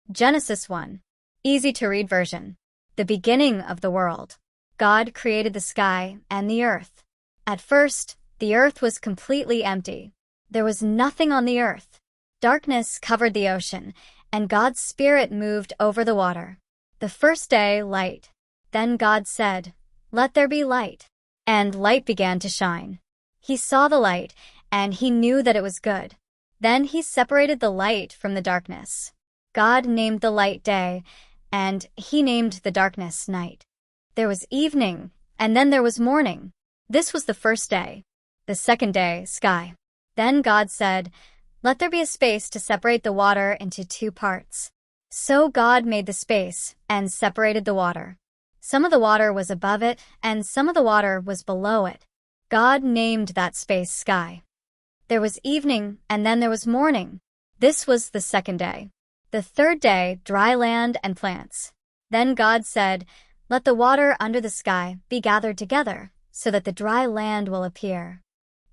Genesis 1. Easy to read version. The beginning of the world. God created the sky and the earth. At first, the earth was completely empty. There was nothing on the earth. Darkness covered the ocean, and God's Spirit moved over the water. The first day, light. Then God said, "Let there be light." And light began to shine. He saw the light, and he knew that it was good. Then he separated the light from the darkness. God named the light day, and he named the darkness night. There was evening, and then there was morning. This was the first day. The second day, sky. Then God said, "Let there be a space to separate the water into two parts." So God made the space and separated the water. Some of the water was above it, and some of the water was below it. God named that space sky. There was evening, and then there was morning. This was the second day. The third day, dry land and plants. Then God said, "Let the water under the sky be gathered together, so that the dry land will appear."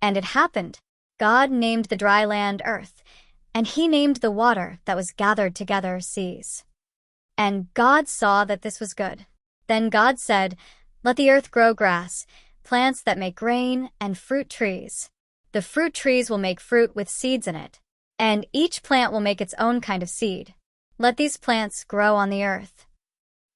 And it happened. God named the dry land earth, and he named the water that was gathered together seas. And God saw that this was good. Then God said, "Let the earth grow grass, plants that make grain, and fruit trees. The fruit trees will make fruit with seeds in it, and each plant will make its own kind of seed. Let these plants grow on the earth."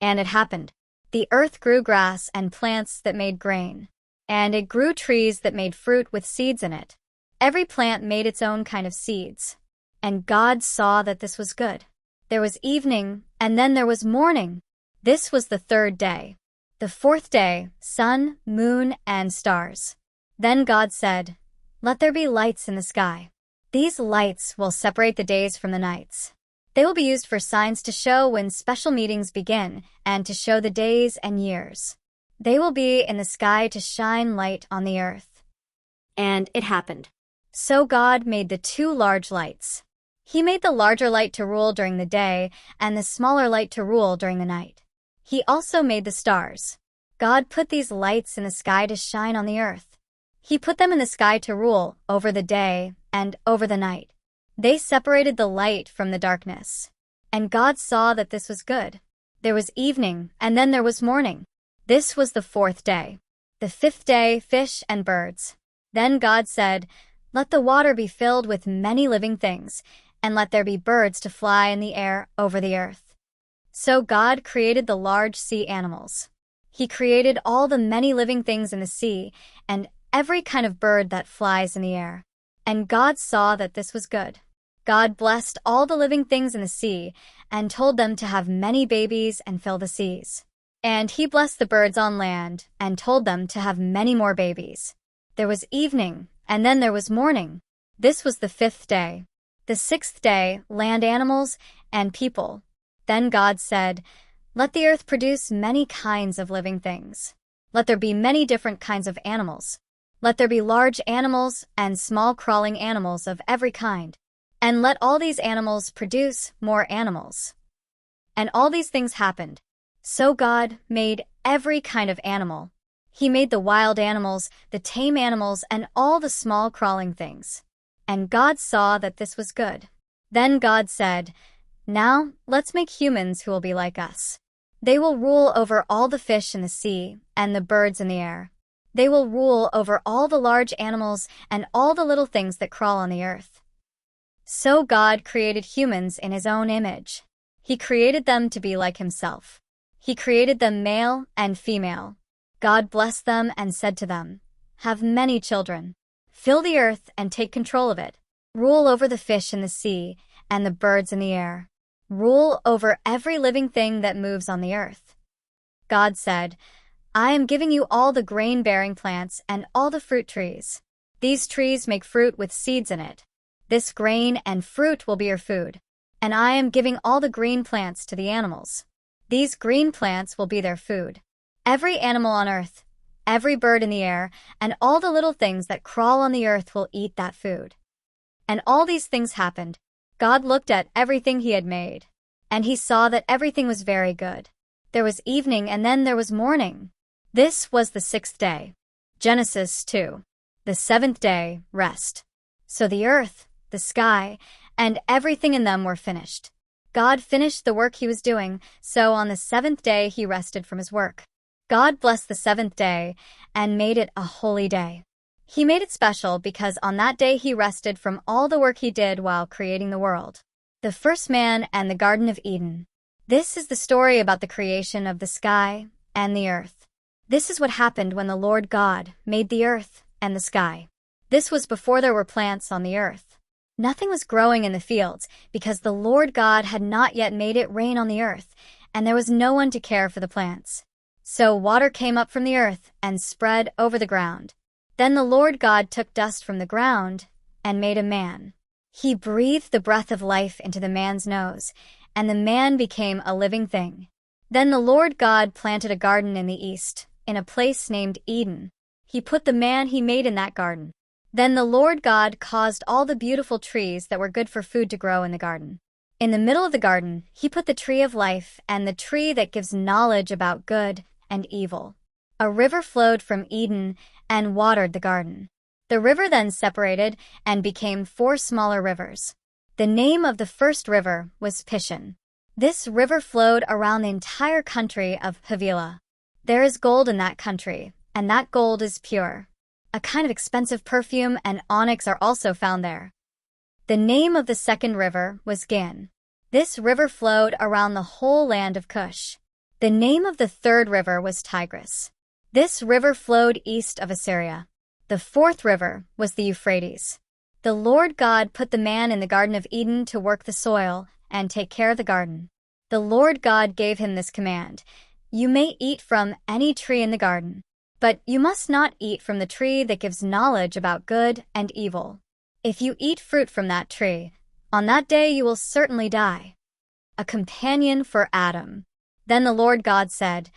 And it happened. The earth grew grass and plants that made grain, and it grew trees that made fruit with seeds in it. Every plant made its own kind of seeds. And God saw that this was good. There was evening, and then there was morning. This was the third day. The fourth day, sun, moon, and stars. Then God said, "Let there be lights in the sky." These lights will separate the days from the nights. They will be used for signs to show when special meetings begin and to show the days and years. They will be in the sky to shine light on the earth. And it happened. So God made the two large lights. He made the larger light to rule during the day and the smaller light to rule during the night. He also made the stars. God put these lights in the sky to shine on the earth. He put them in the sky to rule over the day and over the night. They separated the light from the darkness. And God saw that this was good. There was evening, and then there was morning. This was the fourth day. The fifth day, fish and birds. Then God said, "Let the water be filled with many living things, and let there be birds to fly in the air over the earth." So God created the large sea animals. He created all the many living things in the sea, and every kind of bird that flies in the air. And God saw that this was good. God blessed all the living things in the sea, and told them to have many babies and fill the seas. And he blessed the birds on land, and told them to have many more babies. There was evening, and then there was morning. This was the fifth day. The sixth day, land animals and people. Then God said, "Let the earth produce many kinds of living things. Let there be many different kinds of animals. Let there be large animals and small crawling animals of every kind. And let all these animals produce more animals." And all these things happened. So God made every kind of animal. He made the wild animals, the tame animals, and all the small crawling things. And God saw that this was good. Then God said, "Now let's make humans who will be like us. They will rule over all the fish in the sea and the birds in the air. They will rule over all the large animals and all the little things that crawl on the earth." So God created humans in his own image. He created them to be like himself. He created them male and female. God blessed them and said to them, "Have many children. Fill the earth and take control of it. Rule over the fish in the sea and the birds in the air. Rule over every living thing that moves on the earth." God said, "I am giving you all the grain-bearing plants and all the fruit trees. These trees make fruit with seeds in it. This grain and fruit will be your food. And I am giving all the green plants to the animals. These green plants will be their food. Every animal on earth, every bird in the air, and all the little things that crawl on the earth will eat that food." And all these things happened. God looked at everything he had made, and he saw that everything was very good. There was evening, and then there was morning. This was the sixth day. Genesis 2. The seventh day, rest. So the earth, the sky, and everything in them were finished. God finished the work he was doing, so on the seventh day he rested from his work. God blessed the seventh day and made it a holy day. He made it special because on that day he rested from all the work he did while creating the world. The first man and the Garden of Eden. This is the story about the creation of the sky and the earth. This is what happened when the Lord God made the earth and the sky. This was before there were plants on the earth. Nothing was growing in the fields because the Lord God had not yet made it rain on the earth, and there was no one to care for the plants. So water came up from the earth and spread over the ground. Then the Lord God took dust from the ground and made a man. He breathed the breath of life into the man's nose, and the man became a living thing. Then the Lord God planted a garden in the east, in a place named Eden. He put the man he made in that garden. Then the Lord God caused all the beautiful trees that were good for food to grow in the garden. In the middle of the garden, he put the tree of life and the tree that gives knowledge about good and evil. A river flowed from Eden and watered the garden. The river then separated and became 4 smaller rivers. The name of the first river was Pishon. This river flowed around the entire country of Havilah. There is gold in that country, and that gold is pure. A kind of expensive perfume and onyx are also found there. The name of the second river was Gin. This river flowed around the whole land of Cush. The name of the third river was Tigris. This river flowed east of Assyria. The fourth river was the Euphrates. The Lord God put the man in the Garden of Eden to work the soil and take care of the garden. The Lord God gave him this command: "You may eat from any tree in the garden, but you must not eat from the tree that gives knowledge about good and evil. If you eat fruit from that tree, on that day you will certainly die." A companion for Adam. Then the Lord God said,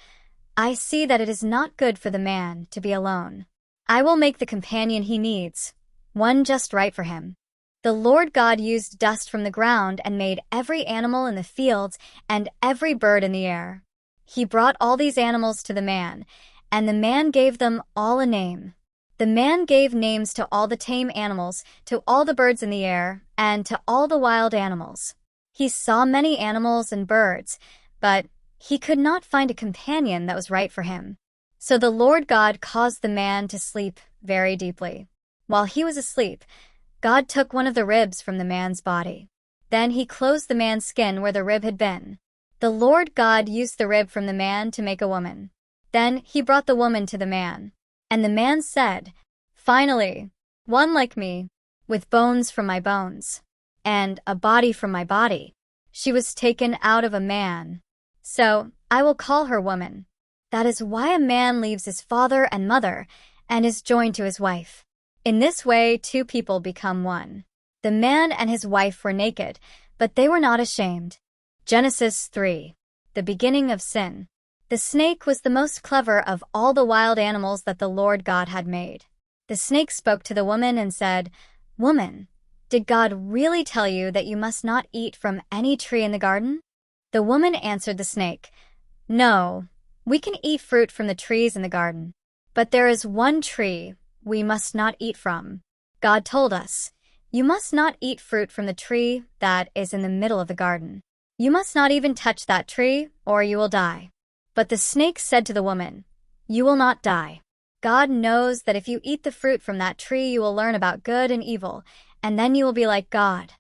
"I see that it is not good for the man to be alone. I will make the companion he needs, one just right for him." The Lord God used dust from the ground and made every animal in the fields and every bird in the air. He brought all these animals to the man, and the man gave them all a name. The man gave names to all the tame animals, to all the birds in the air, and to all the wild animals. He saw many animals and birds, but he could not find a companion that was right for him. So the Lord God caused the man to sleep very deeply. While he was asleep, God took one of the ribs from the man's body. Then he closed the man's skin where the rib had been. The Lord God used the rib from the man to make a woman. Then he brought the woman to the man. And the man said, "Finally, one like me, with bones from my bones, and a body from my body. She was taken out of a man. So I will call her woman. That is why a man leaves his father and mother and is joined to his wife. In this way, 2 people become one." The man and his wife were naked, but they were not ashamed. Genesis 3. The beginning of sin. The snake was the most clever of all the wild animals that the Lord God had made. The snake spoke to the woman and said, "Woman, did God really tell you that you must not eat from any tree in the garden?" The woman answered the snake, "No, we can eat fruit from the trees in the garden, but there is one tree we must not eat from. God told us, 'You must not eat fruit from the tree that is in the middle of the garden. You must not even touch that tree, or you will die.' But the snake said to the woman, 'You will not die. God knows that if you eat the fruit from that tree, you will learn about good and evil, and then you will be like God.'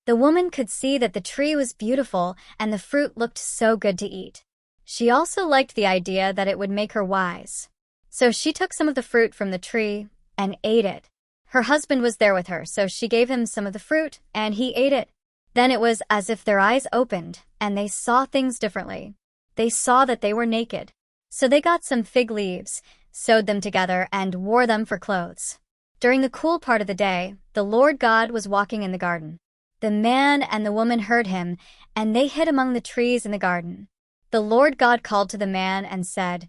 The woman could see that the tree was beautiful and the fruit looked so good to eat. She also liked the idea that it would make her wise. So she took some of the fruit from the tree and ate it. Her husband was there with her, so she gave him some of the fruit, and he ate it. Then it was as if their eyes opened, and they saw things differently. They saw that they were naked. So they got some fig leaves, sewed them together, and wore them for clothes. During the cool part of the day, the Lord God was walking in the garden. The man and the woman heard him, and they hid among the trees in the garden. The Lord God called to the man and said,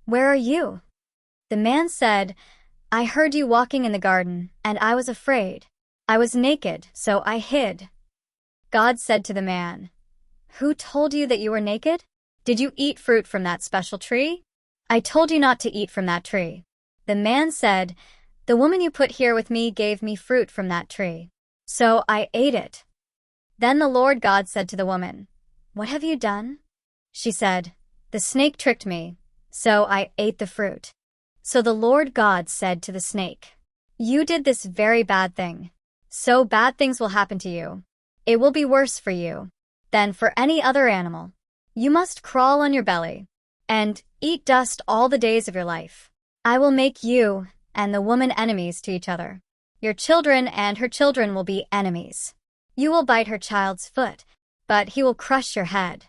"Where are you?" The man said, "I heard you walking in the garden, and I was afraid. I was naked, so I hid." God said to the man, "Who told you that you were naked? Did you eat fruit from that special tree? I told you not to eat from that tree." The man said, "The woman you put here with me gave me fruit from that tree. So I ate it." Then the Lord God said to the woman, "What have you done?" She said, "The snake tricked me, so I ate the fruit." So the Lord God said to the snake, "You did this very bad thing. So bad things will happen to you. It will be worse for you than for any other animal. You must crawl on your belly and eat dust all the days of your life. I will make you and the woman enemies to each other. Your children and her children will be enemies. You will bite her child's foot, but he will crush your head."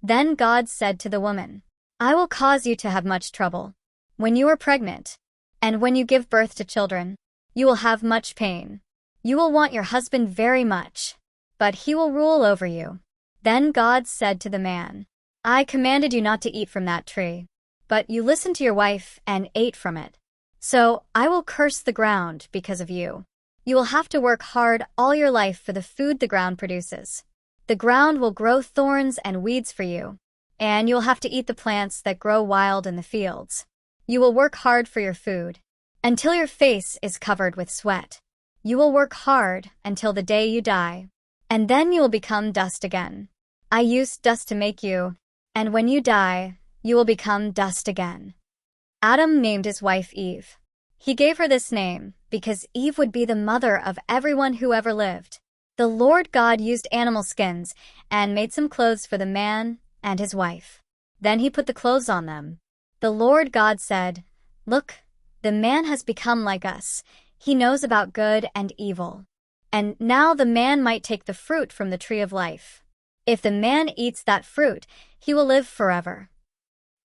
Then God said to the woman, "I will cause you to have much trouble when you are pregnant, and when you give birth to children, you will have much pain. You will want your husband very much, but he will rule over you." Then God said to the man, "I commanded you not to eat from that tree, but you listened to your wife and ate from it. So I will curse the ground because of you. You will have to work hard all your life for the food the ground produces. The ground will grow thorns and weeds for you, and you'll have to eat the plants that grow wild in the fields. You will work hard for your food until your face is covered with sweat. You will work hard until the day you die, and then you will become dust again. I used dust to make you, and when you die, you will become dust again." Adam named his wife Eve. He gave her this name because Eve would be the mother of everyone who ever lived. The Lord God used animal skins and made some clothes for the man and his wife. Then he put the clothes on them. The Lord God said, "Look, the man has become like us. He knows about good and evil. And now the man might take the fruit from the tree of life. If the man eats that fruit, he will live forever."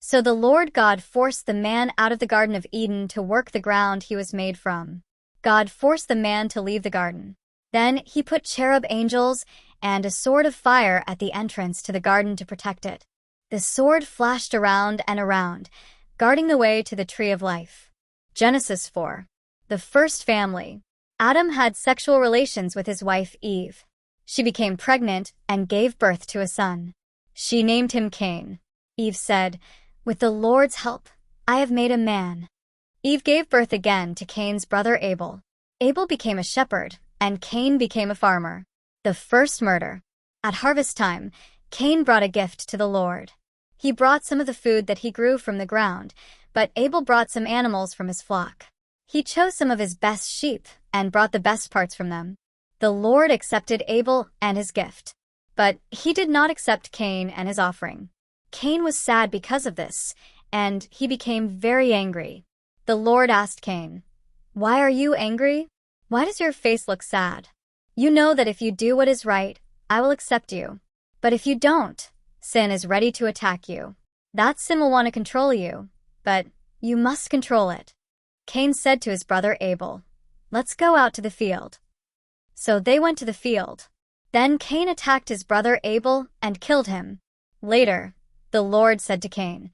So the Lord God forced the man out of the Garden of Eden to work the ground he was made from. God forced the man to leave the garden. Then he put cherub angels and a sword of fire at the entrance to the garden to protect it. The sword flashed around and around, guarding the way to the tree of life. Genesis 4. The first family. Adam had sexual relations with his wife Eve. She became pregnant and gave birth to a son. She named him Cain. Eve said, "With the Lord's help, I have made a man." Eve gave birth again to Cain's brother Abel. Abel became a shepherd, and Cain became a farmer. The first murder. At harvest time, Cain brought a gift to the Lord. He brought some of the food that he grew from the ground, but Abel brought some animals from his flock. He chose some of his best sheep and brought the best parts from them. The Lord accepted Abel and his gift, but he did not accept Cain and his offering. Cain was sad because of this, and he became very angry. The Lord asked Cain, "Why are you angry? Why does your face look sad? You know that if you do what is right, I will accept you. But if you don't, sin is ready to attack you. That sin will want to control you, but you must control it." Cain said to his brother Abel, "Let's go out to the field." So they went to the field. Then Cain attacked his brother Abel and killed him. Later, the Lord said to Cain,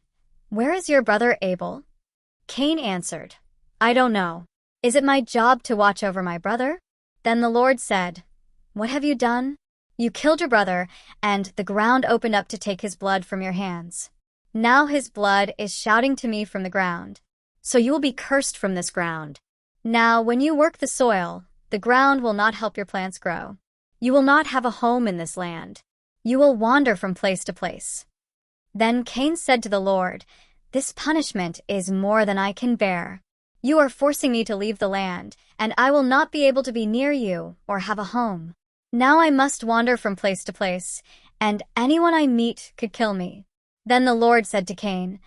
"Where is your brother Abel?" Cain answered, "I don't know. Is it my job to watch over my brother?" Then the Lord said, "What have you done? You killed your brother, and the ground opened up to take his blood from your hands. Now his blood is shouting to me from the ground. So you will be cursed from this ground. Now when you work the soil, the ground will not help your plants grow. You will not have a home in this land. You will wander from place to place." Then Cain said to the Lord, "This punishment is more than I can bear. You are forcing me to leave the land, and I will not be able to be near you or have a home. Now I must wander from place to place, and anyone I meet could kill me." Then the Lord said to Cain,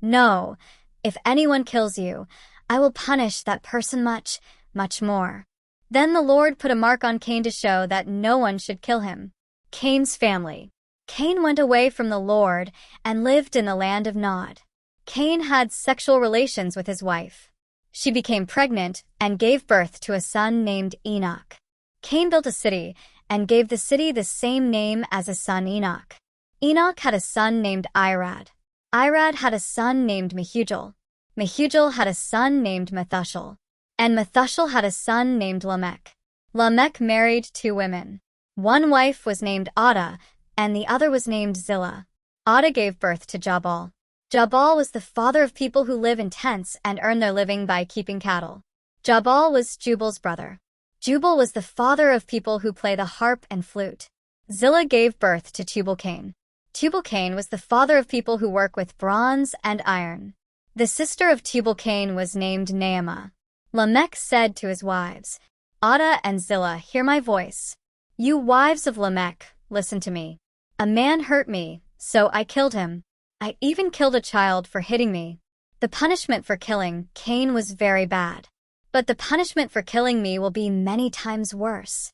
"No, if anyone kills you, I will punish that person much, much more." Then the Lord put a mark on Cain to show that no one should kill him. Cain's family. Cain went away from the Lord and lived in the land of Nod. Cain had sexual relations with his wife. She became pregnant and gave birth to a son named Enoch. Cain built a city and gave the city the same name as his son Enoch. Enoch had a son named Irad. Irad had a son named Mehujael. Mehujael had a son named Methuselah. And Methuselah had a son named Lamech. Lamech married 2 women. One wife was named Adah, and the other was named Zillah. Adah gave birth to Jabal. Jabal was the father of people who live in tents and earn their living by keeping cattle. Jabal was Jubal's brother. Jubal was the father of people who play the harp and flute. Zillah gave birth to Tubal-Cain. Tubal-Cain was the father of people who work with bronze and iron. The sister of Tubal-Cain was named Naamah. Lamech said to his wives, Adah and Zillah, hear my voice. You wives of Lamech, listen to me. A man hurt me, so I killed him. I even killed a child for hitting me. The punishment for killing Cain was very bad. But the punishment for killing me will be many times worse.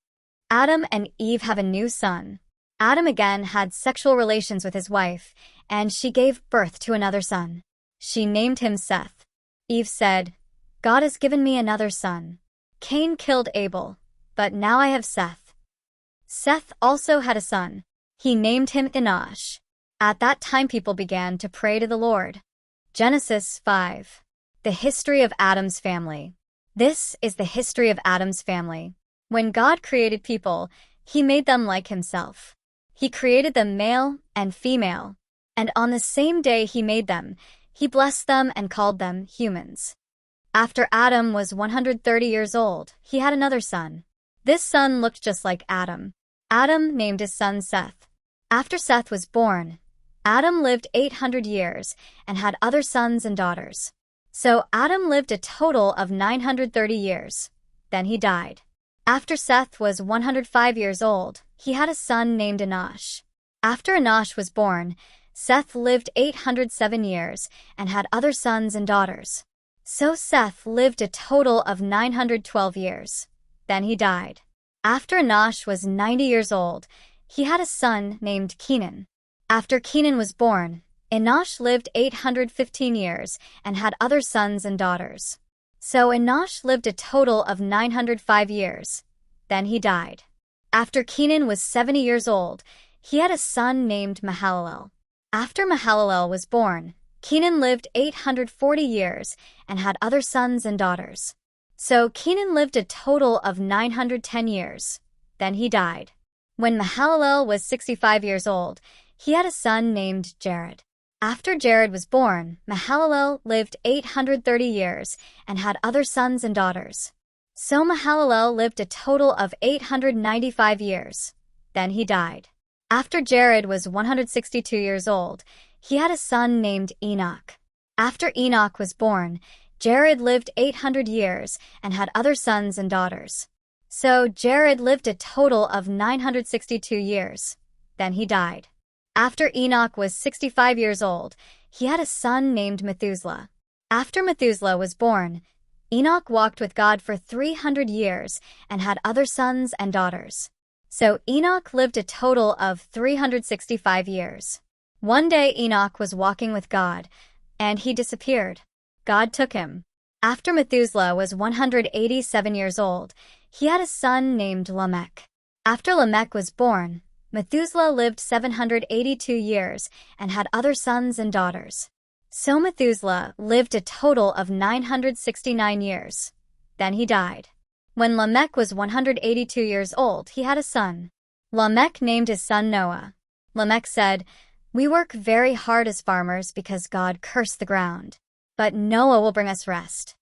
Adam and Eve have a new son. Adam again had sexual relations with his wife, and she gave birth to another son. She named him Seth. Eve said, God has given me another son. Cain killed Abel, but now I have Seth. Seth also had a son. He named him Enosh. At that time people began to pray to the Lord. Genesis 5. The history of Adam's family. This is the history of Adam's family. When God created people, he made them like himself. He created them male and female. And on the same day he made them, he blessed them and called them humans. After Adam was 130 years old, he had another son. This son looked just like Adam. Adam named his son Seth. After Seth was born, Adam lived 800 years and had other sons and daughters. So Adam lived a total of 930 years. Then he died. After Seth was 105 years old, he had a son named Enosh. After Enosh was born, Seth lived 807 years and had other sons and daughters. So Seth lived a total of 912 years. Then he died. After Enosh was 90 years old, he had a son named Kenan. After Kenan was born, Enosh lived 815 years and had other sons and daughters. So Enosh lived a total of 905 years. Then he died. After Kenan was 70 years old, he had a son named Mahalalel. After Mahalalel was born, Kenan lived 840 years and had other sons and daughters. So Kenan lived a total of 910 years. Then he died. When Mahalalel was 65 years old, he had a son named Jared. After Jared was born, Mahalalel lived 830 years and had other sons and daughters. So Mahalalel lived a total of 895 years. Then he died. After Jared was 162 years old, he had a son named Enoch. After Enoch was born, Jared lived 800 years and had other sons and daughters. So Jared lived a total of 962 years. Then he died. After Enoch was 65 years old, he had a son named Methuselah. After Methuselah was born, Enoch walked with God for 300 years and had other sons and daughters. So Enoch lived a total of 365 years. One day Enoch was walking with God, and he disappeared. God took him. After Methuselah was 187 years old, he had a son named Lamech. After Lamech was born, Methuselah lived 782 years and had other sons and daughters. So Methuselah lived a total of 969 years. Then he died. When Lamech was 182 years old, he had a son. Lamech named his son Noah. Lamech said, "We work very hard as farmers because God cursed the ground. But Noah will bring us rest."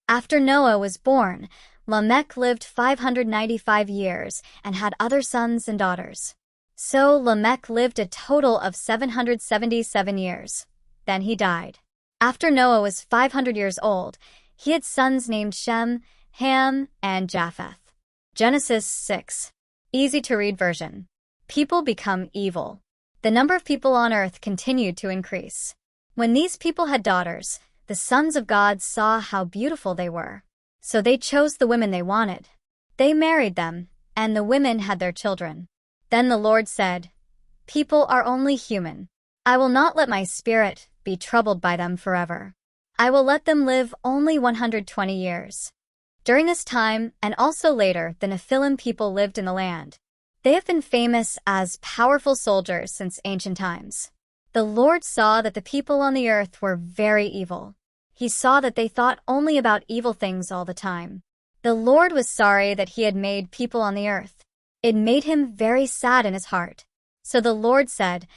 After Noah was born, Lamech lived 595 years and had other sons and daughters. So Lamech lived a total of 777 years. Then he died. After Noah was 500 years old, he had sons named Shem, Ham, and Japheth. Genesis 6. Easy-to-read version. People become evil. The number of people on earth continued to increase. When these people had daughters, the sons of God saw how beautiful they were. So they chose the women they wanted. They married them, and the women had their children. Then the Lord said, "People are only human. I will not let my spirit be troubled by them forever. I will let them live only 120 years. During this time, and also later, the Nephilim people lived in the land. They have been famous as powerful soldiers since ancient times. The Lord saw that the people on the earth were very evil. He saw that they thought only about evil things all the time. The Lord was sorry that he had made people on the earth. It made him very sad in his heart. So the Lord said,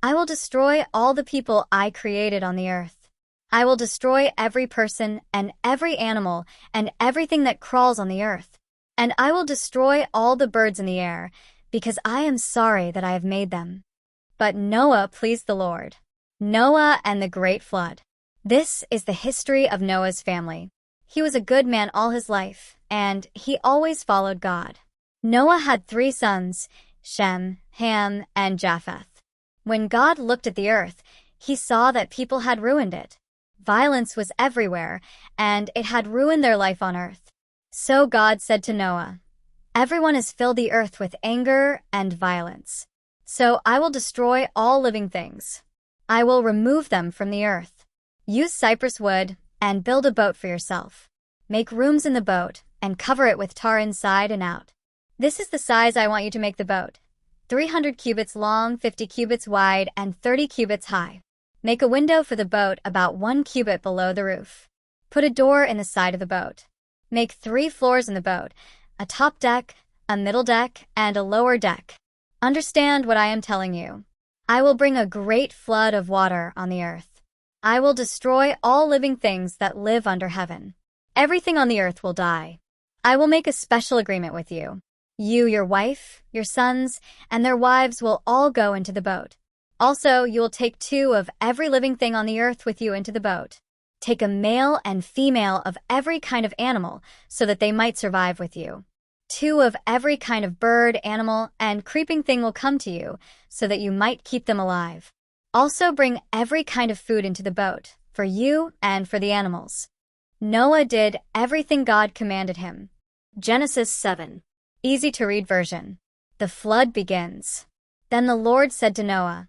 "I will destroy all the people I created on the earth. I will destroy every person and every animal and everything that crawls on the earth. And I will destroy all the birds in the air, because I am sorry that I have made them." But Noah pleased the Lord. Noah and the Great Flood. This is the history of Noah's family. He was a good man all his life, and he always followed God. Noah had 3 sons, Shem, Ham, and Japheth. When God looked at the earth, he saw that people had ruined it. Violence was everywhere, and it had ruined their life on earth. So God said to Noah, "Everyone has filled the earth with anger and violence. So I will destroy all living things. I will remove them from the earth. Use cypress wood and build a boat for yourself. Make rooms in the boat and cover it with tar inside and out. This is the size I want you to make the boat: 300 cubits long, 50 cubits wide, and 30 cubits high. Make a window for the boat about 1 cubit below the roof. Put a door in the side of the boat. Make 3 floors in the boat: a top deck, a middle deck, and a lower deck. Understand what I am telling you. I will bring a great flood of water on the earth. I will destroy all living things that live under heaven. Everything on the earth will die. I will make a special agreement with you. You, your wife, your sons, and their wives will all go into the boat. Also, you will take 2 of every living thing on the earth with you into the boat. Take a male and female of every kind of animal so that they might survive with you. 2 of every kind of bird, animal, and creeping thing will come to you so that you might keep them alive. Also bring every kind of food into the boat, for you and for the animals." Noah did everything God commanded him. Genesis 7. Easy to read version. The flood begins. Then the Lord said to Noah,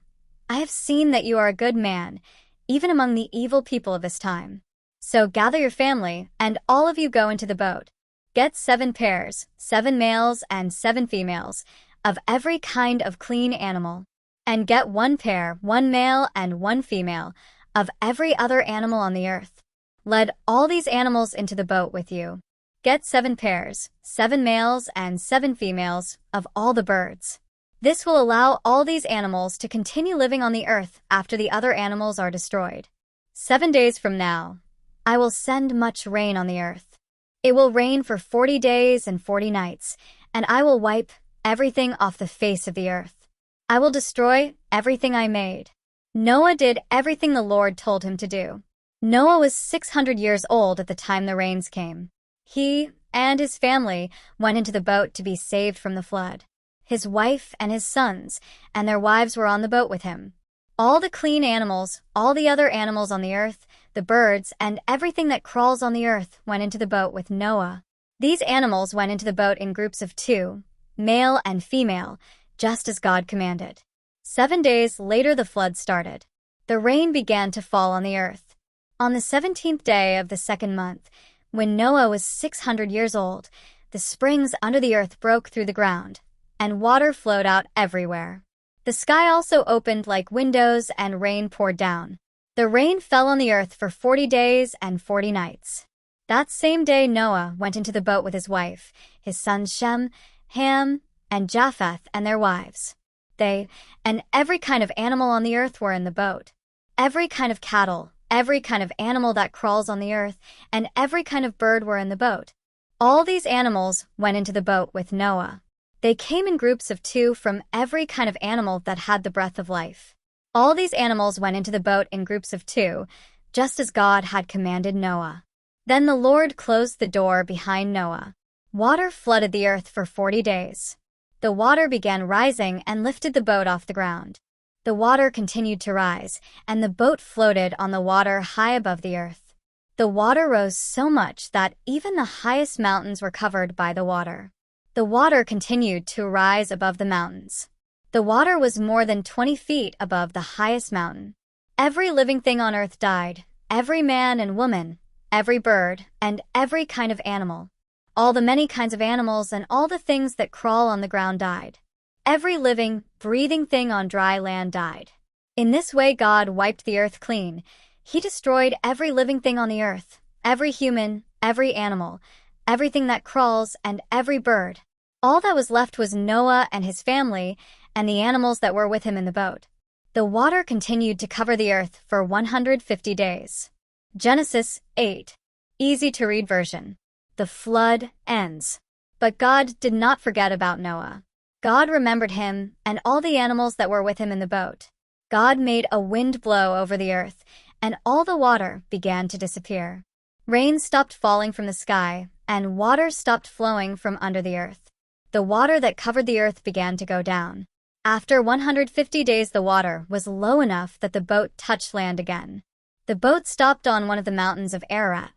"I have seen that you are a good man, even among the evil people of this time. So gather your family, and all of you go into the boat. Get 7 pairs, 7 males and 7 females, of every kind of clean animal. And get 1 pair, 1 male and 1 female, of every other animal on the earth. Lead all these animals into the boat with you. Get 7 pairs, 7 males and 7 females, of all the birds. This will allow all these animals to continue living on the earth after the other animals are destroyed. 7 days from now, I will send much rain on the earth. It will rain for 40 days and 40 nights, and I will wipe everything off the face of the earth. I will destroy everything I made." Noah did everything the Lord told him to do. Noah was 600 years old at the time the rains came. He and his family went into the boat to be saved from the flood. His wife and his sons and their wives were on the boat with him. All the clean animals, all the other animals on the earth, the birds, and everything that crawls on the earth went into the boat with Noah. These animals went into the boat in groups of 2, male and female, just as God commanded. 7 days later the flood started. The rain began to fall on the earth. On the 17th day of the 2nd month, when Noah was 600 years old, the springs under the earth broke through the ground, and water flowed out everywhere. The sky also opened like windows, and rain poured down. The rain fell on the earth for 40 days and 40 nights. That same day Noah went into the boat with his wife, his sons Shem, Ham, and Japheth and their wives. They and every kind of animal on the earth were in the boat. Every kind of cattle, every kind of animal that crawls on the earth, and every kind of bird were in the boat. All these animals went into the boat with Noah. They came in groups of 2 from every kind of animal that had the breath of life. All these animals went into the boat in groups of 2, just as God had commanded Noah. Then the Lord closed the door behind Noah. Water flooded the earth for 40 days. The water began rising and lifted the boat off the ground. The water continued to rise, and the boat floated on the water high above the earth. The water rose so much that even the highest mountains were covered by the water. The water continued to rise above the mountains. The water was more than 20 feet above the highest mountain. Every living thing on earth died, every man and woman, every bird, and every kind of animal. All the many kinds of animals and all the things that crawl on the ground died. Every living, breathing thing on dry land died. In this way God wiped the earth clean. He destroyed every living thing on the earth, every human, every animal, everything that crawls, and every bird. All that was left was Noah and his family and the animals that were with him in the boat. The water continued to cover the earth for 150 days. Genesis 8. Easy to read version. The flood ends. But God did not forget about Noah. God remembered him and all the animals that were with him in the boat. God made a wind blow over the earth, and all the water began to disappear. Rain stopped falling from the sky, and water stopped flowing from under the earth. The water that covered the earth began to go down. After 150 days, the water was low enough that the boat touched land again. The boat stopped on one of the mountains of Ararat.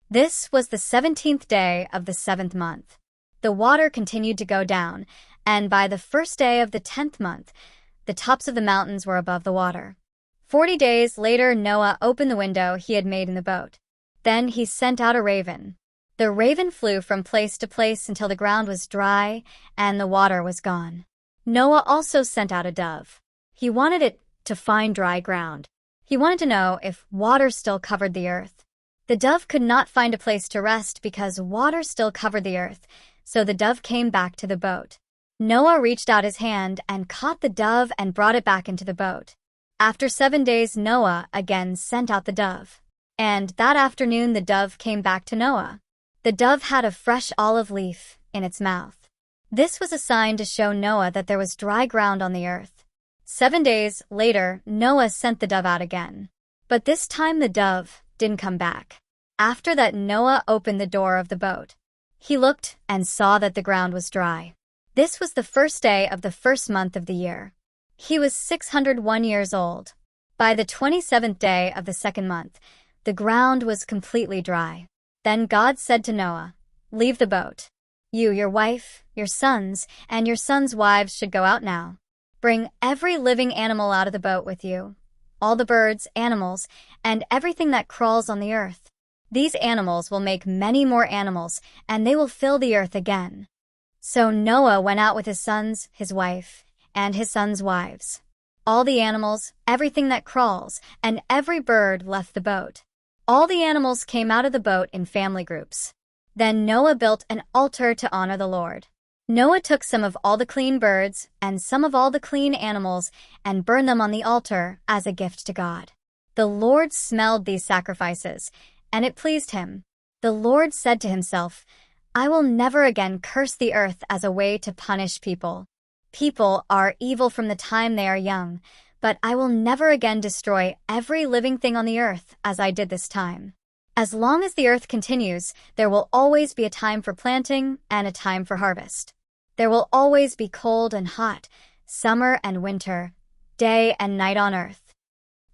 This was the 17th day of the 7th month. The water continued to go down, and by the first day of the 10th month, the tops of the mountains were above the water. 40 days later, Noah opened the window he had made in the boat. Then he sent out a raven. The raven flew from place to place until the ground was dry and the water was gone. Noah also sent out a dove. He wanted it to find dry ground. He wanted to know if water still covered the earth. The dove could not find a place to rest because water still covered the earth, so the dove came back to the boat. Noah reached out his hand and caught the dove and brought it back into the boat. After 7 days, Noah again sent out the dove. And that afternoon, the dove came back to Noah. The dove had a fresh olive leaf in its mouth. This was a sign to show Noah that there was dry ground on the earth. 7 days later, Noah sent the dove out again. But this time the dove didn't come back. After that, Noah opened the door of the boat. He looked and saw that the ground was dry. This was the first day of the first month of the year. He was 601 years old. By the 27th day of the second month, the ground was completely dry. Then God said to Noah, "Leave the boat. You, your wife, your sons, and your sons' wives should go out now. Bring every living animal out of the boat with you, all the birds, animals, and everything that crawls on the earth. These animals will make many more animals, and they will fill the earth again." So Noah went out with his sons, his wife, and his sons' wives. All the animals, everything that crawls, and every bird left the boat. All the animals came out of the boat in family groups. Then Noah built an altar to honor the Lord. Noah took some of all the clean birds and some of all the clean animals and burned them on the altar as a gift to God. The Lord smelled these sacrifices, and it pleased him. The Lord said to himself, "I will never again curse the earth as a way to punish people. People are evil from the time they are young, but I will never again destroy every living thing on the earth as I did this time. As long as the earth continues, there will always be a time for planting and a time for harvest. There will always be cold and hot, summer and winter, day and night on earth."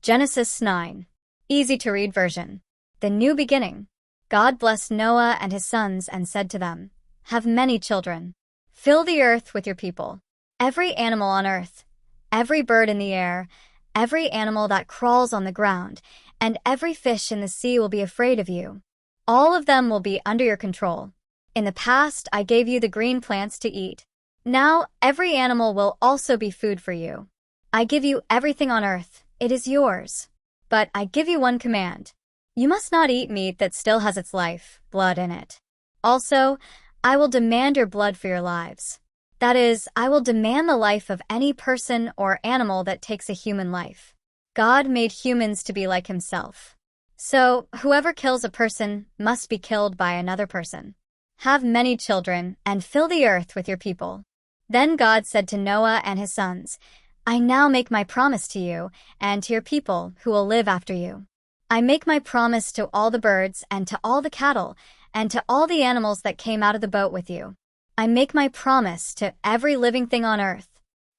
Genesis 9. Easy to read version. The new beginning. God blessed Noah and his sons and said to them, "Have many children. Fill the earth with your people. Every animal on earth, every bird in the air, every animal that crawls on the ground, and every fish in the sea will be afraid of you. All of them will be under your control. In the past, I gave you the green plants to eat. Now, every animal will also be food for you. I give you everything on earth. It is yours. But I give you one command. You must not eat meat that still has its life, blood in it. Also, I will demand your blood for your lives. That is, I will demand the life of any person or animal that takes a human life. God made humans to be like himself. So, whoever kills a person must be killed by another person. Have many children and fill the earth with your people." Then God said to Noah and his sons, "I now make my promise to you and to your people who will live after you. I make my promise to all the birds and to all the cattle and to all the animals that came out of the boat with you. I make my promise to every living thing on earth.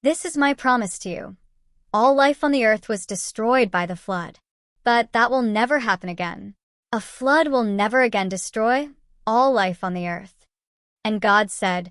This is my promise to you. All life on the earth was destroyed by the flood. But that will never happen again. A flood will never again destroy all life on the earth." And God said,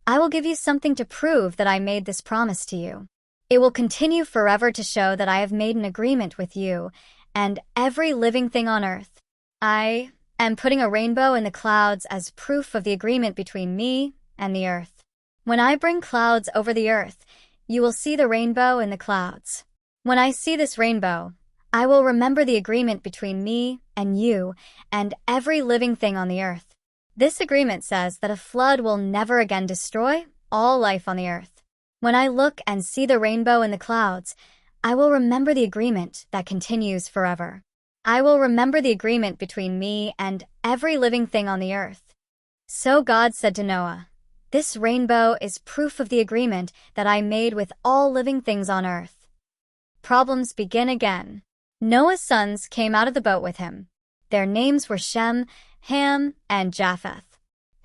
"I will give you something to prove that I made this promise to you. It will continue forever to show that I have made an agreement with you and every living thing on earth. I am putting a rainbow in the clouds as proof of the agreement between me and the earth. When I bring clouds over the earth, you will see the rainbow in the clouds. When I see this rainbow, I will remember the agreement between me and you and every living thing on the earth. This agreement says that a flood will never again destroy all life on the earth. When I look and see the rainbow in the clouds, I will remember the agreement that continues forever. I will remember the agreement between me and every living thing on the earth." So God said to Noah, This rainbow is proof of the agreement that I made with all living things on earth. Problems begin again. Noah's sons came out of the boat with him. Their names were Shem, Ham, and Japheth.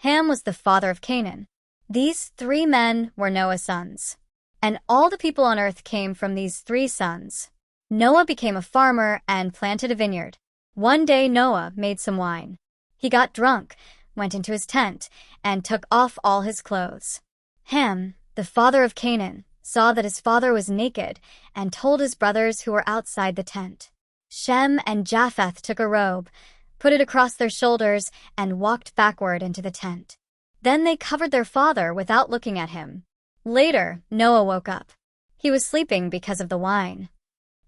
Ham was the father of Canaan. These 3 men were Noah's sons. And all the people on earth came from these 3 sons. Noah became a farmer and planted a vineyard. One day Noah made some wine. He got drunk, went into his tent, and took off all his clothes. Ham, the father of Canaan, saw that his father was naked and told his brothers who were outside the tent. Shem and Japheth took a robe, put it across their shoulders, and walked backward into the tent. Then they covered their father without looking at him. Later, Noah woke up. He was sleeping because of the wine.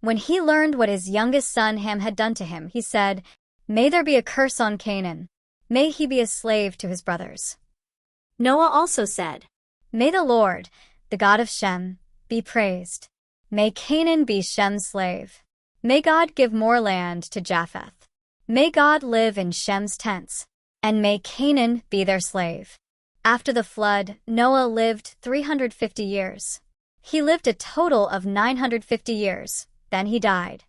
When he learned what his youngest son Ham had done to him, he said, "May there be a curse on Canaan. May he be a slave to his brothers." Noah also said, "May the Lord, the God of Shem, be praised. May Canaan be Shem's slave. May God give more land to Japheth. May God live in Shem's tents, and may Canaan be their slave." After the flood, Noah lived 350 years. He lived a total of 950 years. Then he died.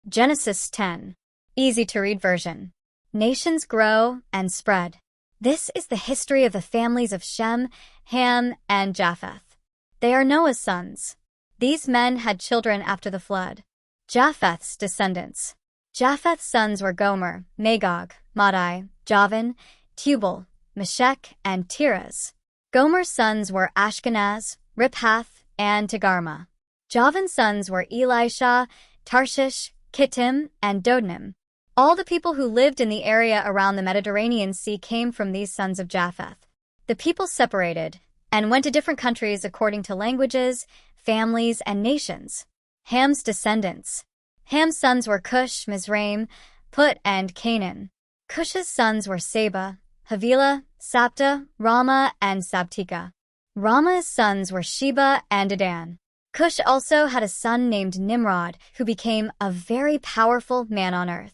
Genesis 10. Easy-to-read version. Nations grow and spread. This is the history of the families of Shem, Ham, and Japheth. They are Noah's sons. These men had children after the flood. Japheth's descendants. Japheth's sons were Gomer, Magog, Madai, Javan, Tubal, Meshech, and Tiras. Gomer's sons were Ashkenaz, Riphath, and Togarmah. Javan's sons were Elisha, Tarshish, Kittim, and Dodnim. All the people who lived in the area around the Mediterranean Sea came from these sons of Japheth. The people separated and went to different countries according to languages, families, and nations. Ham's descendants. Ham's sons were Cush, Mizraim, Put, and Canaan. Cush's sons were Seba, Havilah, Sapta, Rama, and Sabteka. Rama's sons were Sheba and Dedan. Cush also had a son named Nimrod, who became a very powerful man on earth.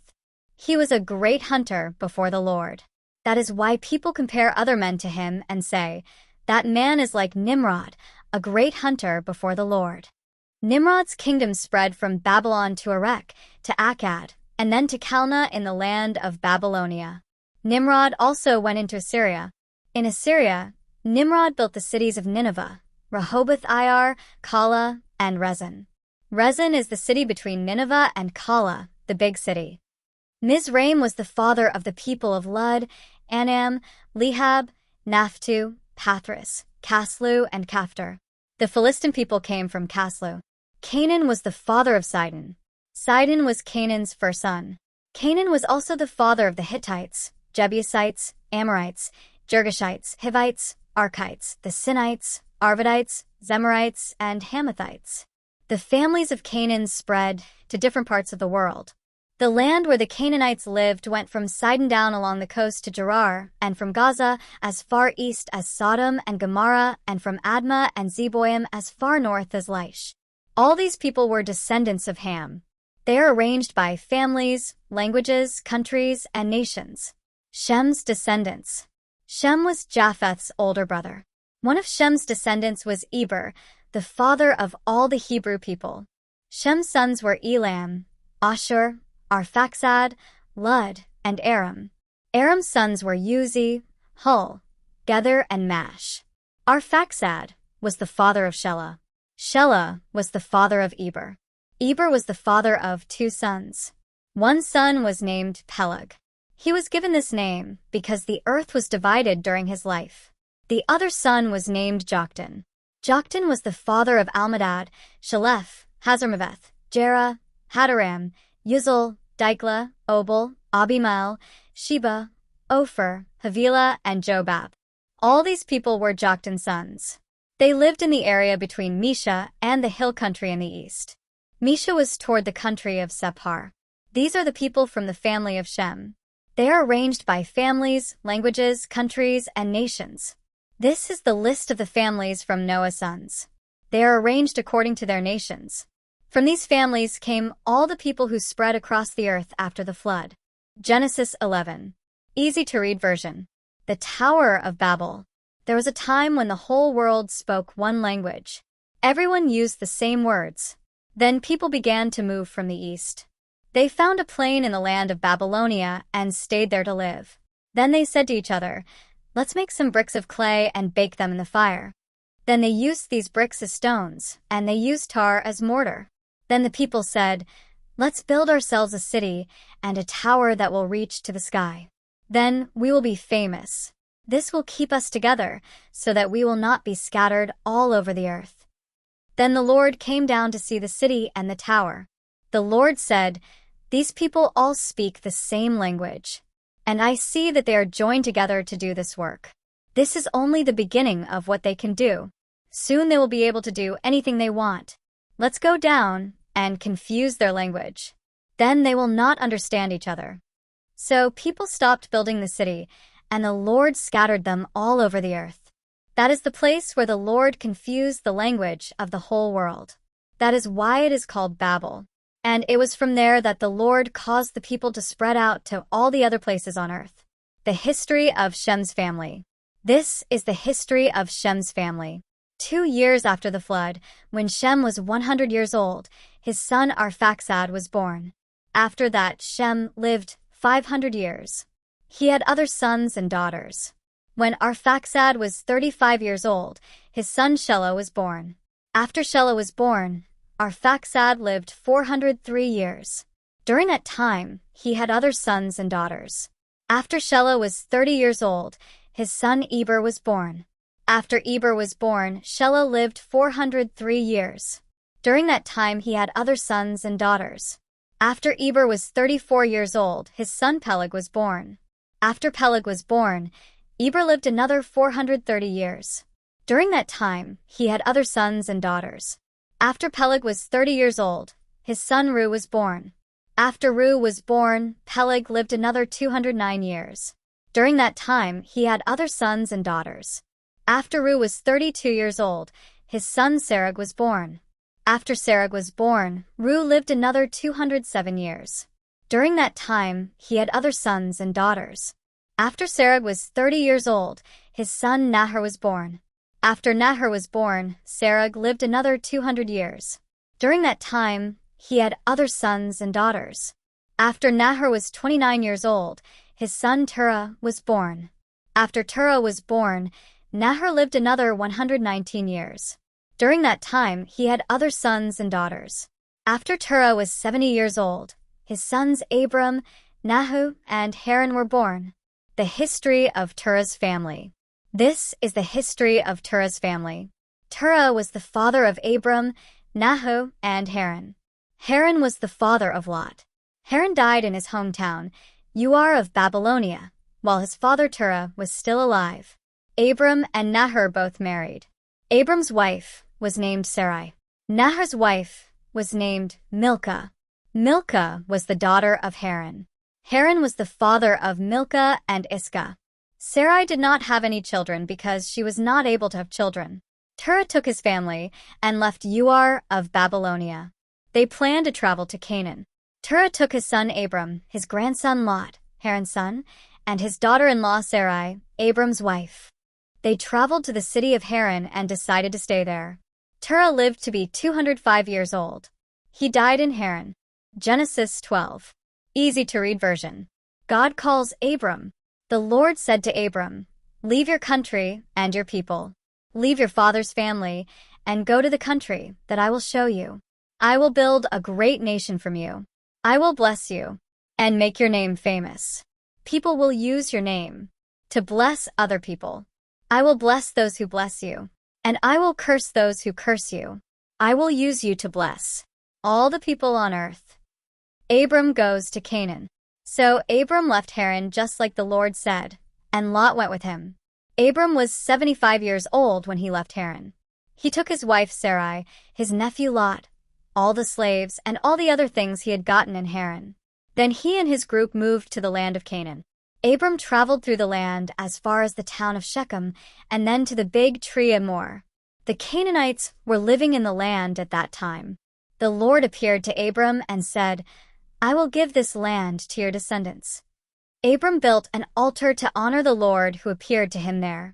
He was a great hunter before the Lord. That is why people compare other men to him and say, "That man is like Nimrod, a great hunter before the Lord." Nimrod's kingdom spread from Babylon to Erech, to Akkad, and then to Calneh in the land of Babylonia. Nimrod also went into Assyria. In Assyria, Nimrod built the cities of Nineveh, Rehoboth-ir, Calah, and Rezin. Rezin is the city between Nineveh and Calah, the big city. Mizraim was the father of the people of Lud, Anam, Lehab, Naphtu, Pathros, Caslu, and Caphtor. The Philistine people came from Caslu. Canaan was the father of Sidon. Sidon was Canaan's first son. Canaan was also the father of the Hittites, Jebusites, Amorites, Girgashites, Hivites, Archites, the Sinites, Arvadites, Zemarites, and Hamathites. The families of Canaan spread to different parts of the world. The land where the Canaanites lived went from Sidon down along the coast to Gerar, and from Gaza as far east as Sodom and Gomorrah, and from Admah and Zeboim as far north as Laish. All these people were descendants of Ham. They are arranged by families, languages, countries, and nations. Shem's descendants. Shem was Japheth's older brother. One of Shem's descendants was Eber, the father of all the Hebrew people. Shem's sons were Elam, Ashur, Arphaxad, Lud, and Aram. Aram's sons were Uzi, Hul, Gether, and Mash. Arphaxad was the father of Shelah. Shelah was the father of Eber. Eber was the father of 2 sons. One son was named Peleg. He was given this name because the earth was divided during his life. The other son was named Joktan. Joktan was the father of Almadad, Shalef, Hazarmaveth, Jerah, Hadaram, Uzal, Diklah, Obal, Abimael, Sheba, Ophir, Havilah, and Jobab. All these people were Joktan's sons. They lived in the area between Mesha and the hill country in the east. Mesha was toward the country of Sephar. These are the people from the family of Shem. They are arranged by families, languages, countries, and nations. This is the list of the families from Noah's sons. They are arranged according to their nations. From these families came all the people who spread across the earth after the flood. Genesis 11. Easy-to-read version. The Tower of Babel. There was a time when the whole world spoke one language. Everyone used the same words. Then people began to move from the east. They found a plain in the land of Babylonia and stayed there to live. Then they said to each other, "Let's make some bricks of clay and bake them in the fire." Then they used these bricks as stones, and they used tar as mortar. Then the people said, "Let's build ourselves a city and a tower that will reach to the sky. Then we will be famous. This will keep us together so that we will not be scattered all over the earth." Then the Lord came down to see the city and the tower. The Lord said, "These people all speak the same language, and I see that they are joined together to do this work. This is only the beginning of what they can do. Soon they will be able to do anything they want. Let's go down and confuse their language. Then they will not understand each other." So people stopped building the city, and the Lord scattered them all over the earth. That is the place where the Lord confused the language of the whole world. That is why it is called Babel. And it was from there that the Lord caused the people to spread out to all the other places on earth. The history of Shem's family. This is the history of Shem's family. 2 years after the flood, when Shem was 100 years old, his son Arphaxad was born. After that, Shem lived 500 years. He had other sons and daughters. When Arphaxad was 35 years old, his son Shelah was born. After Shelah was born, Arphaxad lived 403 years. During that time, he had other sons and daughters. After Shelah was 30 years old, his son Eber was born. After Eber was born, Shelah lived 403 years. During that time, he had other sons and daughters. After Eber was 34 years old, his son Peleg was born. After Peleg was born, Eber lived another 430 years. During that time, he had other sons and daughters. After Peleg was 30 years old, his son Reu was born. After Reu was born, Peleg lived another 209 years. During that time, he had other sons and daughters. After Reu was 32 years old, his son Serug was born. After Serug was born, Reu lived another 207 years. During that time, he had other sons and daughters. After Serug was 30 years old, his son Nahor was born. After Nahor was born, Serug lived another 200 years. During that time, he had other sons and daughters. After Nahor was 29 years old, his son Terah was born. After Terah was born, Nahor lived another 119 years. During that time, he had other sons and daughters. After Terah was 70 years old, his sons Abram, Nahu, and Haran were born. The history of Terah's family. This is the history of Terah's family. Terah was the father of Abram, Nahu, and Haran. Haran was the father of Lot. Haran died in his hometown, Ur of Babylonia, while his father Terah was still alive. Abram and Nahor both married. Abram's wife was named Sarai. Nahor's wife was named Milcah. Milcah was the daughter of Haran. Haran was the father of Milcah and Iscah. Sarai did not have any children because she was not able to have children. Terah took his family and left Ur of Babylonia. They planned to travel to Canaan. Terah took his son Abram, his grandson Lot, Haran's son, and his daughter-in-law Sarai, Abram's wife. They traveled to the city of Haran and decided to stay there. Terah lived to be 205 years old. He died in Haran. Genesis 12. Easy-to-read version. God calls Abram. The Lord said to Abram, "Leave your country and your people. Leave your father's family and go to the country that I will show you. I will build a great nation from you. I will bless you and make your name famous. People will use your name to bless other people. I will bless those who bless you, and I will curse those who curse you. I will use you to bless all the people on earth." Abram goes to Canaan. So Abram left Haran just like the Lord said, and Lot went with him. Abram was 75 years old when he left Haran. He took his wife Sarai, his nephew Lot, all the slaves, and all the other things he had gotten in Haran. Then he and his group moved to the land of Canaan. Abram traveled through the land as far as the town of Shechem, and then to the big tree of Moreh. The Canaanites were living in the land at that time. The Lord appeared to Abram and said, "I will give this land to your descendants." Abram built an altar to honor the Lord who appeared to him there.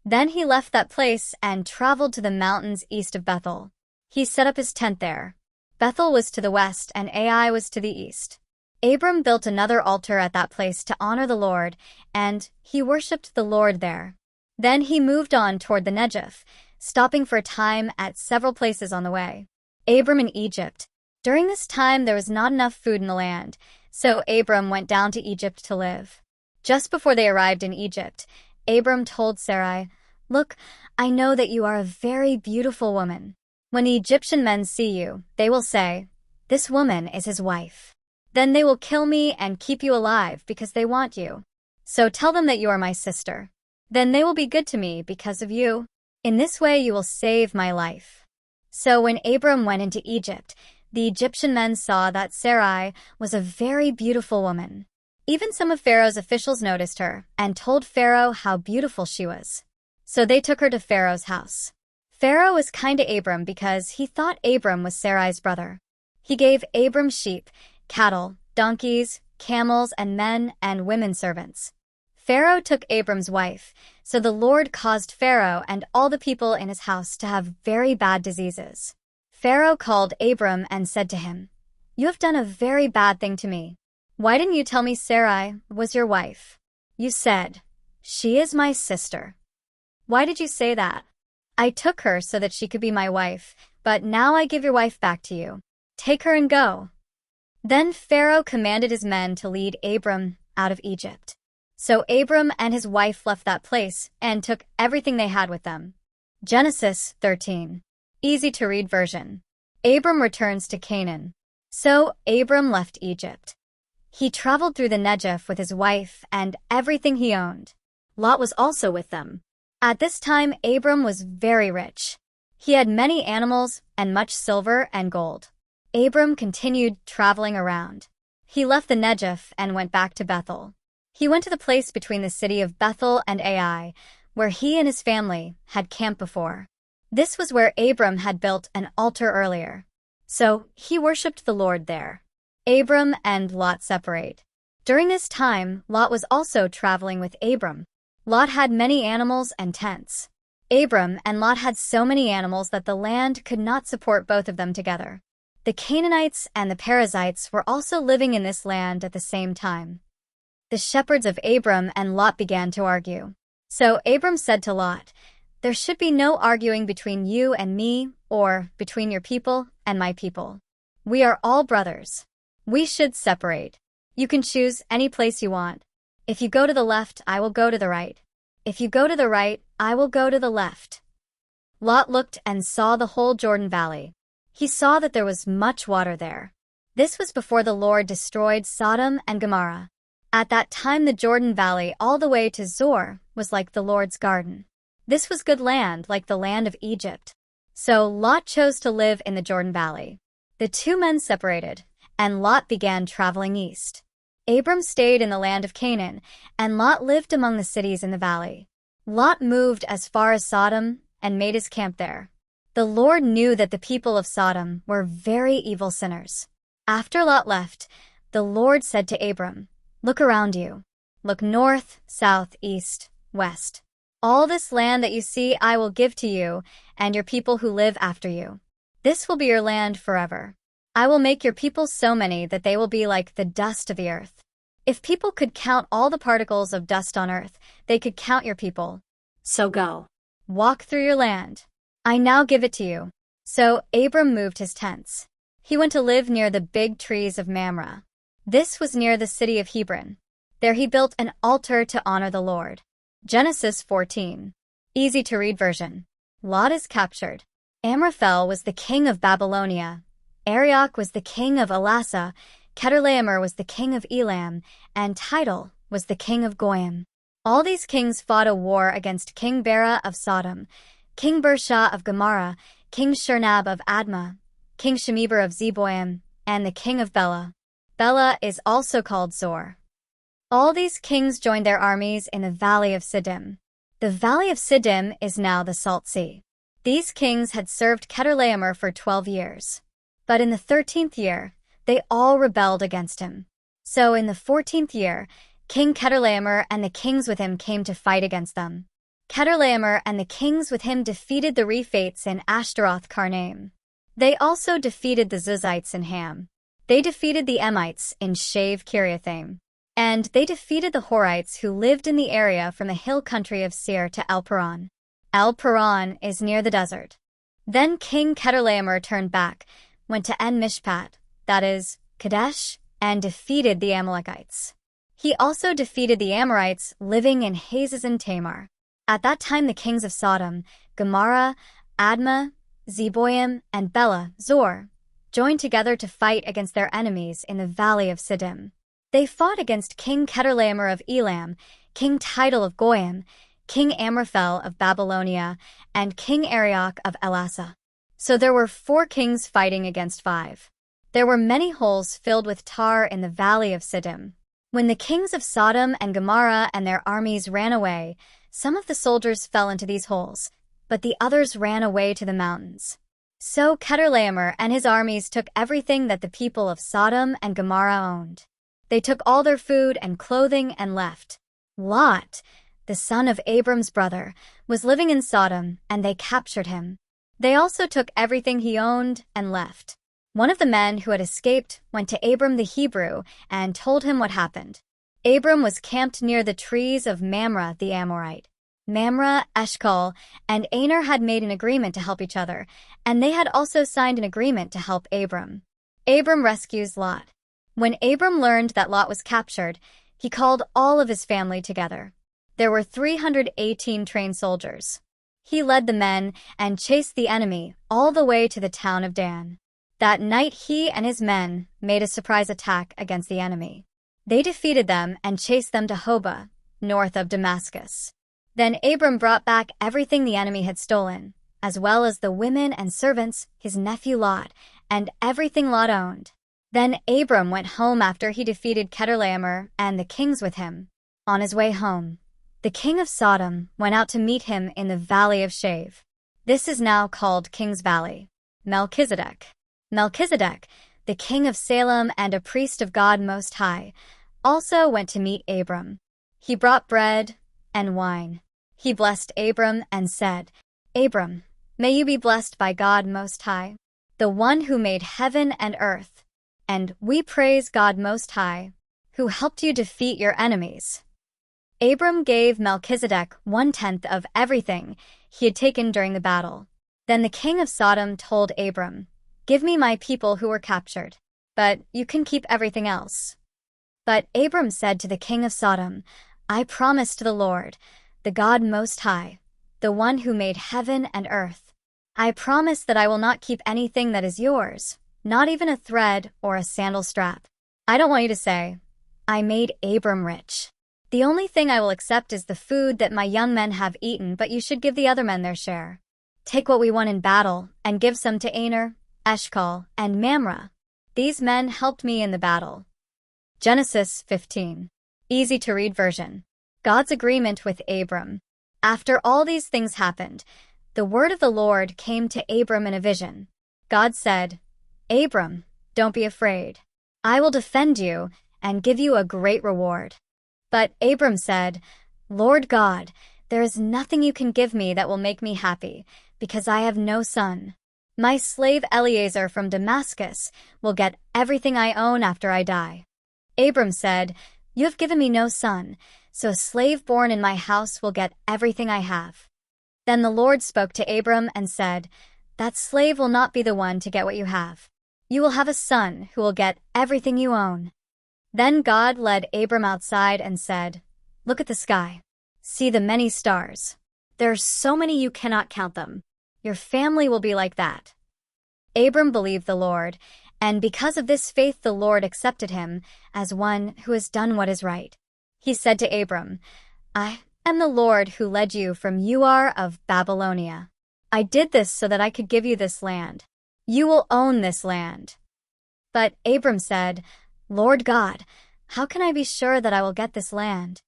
Then he left that place and traveled to the mountains east of Bethel. He set up his tent there. Bethel was to the west and Ai was to the east. Abram built another altar at that place to honor the Lord, and he worshipped the Lord there. Then he moved on toward the Negev, stopping for a time at several places on the way. Abram in Egypt. During this time there was not enough food in the land, so Abram went down to Egypt to live. Just before they arrived in Egypt, Abram told Sarai, "Look, I know that you are a very beautiful woman. When the Egyptian men see you, they will say, 'This woman is his wife.' Then they will kill me and keep you alive because they want you. So tell them that you are my sister. Then they will be good to me because of you. In this way you will save my life." So when Abram went into Egypt, the Egyptian men saw that Sarai was a very beautiful woman. Even some of Pharaoh's officials noticed her and told Pharaoh how beautiful she was. So they took her to Pharaoh's house. Pharaoh was kind to Abram because he thought Abram was Sarai's brother. He gave Abram sheep, cattle, donkeys, camels, and men and women servants. Pharaoh took Abram's wife, so the Lord caused Pharaoh and all the people in his house to have very bad diseases. Pharaoh called Abram and said to him, "You have done a very bad thing to me. Why didn't you tell me Sarai was your wife? You said, 'She is my sister.' Why did you say that? I took her so that she could be my wife, but now I give your wife back to you. Take her and go." Then Pharaoh commanded his men to lead Abram out of Egypt. So Abram and his wife left that place and took everything they had with them. Genesis 13. Easy to read version. Abram returns to Canaan. So Abram left Egypt. He traveled through the Negev with his wife and everything he owned. Lot was also with them. At this time, Abram was very rich. He had many animals and much silver and gold. Abram continued traveling around. He left the Negev and went back to Bethel. He went to the place between the city of Bethel and Ai, where he and his family had camped before. This was where Abram had built an altar earlier. So he worshipped the Lord there. Abram and Lot separate. During this time, Lot was also traveling with Abram. Lot had many animals and tents. Abram and Lot had so many animals that the land could not support both of them together. The Canaanites and the Perizzites were also living in this land at the same time. The shepherds of Abram and Lot began to argue. So Abram said to Lot, "There should be no arguing between you and me, or between your people and my people. We are all brothers. We should separate. You can choose any place you want. If you go to the left, I will go to the right. If you go to the right, I will go to the left." Lot looked and saw the whole Jordan Valley. He saw that there was much water there. This was before the Lord destroyed Sodom and Gomorrah. At that time the Jordan Valley all the way to Zoar was like the Lord's garden. This was good land like the land of Egypt. So Lot chose to live in the Jordan Valley. The two men separated, and Lot began traveling east. Abram stayed in the land of Canaan, and Lot lived among the cities in the valley. Lot moved as far as Sodom and made his camp there. The Lord knew that the people of Sodom were very evil sinners. After Lot left, the Lord said to Abram, "Look around you. Look north, south, east, west. All this land that you see I will give to you and your people who live after you. This will be your land forever. I will make your people so many that they will be like the dust of the earth. If people could count all the particles of dust on earth, they could count your people. So go. Walk through your land. I now give it to you." So Abram moved his tents. He went to live near the big trees of Mamre. This was near the city of Hebron. There he built an altar to honor the Lord. Genesis 14. Easy to read version. Lot is captured. Amraphel was the king of Babylonia. Arioch was the king of Elasa. Chedorlaomer was the king of Elam, and Tidal was the king of Goyim. All these kings fought a war against King Bera of Sodom, King Birsha of Gomorrah, King Shernab of Admah, King Shemeber of Zeboim, and the king of Bela. Bela is also called Zor. All these kings joined their armies in the valley of Siddim. The valley of Siddim is now the Salt Sea. These kings had served Chedorlaomer for 12 years. But in the 13th year, they all rebelled against him. So in the 14th year, King Chedorlaomer and the kings with him came to fight against them. Chedorlaomer and the kings with him defeated the Rephates in Ashtaroth Karnaim. They also defeated the Zuzites in Ham. They defeated the Emites in Shave Kiriathaim. And they defeated the Horites who lived in the area from the hill country of Seir to El Paran. El Paran is near the desert. Then King Chedorlaomer turned back, went to En Mishpat, that is, Kadesh, and defeated the Amalekites. He also defeated the Amorites living in Hazazon Tamar. At that time the kings of Sodom, Gomorrah, Admah, Zeboim, and Bela, Zor, joined together to fight against their enemies in the valley of Siddim. They fought against King Chedorlaomer of Elam, King Tidal of Goyim, King Amraphel of Babylonia, and King Arioch of Elasa. So there were 4 kings fighting against 5. There were many holes filled with tar in the valley of Siddim. When the kings of Sodom and Gomorrah and their armies ran away, some of the soldiers fell into these holes, but the others ran away to the mountains. So Chedorlaomer and his armies took everything that the people of Sodom and Gomorrah owned. They took all their food and clothing and left. Lot, the son of Abram's brother, was living in Sodom, and they captured him. They also took everything he owned and left. One of the men who had escaped went to Abram the Hebrew and told him what happened. Abram was camped near the trees of Mamre the Amorite. Mamre, Eshcol, and Aner had made an agreement to help each other, and they had also signed an agreement to help Abram. Abram rescues Lot. When Abram learned that Lot was captured, he called all of his family together. There were 318 trained soldiers. He led the men and chased the enemy all the way to the town of Dan. That night he and his men made a surprise attack against the enemy. They defeated them and chased them to Hobah, north of Damascus. Then Abram brought back everything the enemy had stolen, as well as the women and servants, his nephew Lot, and everything Lot owned. Then Abram went home after he defeated Chedorlaomer and the kings with him. On his way home, the king of Sodom went out to meet him in the valley of Shave. This is now called King's Valley. Melchizedek, the king of Salem and a priest of God Most High, also went to meet Abram. He brought bread and wine. He blessed Abram and said, "Abram, may you be blessed by God Most High, the one who made heaven and earth. And we praise God Most High, who helped you defeat your enemies." Abram gave Melchizedek 1/10 of everything he had taken during the battle. Then the king of Sodom told Abram, "Give me my people who were captured, but you can keep everything else." But Abram said to the king of Sodom, "I promise to the Lord, the God Most High, the one who made heaven and earth. I promise that I will not keep anything that is yours, not even a thread or a sandal strap. I don't want you to say, 'I made Abram rich.' The only thing I will accept is the food that my young men have eaten, but you should give the other men their share. Take what we won in battle and give some to Aner, Eshcol, and Mamre. These men helped me in the battle." Genesis 15. Easy to read version. God's agreement with Abram. After all these things happened, the word of the Lord came to Abram in a vision. God said, "Abram, don't be afraid. I will defend you and give you a great reward." But Abram said, "Lord God, there is nothing you can give me that will make me happy, because I have no son. My slave Eliezer from Damascus will get everything I own after I die." Abram said, "You have given me no son, so a slave born in my house will get everything I have." Then the Lord spoke to Abram and said, "That slave will not be the one to get what you have. You will have a son who will get everything you own." Then God led Abram outside and said, "Look at the sky. See the many stars. There are so many you cannot count them. Your family will be like that." Abram believed the Lord, and because of this faith the Lord accepted him as one who has done what is right. He said to Abram, "I am the Lord who led you from Ur of Babylonia. I did this so that I could give you this land. You will own this land." But Abram said, "Lord God, how can I be sure that I will get this land?"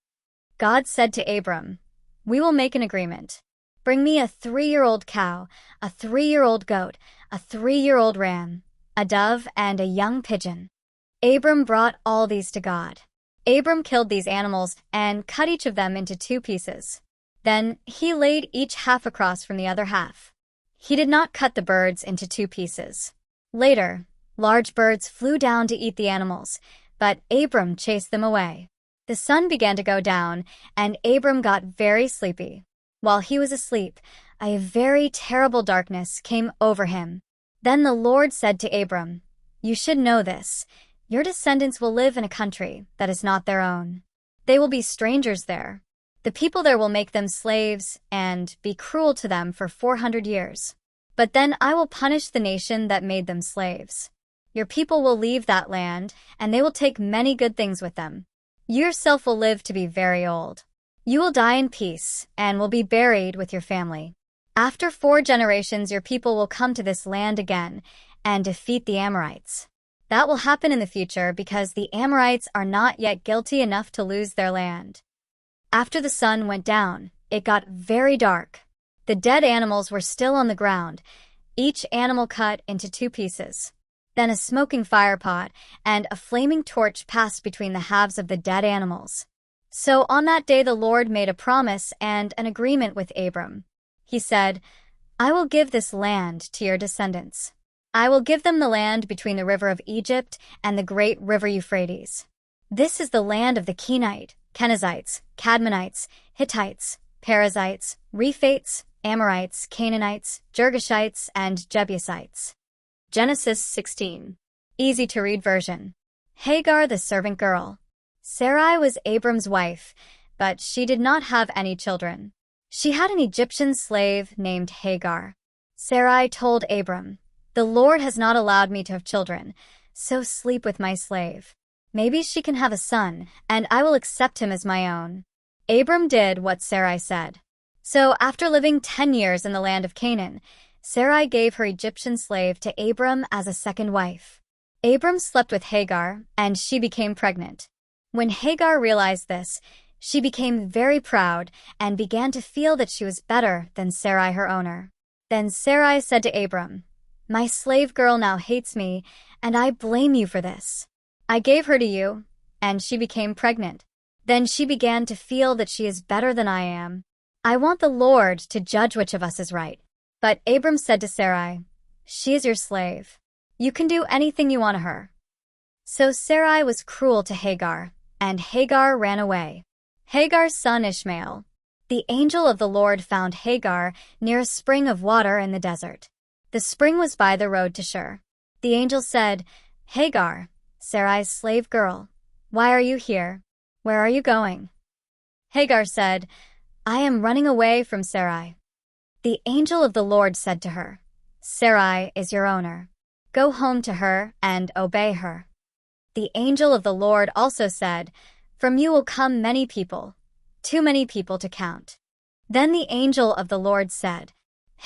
God said to Abram, "We will make an agreement. Bring me a 3-year-old cow, a 3-year-old goat, a 3-year-old ram, a dove, and a young pigeon." Abram brought all these to God. Abram killed these animals and cut each of them into 2 pieces. Then he laid each half across from the other half. He did not cut the birds into two pieces. Later, large birds flew down to eat the animals, but Abram chased them away. The sun began to go down, and Abram got very sleepy. While he was asleep, a very terrible darkness came over him. Then the Lord said to Abram, "You should know this. Your descendants will live in a country that is not their own. They will be strangers there. The people there will make them slaves and be cruel to them for 400 years. But then I will punish the nation that made them slaves. Your people will leave that land, and they will take many good things with them. You yourself will live to be very old. You will die in peace and will be buried with your family. After 4 generations, your people will come to this land again and defeat the Amorites. That will happen in the future because the Amorites are not yet guilty enough to lose their land." After the sun went down, it got very dark. The dead animals were still on the ground, each animal cut into 2 pieces. Then a smoking firepot and a flaming torch passed between the halves of the dead animals. So on that day the Lord made a promise and an agreement with Abram. He said, "I will give this land to your descendants. I will give them the land between the river of Egypt and the great river Euphrates. This is the land of the Kenite, Kenizzites, Cadmonites, Hittites, Perizzites, Rephates, Amorites, Canaanites, Girgashites, and Jebusites." Genesis 16. Easy to read version. Hagar the servant girl. Sarai was Abram's wife, but she did not have any children. She had an Egyptian slave named Hagar. Sarai told Abram, "The Lord has not allowed me to have children, so sleep with my slave. Maybe she can have a son, and I will accept him as my own." Abram did what Sarai said. So after living 10 years in the land of Canaan, Sarai gave her Egyptian slave to Abram as a second wife. Abram slept with Hagar, and she became pregnant. When Hagar realized this, she became very proud and began to feel that she was better than Sarai her owner. Then Sarai said to Abram, "My slave girl now hates me, and I blame you for this. I gave her to you, and she became pregnant. Then she began to feel that she is better than I am. I want the Lord to judge which of us is right." But Abram said to Sarai, "She is your slave. You can do anything you want to her." So Sarai was cruel to Hagar, and Hagar ran away. Hagar's son Ishmael. The angel of the Lord found Hagar near a spring of water in the desert. The spring was by the road to Shur. The angel said, "Hagar, Sarai's slave girl, why are you here? Where are you going?" Hagar said, "I am running away from Sarai." The angel of the Lord said to her, "Sarai is your owner. Go home to her and obey her." The angel of the Lord also said, "From you will come many people, too many people to count." Then the angel of the Lord said,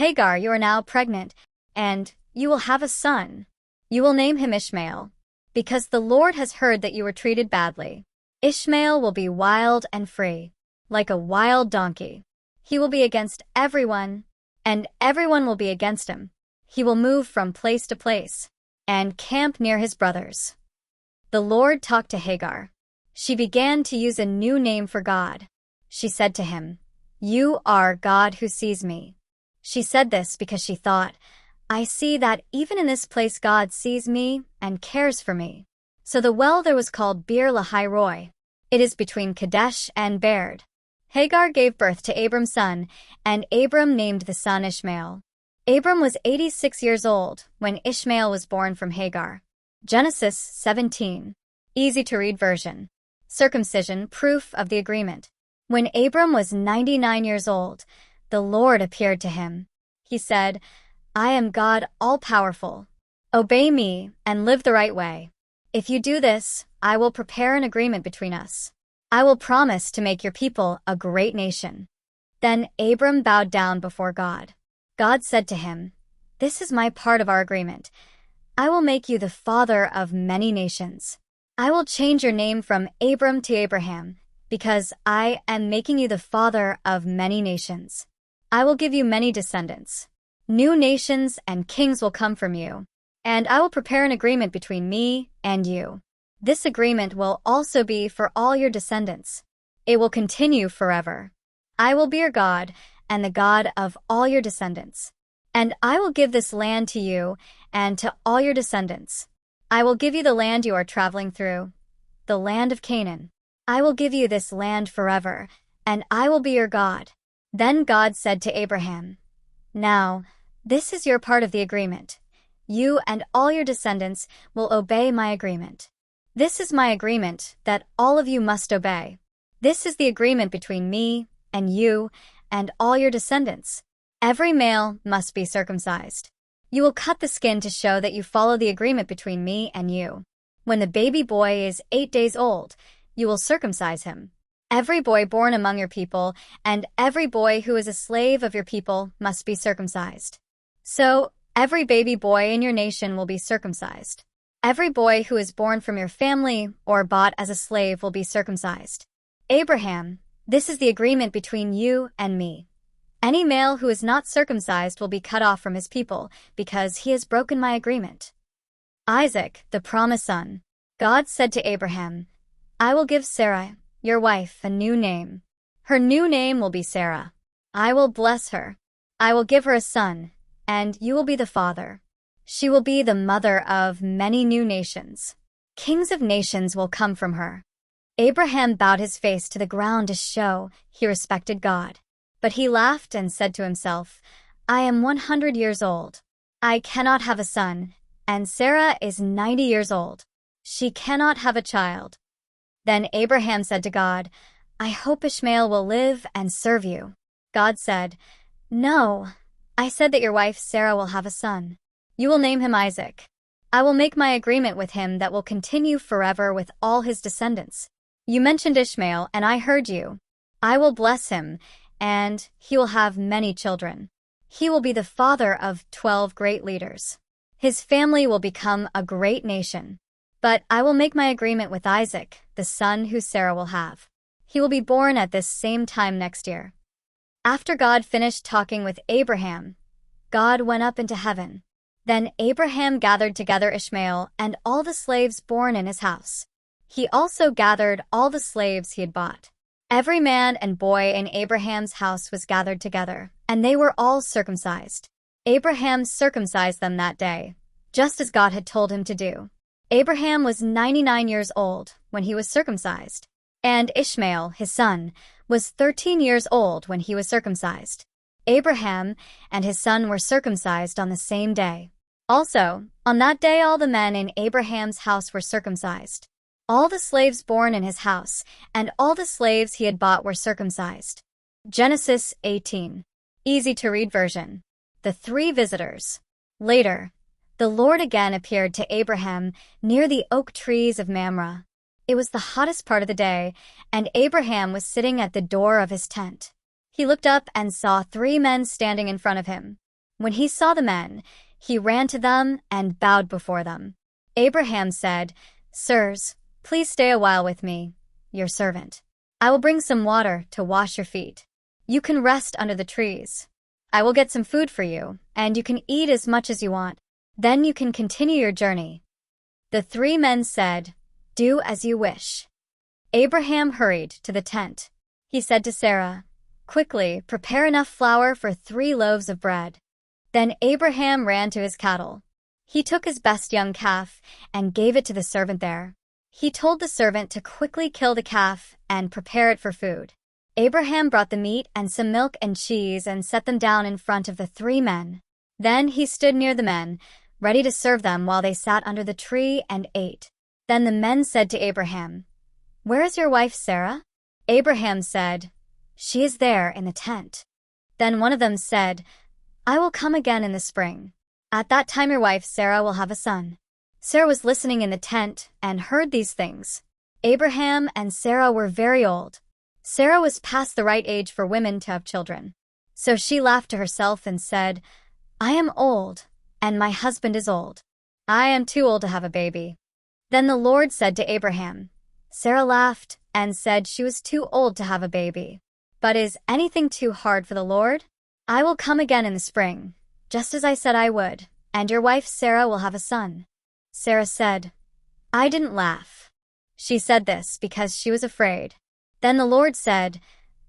"Hagar, you are now pregnant, and you will have a son. You will name him Ishmael, because the Lord has heard that you were treated badly. Ishmael will be wild and free, like a wild donkey. He will be against everyone, and everyone will be against him. He will move from place to place and camp near his brothers." The Lord talked to Hagar. She began to use a new name for God. She said to him, "You are God who sees me." She said this because she thought, "I see that even in this place God sees me and cares for me." So the well there was called Beer Lahai Roi. It is between Kadesh and Bered. Hagar gave birth to Abram's son, and Abram named the son Ishmael. Abram was 86 years old when Ishmael was born from Hagar. Genesis 17. Easy to read version. Circumcision, proof of the agreement. When Abram was 99 years old, the Lord appeared to him. He said, "I am God all-powerful. Obey me and live the right way. If you do this, I will prepare an agreement between us. I will promise to make your people a great nation." Then Abram bowed down before God. God said to him, "This is my part of our agreement. I will make you the father of many nations. I will change your name from Abram to Abraham, because I am making you the father of many nations. I will give you many descendants. New nations and kings will come from you, and I will prepare an agreement between me and you. This agreement will also be for all your descendants. It will continue forever. I will be your God and the God of all your descendants. And I will give this land to you and to all your descendants. I will give you the land you are traveling through, the land of Canaan. I will give you this land forever, and I will be your God. Then God said to Abraham, "Now, this is your part of the agreement. You and all your descendants will obey my agreement. This is my agreement that all of you must obey. This is the agreement between me and you and all your descendants. Every male must be circumcised. You will cut the skin to show that you follow the agreement between me and you. When the baby boy is 8 days old, you will circumcise him. Every boy born among your people and every boy who is a slave of your people must be circumcised. So, every baby boy in your nation will be circumcised. Every boy who is born from your family or bought as a slave will be circumcised. Abraham, this is the agreement between you and me. Any male who is not circumcised will be cut off from his people because he has broken my agreement." Isaac, the promised son. God said to Abraham, "I will give Sarah, your wife, a new name. Her new name will be Sarah. I will bless her. I will give her a son, and you will be the father. She will be the mother of many new nations. Kings of nations will come from her." Abraham bowed his face to the ground to show he respected God. But he laughed and said to himself, "I am 100 years old. I cannot have a son, and Sarah is 90 years old. She cannot have a child." Then Abraham said to God, "I hope Ishmael will live and serve you." God said, "No, I said that your wife Sarah will have a son. You will name him Isaac. I will make my agreement with him that will continue forever with all his descendants. You mentioned Ishmael, and I heard you. I will bless him, and he will have many children. He will be the father of 12 great leaders. His family will become a great nation. But I will make my agreement with Isaac, the son who Sarah will have. He will be born at this same time next year." After God finished talking with Abraham, God went up into heaven. Then Abraham gathered together Ishmael and all the slaves born in his house. He also gathered all the slaves he had bought. Every man and boy in Abraham's house was gathered together, and they were all circumcised. Abraham circumcised them that day, just as God had told him to do. Abraham was 99 years old when he was circumcised, and Ishmael, his son, was 13 years old when he was circumcised. Abraham and his son were circumcised on the same day. Also, on that day all the men in Abraham's house were circumcised. All the slaves born in his house and all the slaves he had bought were circumcised. Genesis 18. Easy to read version. The 3 visitors. Later, the Lord again appeared to Abraham near the oak trees of Mamre. It was the hottest part of the day, and Abraham was sitting at the door of his tent. He looked up and saw 3 men standing in front of him. When he saw the men, he ran to them and bowed before them. Abraham said, "Sirs, please stay a while with me, your servant. I will bring some water to wash your feet. You can rest under the trees. I will get some food for you, and you can eat as much as you want. Then you can continue your journey." The 3 men said, "Do as you wish." Abraham hurried to the tent. He said to Sarah, "Quickly, prepare enough flour for 3 loaves of bread." Then Abraham ran to his cattle. He took his best young calf and gave it to the servant there. He told the servant to quickly kill the calf and prepare it for food. Abraham brought the meat and some milk and cheese and set them down in front of the 3 men. Then he stood near the men, ready to serve them while they sat under the tree and ate. Then the men said to Abraham, "Where is your wife Sarah?" Abraham said, "She is there in the tent." Then one of them said, "I will come again in the spring. At that time your wife Sarah will have a son." Sarah was listening in the tent and heard these things. Abraham and Sarah were very old. Sarah was past the right age for women to have children. So she laughed to herself and said, "I am old, and my husband is old. I am too old to have a baby." Then the Lord said to Abraham, Sarah laughed and said she was too old to have a baby. "But is anything too hard for the Lord? I will come again in the spring, just as I said I would, and your wife Sarah will have a son." Sarah said, "I didn't laugh." She said this because she was afraid. Then the Lord said,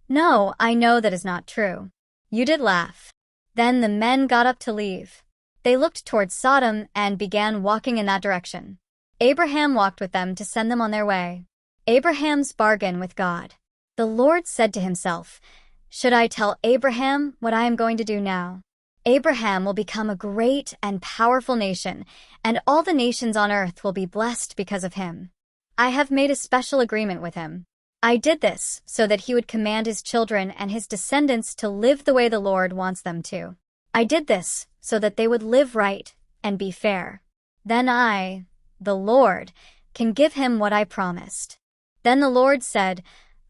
"No, I know that is not true. You did laugh." Then the men got up to leave. They looked towards Sodom and began walking in that direction. Abraham walked with them to send them on their way. Abraham's bargain with God. The Lord said to himself, "Should I tell Abraham what I am going to do now? Abraham will become a great and powerful nation, and all the nations on earth will be blessed because of him. I have made a special agreement with him. I did this so that he would command his children and his descendants to live the way the Lord wants them to. I did this so that they would live right and be fair. Then I, the Lord, can give him what I promised." Then the Lord said,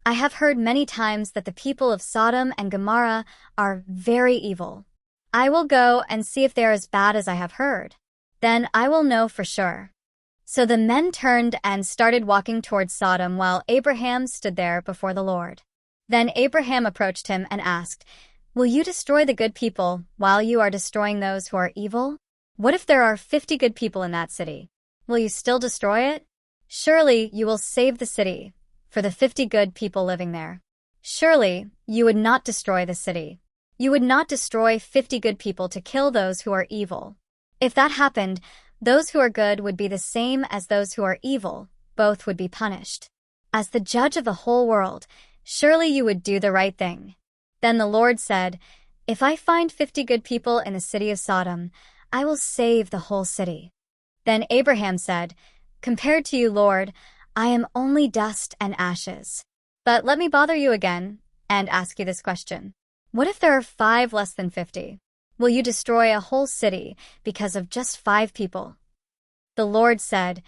"I have heard many times that the people of Sodom and Gomorrah are very evil. I will go and see if they are as bad as I have heard. Then I will know for sure." So the men turned and started walking towards Sodom while Abraham stood there before the Lord. Then Abraham approached him and asked, "Will you destroy the good people while you are destroying those who are evil? What if there are 50 good people in that city? Will you still destroy it? Surely you will save the city for the 50 good people living there. Surely you would not destroy the city. You would not destroy 50 good people to kill those who are evil. If that happened, those who are good would be the same as those who are evil. Both would be punished. As the judge of the whole world, surely you would do the right thing." Then the Lord said, "If I find 50 good people in the city of Sodom, I will save the whole city." Then Abraham said, "Compared to you, Lord, I am only dust and ashes. But let me bother you again and ask you this question. What if there are 5 less than 50? Will you destroy a whole city because of just 5 people?" The Lord said,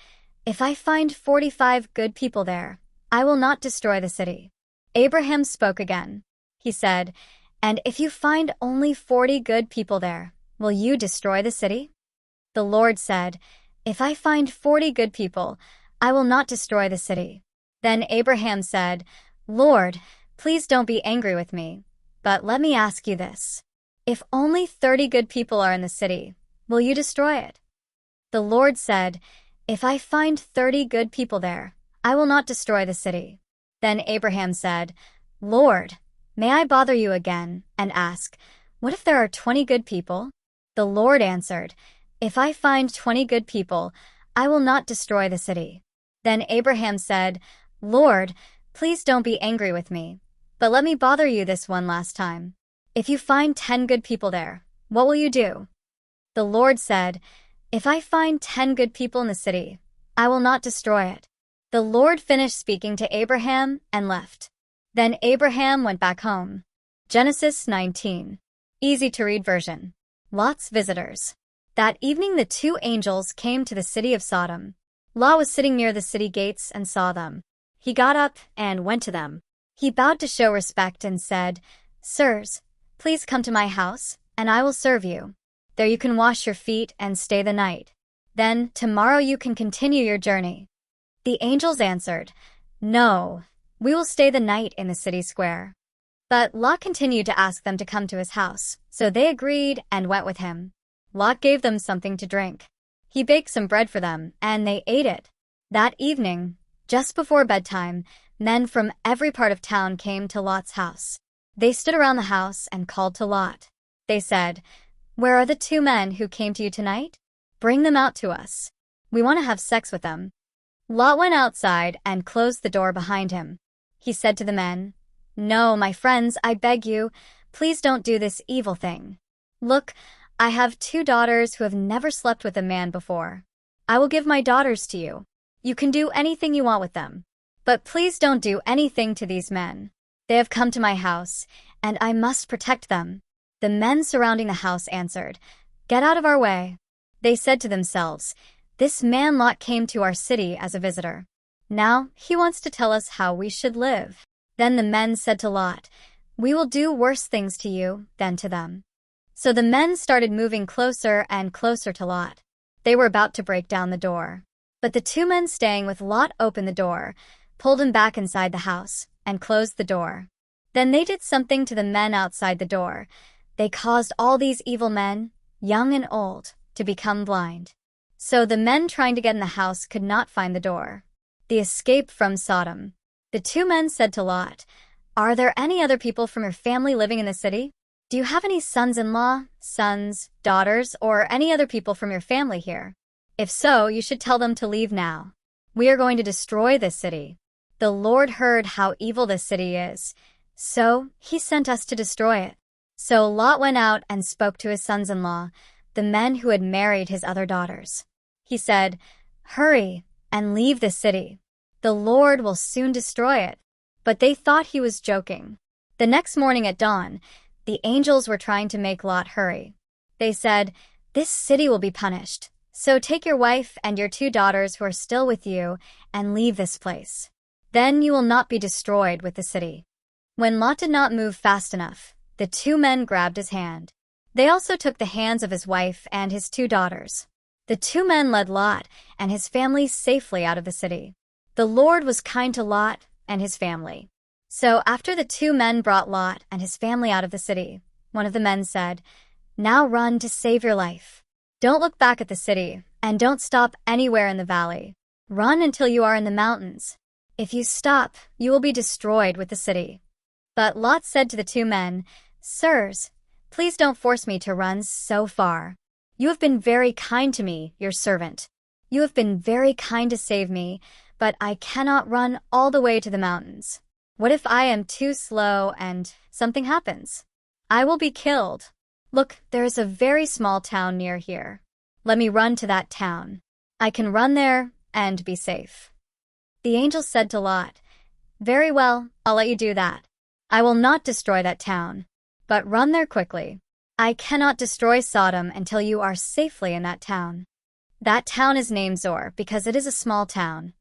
"If I find 45 good people there, I will not destroy the city." Abraham spoke again. He said, "And if you find only 40 good people there, will you destroy the city?" The Lord said, "If I find 40 good people, I will not destroy the city." Then Abraham said, "Lord, please don't be angry with me, but let me ask you this. If only 30 good people are in the city, will you destroy it?" The Lord said, "If I find 30 good people there, I will not destroy the city." Then Abraham said, "Lord, may I bother you again and ask, what if there are 20 good people?" The Lord answered, "If I find 20 good people, I will not destroy the city." Then Abraham said, "Lord, please don't be angry with me, but let me bother you this one last time. If you find 10 good people there, what will you do?" The Lord said, "If I find 10 good people in the city, I will not destroy it." The Lord finished speaking to Abraham and left. Then Abraham went back home. Genesis 19. Easy to read version. Lot's visitors. That evening the 2 angels came to the city of Sodom. Lot was sitting near the city gates and saw them. He got up and went to them. He bowed to show respect and said, "Sirs, please come to my house, and I will serve you. There you can wash your feet and stay the night. Then tomorrow you can continue your journey." The angels answered, "No, we will stay the night in the city square." But Lot continued to ask them to come to his house, so they agreed and went with him. Lot gave them something to drink. He baked some bread for them, and they ate it. That evening, just before bedtime, men from every part of town came to Lot's house. They stood around the house and called to Lot. They said, "Where are the 2 men who came to you tonight? Bring them out to us. We want to have sex with them." Lot went outside and closed the door behind him. He said to the men, "No, my friends, I beg you, please don't do this evil thing. Look, I have 2 daughters who have never slept with a man before. I will give my daughters to you. You can do anything you want with them. But please don't do anything to these men. They have come to my house, and I must protect them." The men surrounding the house answered, "Get out of our way." They said to themselves, "This man Lot came to our city as a visitor. Now he wants to tell us how we should live." Then the men said to Lot, "We will do worse things to you than to them." So the men started moving closer and closer to Lot. They were about to break down the door. But the 2 men staying with Lot opened the door, pulled him back inside the house, and closed the door. Then they did something to the men outside the door. They caused all these evil men, young and old, to become blind. So the men trying to get in the house could not find the door. The escape from Sodom. The 2 men said to Lot, Are there any other people from your family living in the city? Do you have any sons-in-law, sons, daughters, or any other people from your family here? If so, you should tell them to leave now. We are going to destroy this city. The Lord heard how evil this city is, so he sent us to destroy it. So Lot went out and spoke to his sons-in-law, the men who had married his other daughters. He said, "Hurry and leave the city. The Lord will soon destroy it." But they thought he was joking. The next morning at dawn, the angels were trying to make Lot hurry. They said, "This city will be punished. So take your wife and your 2 daughters who are still with you and leave this place. Then you will not be destroyed with the city." When Lot did not move fast enough, the 2 men grabbed his hand. They also took the hands of his wife and his 2 daughters. The 2 men led Lot and his family safely out of the city. The Lord was kind to Lot and his family. So after the 2 men brought Lot and his family out of the city, one of the men said, "Now run to save your life. Don't look back at the city, and don't stop anywhere in the valley. Run until you are in the mountains. If you stop, you will be destroyed with the city." But Lot said to the 2 men, "Sirs, please don't force me to run so far. You have been very kind to me, your servant. You have been very kind to save me, but I cannot run all the way to the mountains. What if I am too slow and something happens? I will be killed. Look, there is a very small town near here. Let me run to that town. I can run there and be safe." The angel said to Lot, "Very well, I'll let you do that. I will not destroy that town, but run there quickly. I cannot destroy Sodom until you are safely in that town. That town is named Zor because it is a small town."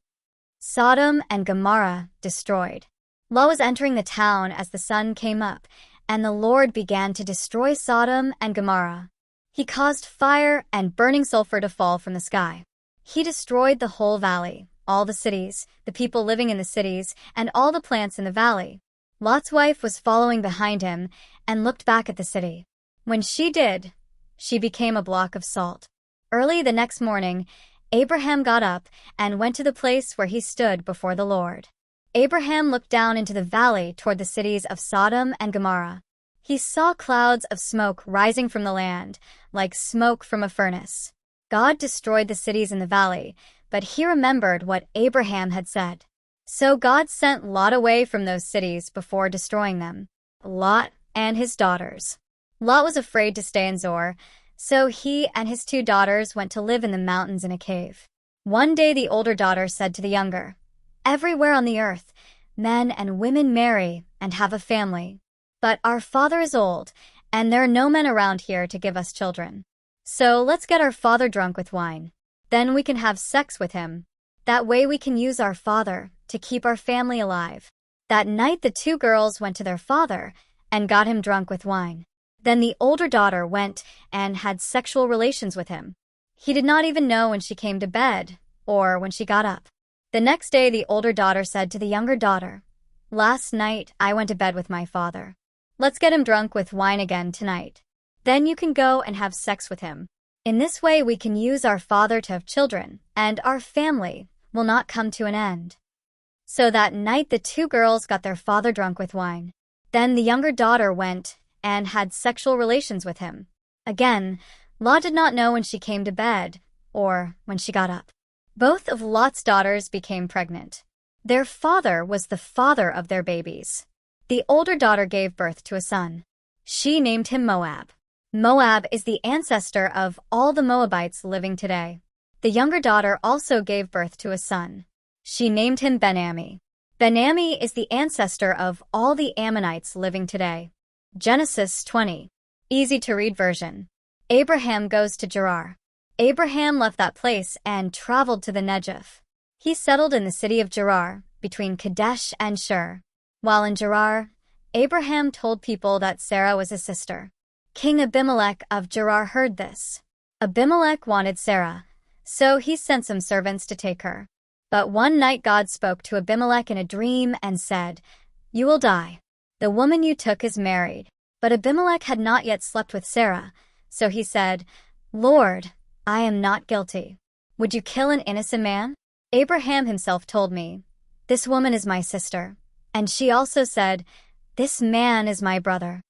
Sodom and Gomorrah destroyed. Lot was entering the town as the sun came up, and the Lord began to destroy Sodom and Gomorrah. He caused fire and burning sulfur to fall from the sky. He destroyed the whole valley, all the cities, the people living in the cities, and all the plants in the valley. Lot's wife was following behind him and looked back at the city. When she did, she became a block of salt. Early the next morning, Abraham got up and went to the place where he stood before the Lord. Abraham looked down into the valley toward the cities of Sodom and Gomorrah. He saw clouds of smoke rising from the land, like smoke from a furnace. God destroyed the cities in the valley, but he remembered what Abraham had said. So God sent Lot away from those cities before destroying them, Lot and his daughters. Lot was afraid to stay in Zor, so he and his 2 daughters went to live in the mountains in a cave. One day the older daughter said to the younger, "Everywhere on the earth, men and women marry and have a family. But our father is old, and there are no men around here to give us children. So let's get our father drunk with wine. Then we can have sex with him. That way we can use our father to keep our family alive." That night the 2 girls went to their father and got him drunk with wine. Then the older daughter went and had sexual relations with him. He did not even know when she came to bed or when she got up. The next day the older daughter said to the younger daughter, "Last night I went to bed with my father. Let's get him drunk with wine again tonight. Then you can go and have sex with him. In this way we can use our father to have children, and our family will not come to an end." So that night the 2 girls got their father drunk with wine. Then the younger daughter went and had sexual relations with him. Again, Lot did not know when she came to bed or when she got up. Both of Lot's daughters became pregnant. Their father was the father of their babies. The older daughter gave birth to a son. She named him Moab. Moab is the ancestor of all the Moabites living today. The younger daughter also gave birth to a son. She named him Ben-Ammi. Ben-Ammi is the ancestor of all the Ammonites living today. Genesis 20. Easy to read version. Abraham goes to Gerar. Abraham left that place and traveled to the Negev. He settled in the city of Gerar, between Kadesh and Shur. While in Gerar, Abraham told people that Sarah was his sister. King Abimelech of Gerar heard this. Abimelech wanted Sarah, so he sent some servants to take her. But one night God spoke to Abimelech in a dream and said, "You will die. The woman you took is married." But Abimelech had not yet slept with Sarah, so he said, "Lord, I am not guilty. Would you kill an innocent man?" Abraham himself told me, "This woman is my sister." And she also said, "This man is my brother.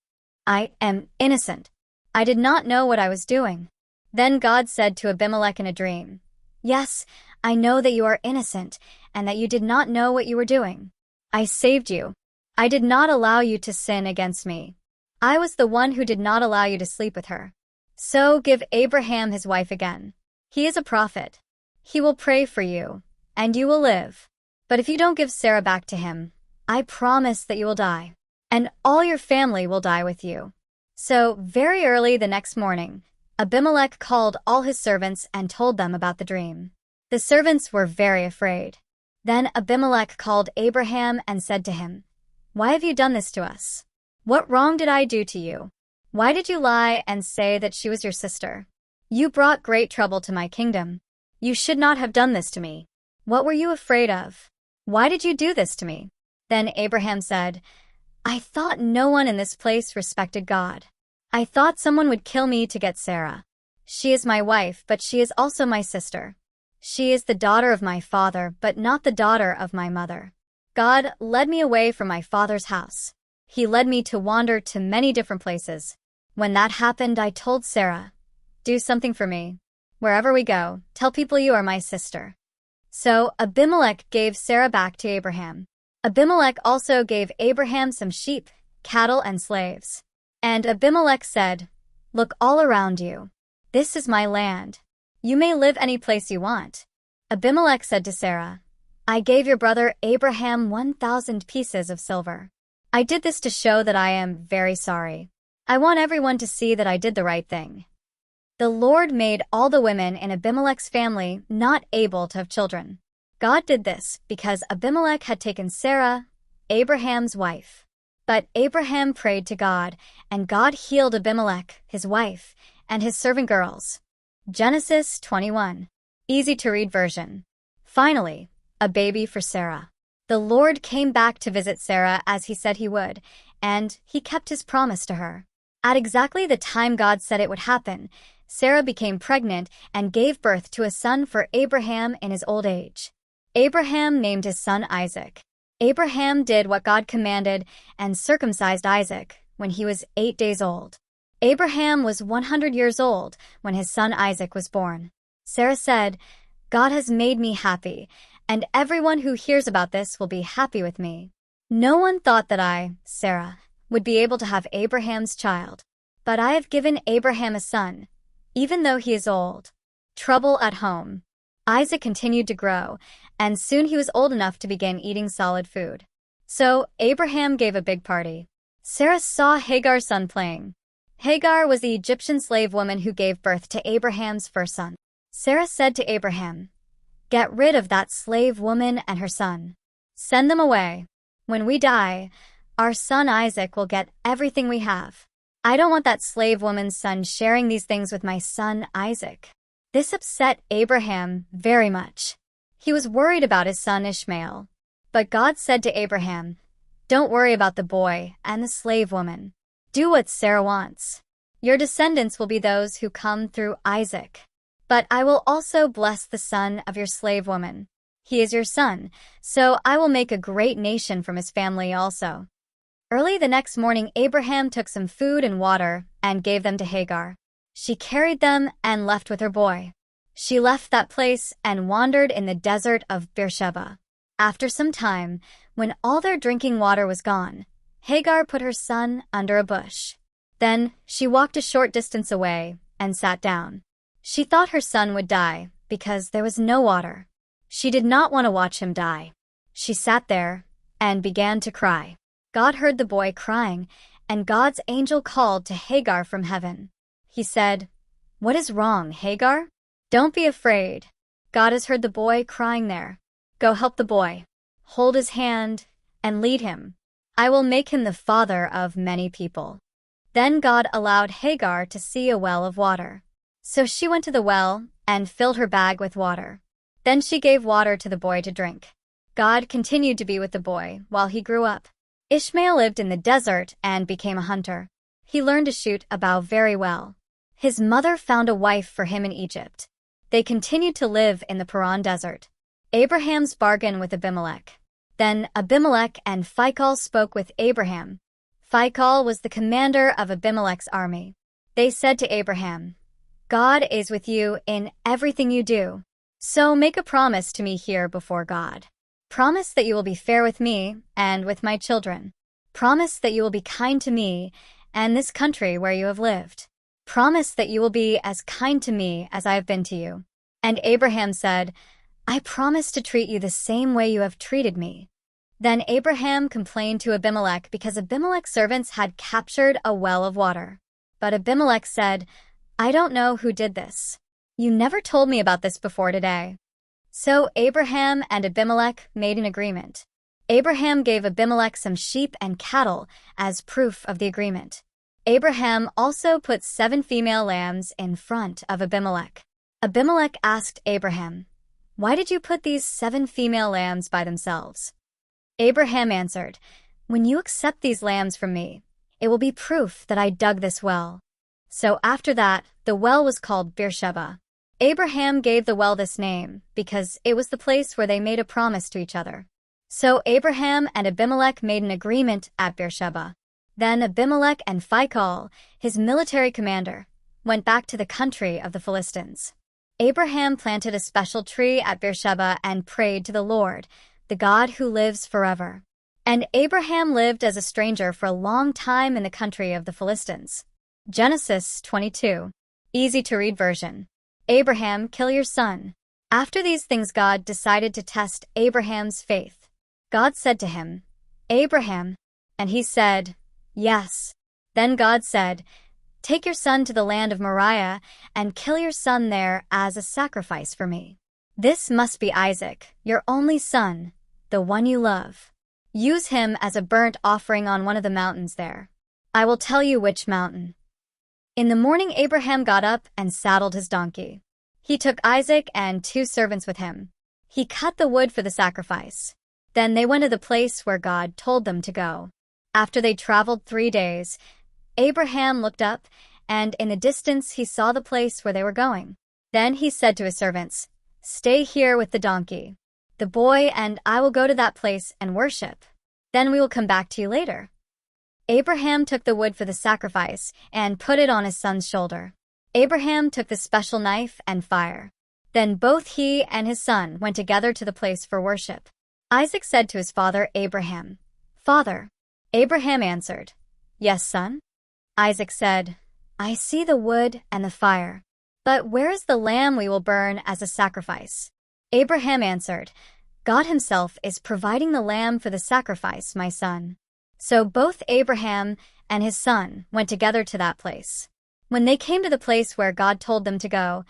I am innocent. I did not know what I was doing." Then God said to Abimelech in a dream, "Yes, I know that you are innocent and that you did not know what you were doing. I saved you. I did not allow you to sin against me. I was the one who did not allow you to sleep with her. So give Abraham his wife again. He is a prophet. He will pray for you, and you will live. But if you don't give Sarah back to him, I promise that you will die, and all your family will die with you." So very early the next morning, Abimelech called all his servants and told them about the dream. The servants were very afraid. Then Abimelech called Abraham and said to him, "Why have you done this to us? What wrong did I do to you? Why did you lie and say that she was your sister? You brought great trouble to my kingdom. You should not have done this to me. What were you afraid of? Why did you do this to me?" Then Abraham said, "I thought no one in this place respected God. I thought someone would kill me to get Sarah. She is my wife, but she is also my sister. She is the daughter of my father, but not the daughter of my mother. God led me away from my father's house. He led me to wander to many different places. When that happened, I told Sarah, 'Do something for me. Wherever we go, tell people you are my sister.'" So Abimelech gave Sarah back to Abraham. Abimelech also gave Abraham some sheep, cattle, and slaves. And Abimelech said, "Look all around you. This is my land. You may live any place you want." Abimelech said to Sarah, "I gave your brother Abraham 1,000 pieces of silver. I did this to show that I am very sorry. I want everyone to see that I did the right thing." The Lord made all the women in Abimelech's family not able to have children. God did this because Abimelech had taken Sarah, Abraham's wife. But Abraham prayed to God, and God healed Abimelech, his wife, and his servant girls. Genesis 21. Easy to read version. Finally, a baby for Sarah. The Lord came back to visit Sarah as he said he would, and he kept his promise to her. At exactly the time God said it would happen, Sarah became pregnant and gave birth to a son for Abraham in his old age. Abraham named his son Isaac. Abraham did what God commanded and circumcised Isaac when he was 8 days old. Abraham was 100 years old when his son Isaac was born. Sarah said, "God has made me happy, and everyone who hears about this will be happy with me." No one thought that I, Sarah, would be able to have Abraham's child. But I have given Abraham a son, even though he is old. Trouble at home. Isaac continued to grow, and soon he was old enough to begin eating solid food. So Abraham gave a big party. Sarah saw Hagar's son playing. Hagar was the Egyptian slave woman who gave birth to Abraham's first son. Sarah said to Abraham, "Get rid of that slave woman and her son. Send them away. When we die, our son Isaac will get everything we have. I don't want that slave woman's son sharing these things with my son Isaac." This upset Abraham very much. He was worried about his son Ishmael. But God said to Abraham, "Don't worry about the boy and the slave woman. Do what Sarah wants. Your descendants will be those who come through Isaac. But I will also bless the son of your slave woman. He is your son, so I will make a great nation from his family also." Early the next morning, Abraham took some food and water and gave them to Hagar. She carried them and left with her boy. She left that place and wandered in the desert of Beersheba. After some time, when all their drinking water was gone, Hagar put her son under a bush. Then she walked a short distance away and sat down. She thought her son would die because there was no water. She did not want to watch him die. She sat there and began to cry. God heard the boy crying, and God's angel called to Hagar from heaven. He said, "What is wrong, Hagar? Don't be afraid. God has heard the boy crying there. Go help the boy. Hold his hand and lead him. I will make him the father of many people." Then God allowed Hagar to see a well of water. So she went to the well and filled her bag with water. Then she gave water to the boy to drink. God continued to be with the boy while he grew up. Ishmael lived in the desert and became a hunter. He learned to shoot a bow very well. His mother found a wife for him in Egypt. They continued to live in the Paran desert. Abraham's bargain with Abimelech. Then Abimelech and Phicol spoke with Abraham. Phicol was the commander of Abimelech's army. They said to Abraham, "God is with you in everything you do. So make a promise to me here before God. Promise that you will be fair with me and with my children. Promise that you will be kind to me and this country where you have lived. Promise that you will be as kind to me as I have been to you." And Abraham said, "I promise to treat you the same way you have treated me." Then Abraham complained to Abimelech because Abimelech's servants had captured a well of water. But Abimelech said, "I don't know who did this. You never told me about this before today." So Abraham and Abimelech made an agreement. Abraham gave Abimelech some sheep and cattle as proof of the agreement. Abraham also put 7 female lambs in front of Abimelech. Abimelech asked Abraham, "Why did you put these 7 female lambs by themselves?" Abraham answered, "When you accept these lambs from me, it will be proof that I dug this well." So after that, the well was called Beersheba. Abraham gave the well this name because it was the place where they made a promise to each other. So Abraham and Abimelech made an agreement at Beersheba. Then Abimelech and Phicol, his military commander, went back to the country of the Philistines. Abraham planted a special tree at Beersheba and prayed to the Lord, the God who lives forever. And Abraham lived as a stranger for a long time in the country of the Philistines. Genesis 22. Easy to read version. Abraham, kill your son. After these things, God decided to test Abraham's faith. God said to him, "Abraham," and he said, "Yes." Then God said, "Take your son to the land of Moriah and kill your son there as a sacrifice for me. This must be Isaac, your only son, the one you love. Use him as a burnt offering on one of the mountains there. I will tell you which mountain." In the morning, Abraham got up and saddled his donkey. He took Isaac and 2 servants with him. He cut the wood for the sacrifice. Then they went to the place where God told them to go. After they traveled 3 days, Abraham looked up, and in the distance he saw the place where they were going. Then he said to his servants, "Stay here with the donkey. The boy and I will go to that place and worship. Then we will come back to you later." Abraham took the wood for the sacrifice and put it on his son's shoulder. Abraham took the special knife and fire. Then both he and his son went together to the place for worship. Isaac said to his father Abraham, "Father." Abraham answered, "Yes, son." Isaac said, "I see the wood and the fire, but where is the lamb we will burn as a sacrifice?" Abraham answered, "God himself is providing the lamb for the sacrifice, my son." So both Abraham and his son went together to that place. When they came to the place where God told them to go,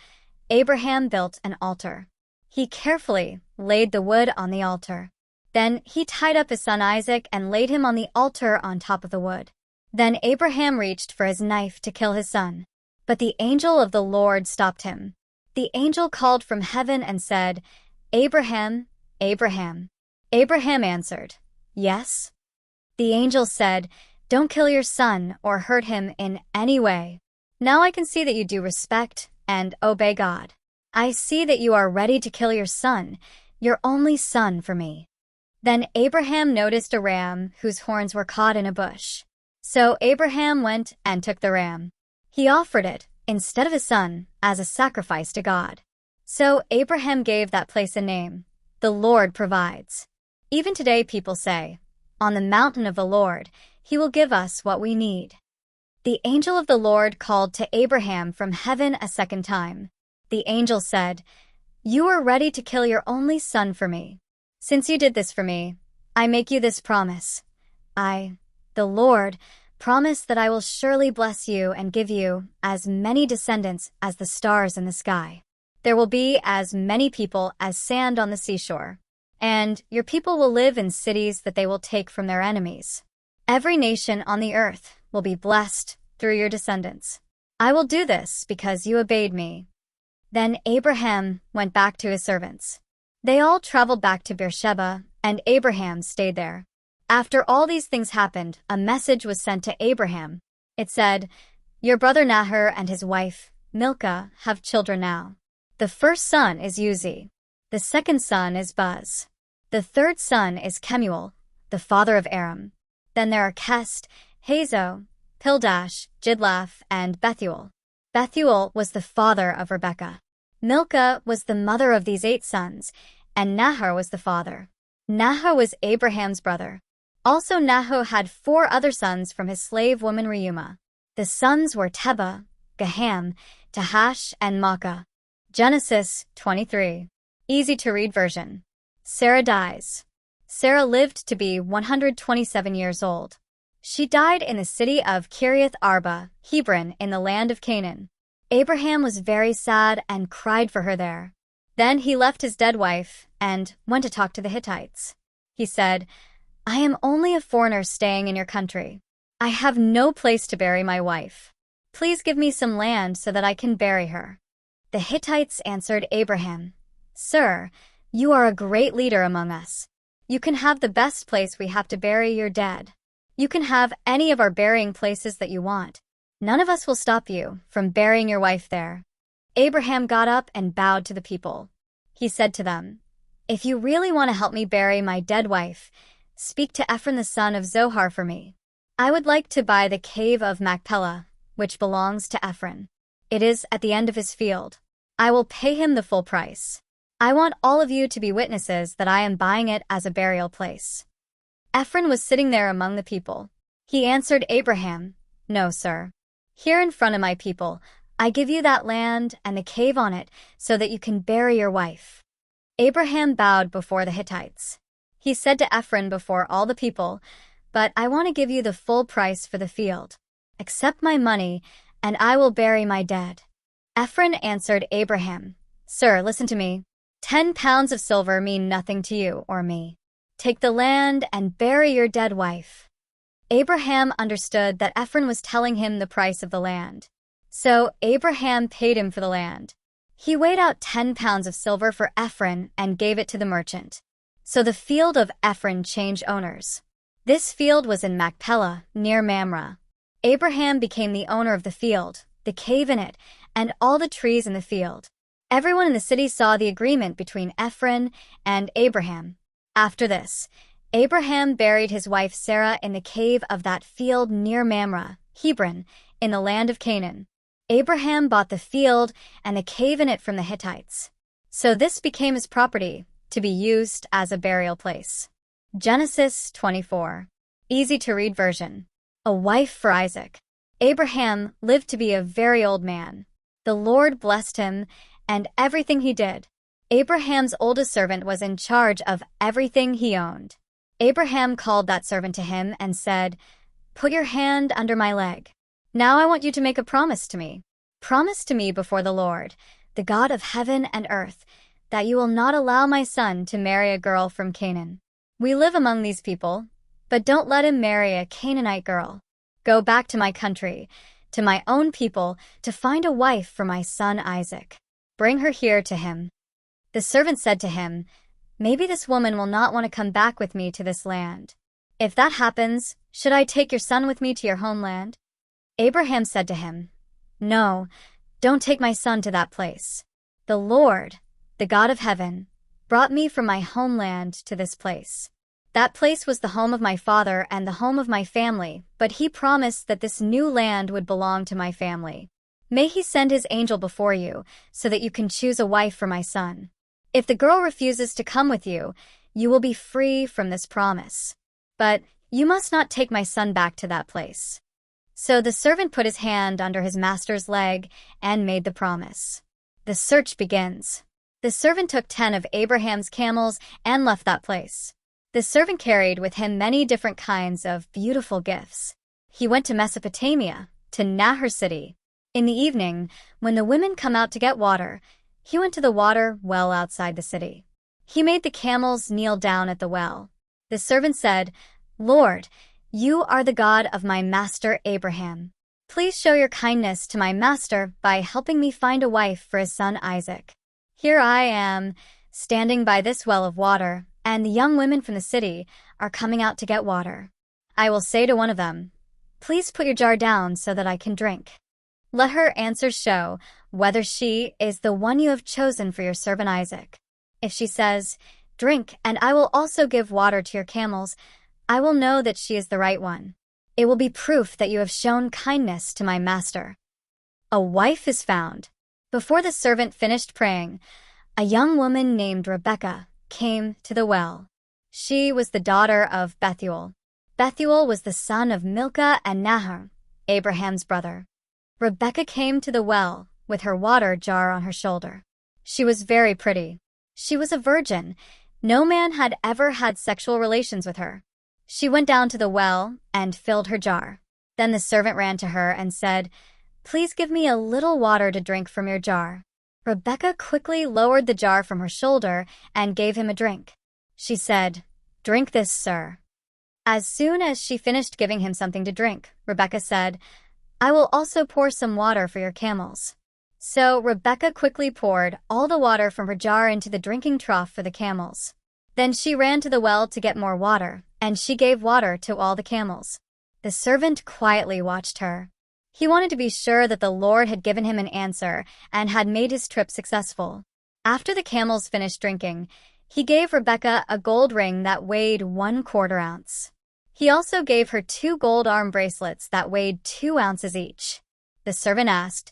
Abraham built an altar. He carefully laid the wood on the altar. Then he tied up his son Isaac and laid him on the altar on top of the wood. Then Abraham reached for his knife to kill his son. But the angel of the Lord stopped him. The angel called from heaven and said, "Abraham, Abraham." Abraham answered, "Yes." The angel said, "Don't kill your son or hurt him in any way. Now I can see that you do respect and obey God. I see that you are ready to kill your son, your only son, for me." Then Abraham noticed a ram whose horns were caught in a bush. So Abraham went and took the ram. He offered it, instead of his son, as a sacrifice to God. So Abraham gave that place a name, "The Lord Provides." Even today people say, "On the mountain of the Lord, he will give us what we need." The angel of the Lord called to Abraham from heaven a second time. The angel said, "You are ready to kill your only son for me. Since you did this for me, I make you this promise. I, the Lord, promise that I will surely bless you and give you as many descendants as the stars in the sky. There will be as many people as sand on the seashore. And your people will live in cities that they will take from their enemies. Every nation on the earth will be blessed through your descendants. I will do this because you obeyed me." Then Abraham went back to his servants. They all traveled back to Beersheba, and Abraham stayed there. After all these things happened, a message was sent to Abraham. It said, "Your brother Nahor and his wife, Milcah, have children now. The first son is Uzi. The second son is Buz. The third son is Kemuel, the father of Aram. Then there are Kest, Hazo, Pildash, Jidlaph, and Bethuel. Bethuel was the father of Rebekah. Milcah was the mother of these 8 sons, and Nahor was the father. Nahor was Abraham's brother. Also Nahor had 4 other sons from his slave woman Reumah. The sons were Tebah, Gaham, Tahash, and Maacah. Genesis 23. Easy-to-read version. Sarah dies. Sarah lived to be 127 years old. She died in the city of Kiriath Arba, Hebron, in the land of Canaan. Abraham was very sad and cried for her there. Then he left his dead wife and went to talk to the Hittites. He said, "I am only a foreigner staying in your country. I have no place to bury my wife. Please give me some land so that I can bury her." The Hittites answered Abraham, "Sir, you are a great leader among us. You can have the best place we have to bury your dead. You can have any of our burying places that you want. None of us will stop you from burying your wife there." Abraham got up and bowed to the people. He said to them, "If you really want to help me bury my dead wife, speak to Ephron the son of Zohar for me. I would like to buy the cave of Machpelah, which belongs to Ephron. It is at the end of his field. I will pay him the full price. I want all of you to be witnesses that I am buying it as a burial place." Ephron was sitting there among the people. He answered Abraham, "No, sir. Here in front of my people, I give you that land and the cave on it so that you can bury your wife." Abraham bowed before the Hittites. He said to Ephron before all the people, "But I want to give you the full price for the field. Accept my money, and I will bury my dead." Ephron answered Abraham, "Sir, listen to me. 10 pounds of silver mean nothing to you or me. Take the land and bury your dead wife." Abraham understood that Ephron was telling him the price of the land. So Abraham paid him for the land. He weighed out 10 pounds of silver for Ephron and gave it to the merchant. So the field of Ephron changed owners. This field was in Machpelah, near Mamre. Abraham became the owner of the field, the cave in it, and all the trees in the field. Everyone in the city saw the agreement between Ephron and Abraham. After this, Abraham buried his wife Sarah in the cave of that field near Mamre, Hebron, in the land of Canaan. Abraham bought the field and the cave in it from the Hittites. So this became his property, to be used as a burial place. Genesis 24. Easy-to-read version. A wife for Isaac. Abraham lived to be a very old man. The Lord blessed him and everything he did. Abraham's oldest servant was in charge of everything he owned. Abraham called that servant to him and said, "Put your hand under my leg. Now I want you to make a promise to me. Promise to me before the Lord, the God of heaven and earth, that you will not allow my son to marry a girl from Canaan. We live among these people, but don't let him marry a Canaanite girl. Go back to my country, to my own people, to find a wife for my son Isaac. Bring her here to him." The servant said to him, "Maybe this woman will not want to come back with me to this land. If that happens, should I take your son with me to your homeland?" Abraham said to him, "No, don't take my son to that place. The Lord, the God of heaven, brought me from my homeland to this place. That place was the home of my father and the home of my family, but he promised that this new land would belong to my family. May he send his angel before you, so that you can choose a wife for my son. If the girl refuses to come with you, you will be free from this promise. But you must not take my son back to that place." So the servant put his hand under his master's leg and made the promise. The search begins. The servant took 10 of Abraham's camels and left that place. The servant carried with him many different kinds of beautiful gifts. He went to Mesopotamia, to Nahor city. In the evening, when the women come out to get water, he went to the water well outside the city. He made the camels kneel down at the well. The servant said, "Lord, you are the God of my master Abraham. Please show your kindness to my master by helping me find a wife for his son Isaac. Here I am, standing by this well of water, and the young women from the city are coming out to get water. I will say to one of them, 'Please put your jar down so that I can drink.' Let her answer show whether she is the one you have chosen for your servant Isaac. If she says, 'Drink, and I will also give water to your camels,' I will know that she is the right one. It will be proof that you have shown kindness to my master. A wife is found. Before the servant finished praying, a young woman named Rebecca came to the well. She was the daughter of Bethuel. Bethuel was the son of Milcah and Nahor, Abraham's brother. Rebecca came to the well with her water jar on her shoulder. She was very pretty. She was a virgin. No man had ever had sexual relations with her. She went down to the well and filled her jar. Then the servant ran to her and said, "Please give me a little water to drink from your jar." Rebecca quickly lowered the jar from her shoulder and gave him a drink. She said, "Drink this, sir." As soon as she finished giving him something to drink, Rebecca said, "I will also pour some water for your camels." So Rebecca quickly poured all the water from her jar into the drinking trough for the camels. Then she ran to the well to get more water, and she gave water to all the camels. The servant quietly watched her. He wanted to be sure that the Lord had given him an answer and had made his trip successful. After the camels finished drinking, he gave Rebecca a gold ring that weighed 1/4 ounce. He also gave her 2 gold arm bracelets that weighed 2 ounces each. The servant asked,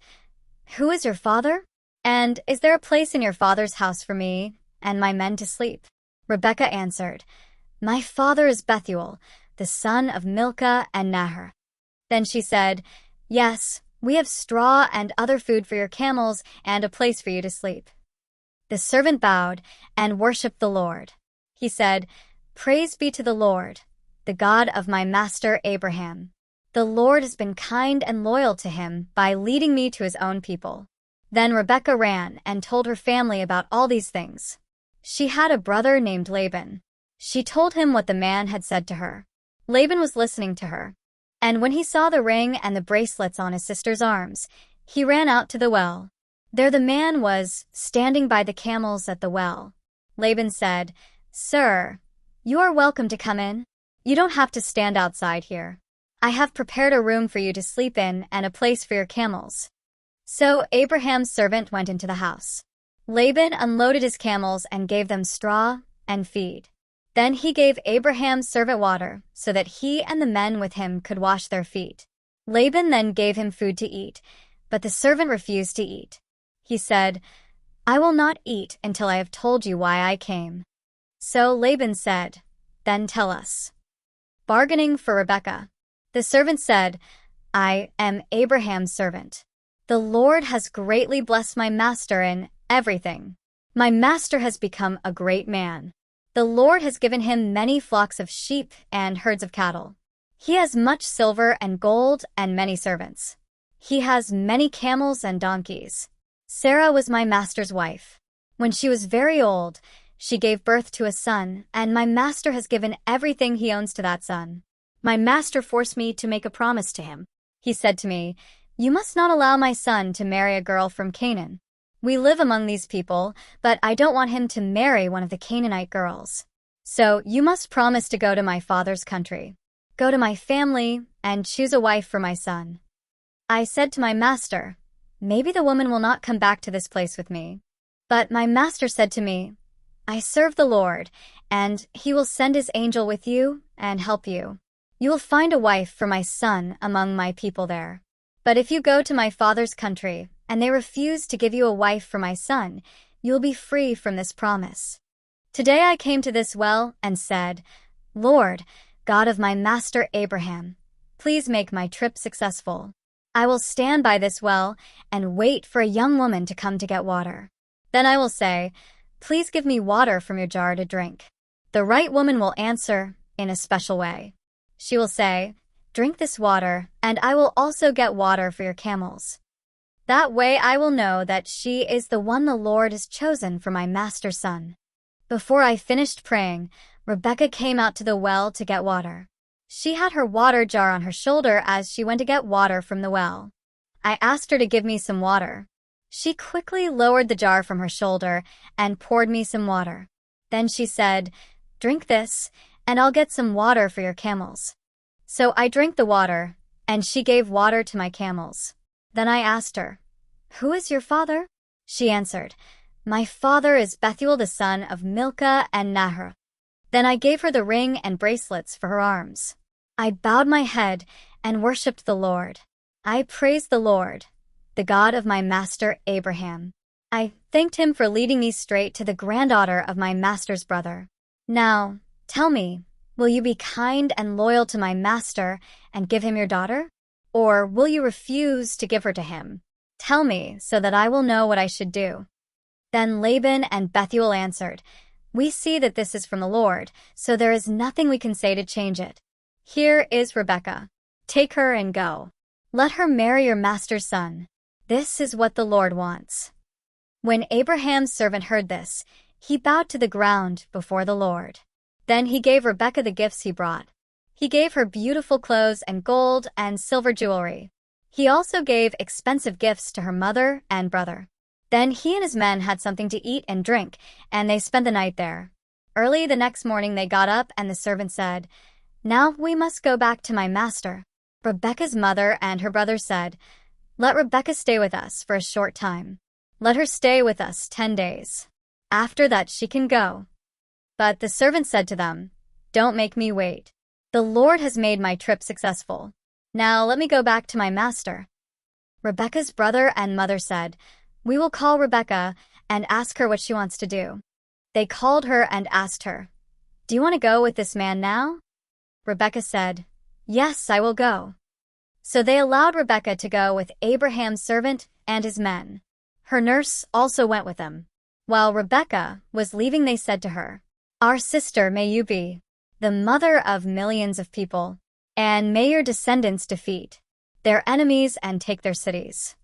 "Who is your father? And is there a place in your father's house for me and my men to sleep?" Rebecca answered, "My father is Bethuel, the son of Milcah and Nahor." Then she said, "Yes, we have straw and other food for your camels and a place for you to sleep." The servant bowed and worshipped the Lord. He said, "Praise be to the Lord, the God of my master Abraham. The Lord has been kind and loyal to him by leading me to his own people." Then Rebecca ran and told her family about all these things. She had a brother named Laban. She told him what the man had said to her. Laban was listening to her, and when he saw the ring and the bracelets on his sister's arms, he ran out to the well. There the man was, standing by the camels at the well. Laban said, "Sir, you are welcome to come in. You don't have to stand outside here. I have prepared a room for you to sleep in and a place for your camels." So Abraham's servant went into the house. Laban unloaded his camels and gave them straw and feed. Then he gave Abraham's servant water so that he and the men with him could wash their feet. Laban then gave him food to eat, but the servant refused to eat. He said, "I will not eat until I have told you why I came." So Laban said, "Then tell us." Bargaining for Rebecca. The servant said, "I am Abraham's servant. The Lord has greatly blessed my master in everything. My master has become a great man. The Lord has given him many flocks of sheep and herds of cattle. He has much silver and gold and many servants. He has many camels and donkeys. Sarah was my master's wife. When she was very old, she gave birth to a son, and my master has given everything he owns to that son. My master forced me to make a promise to him. He said to me, 'You must not allow my son to marry a girl from Canaan. We live among these people, but I don't want him to marry one of the Canaanite girls. So you must promise to go to my father's country, go to my family, and choose a wife for my son.' I said to my master, 'Maybe the woman will not come back to this place with me.' But my master said to me, 'I serve the Lord, and he will send his angel with you and help you. You will find a wife for my son among my people there. But if you go to my father's country, and they refuse to give you a wife for my son, you will be free from this promise.' Today I came to this well and said, 'Lord, God of my master Abraham, please make my trip successful. I will stand by this well and wait for a young woman to come to get water. Then I will say, "Please give me water from your jar to drink." The right woman will answer in a special way. She will say, "Drink this water, and I will also get water for your camels." That way I will know that she is the one the Lord has chosen for my master's son." Before I finished praying, Rebecca came out to the well to get water. She had her water jar on her shoulder as she went to get water from the well. I asked her to give me some water. She quickly lowered the jar from her shoulder and poured me some water. Then she said, "Drink this, and I'll get some water for your camels." So I drank the water, and she gave water to my camels. Then I asked her, "Who is your father?" She answered, "My father is Bethuel the son of Milcah and Nahor." Then I gave her the ring and bracelets for her arms. I bowed my head and worshipped the Lord. I praised the Lord, the God of my master Abraham. I thanked him for leading me straight to the granddaughter of my master's brother. Now, tell me, will you be kind and loyal to my master and give him your daughter? Or will you refuse to give her to him? Tell me, so that I will know what I should do." Then Laban and Bethuel answered, "We see that this is from the Lord, so there is nothing we can say to change it. Here is Rebekah. Take her and go. Let her marry your master's son. This is what the Lord wants." When Abraham's servant heard this, he bowed to the ground before the Lord. Then he gave Rebekah the gifts he brought. He gave her beautiful clothes and gold and silver jewelry. He also gave expensive gifts to her mother and brother. Then he and his men had something to eat and drink, and they spent the night there. Early the next morning they got up, and the servant said, "Now we must go back to my master." Rebekah's mother and her brother said, "Let Rebekah stay with us for a short time. Let her stay with us 10 days. After that she can go." But the servant said to them, "Don't make me wait. The Lord has made my trip successful. Now let me go back to my master." Rebekah's brother and mother said, "We will call Rebekah and ask her what she wants to do." They called her and asked her, "Do you want to go with this man now?" Rebekah said, "Yes, I will go." So they allowed Rebekah to go with Abraham's servant and his men. Her nurse also went with them. While Rebekah was leaving, they said to her, "Our sister may you be, the mother of millions of people, and may your descendants defeat their enemies and take their cities."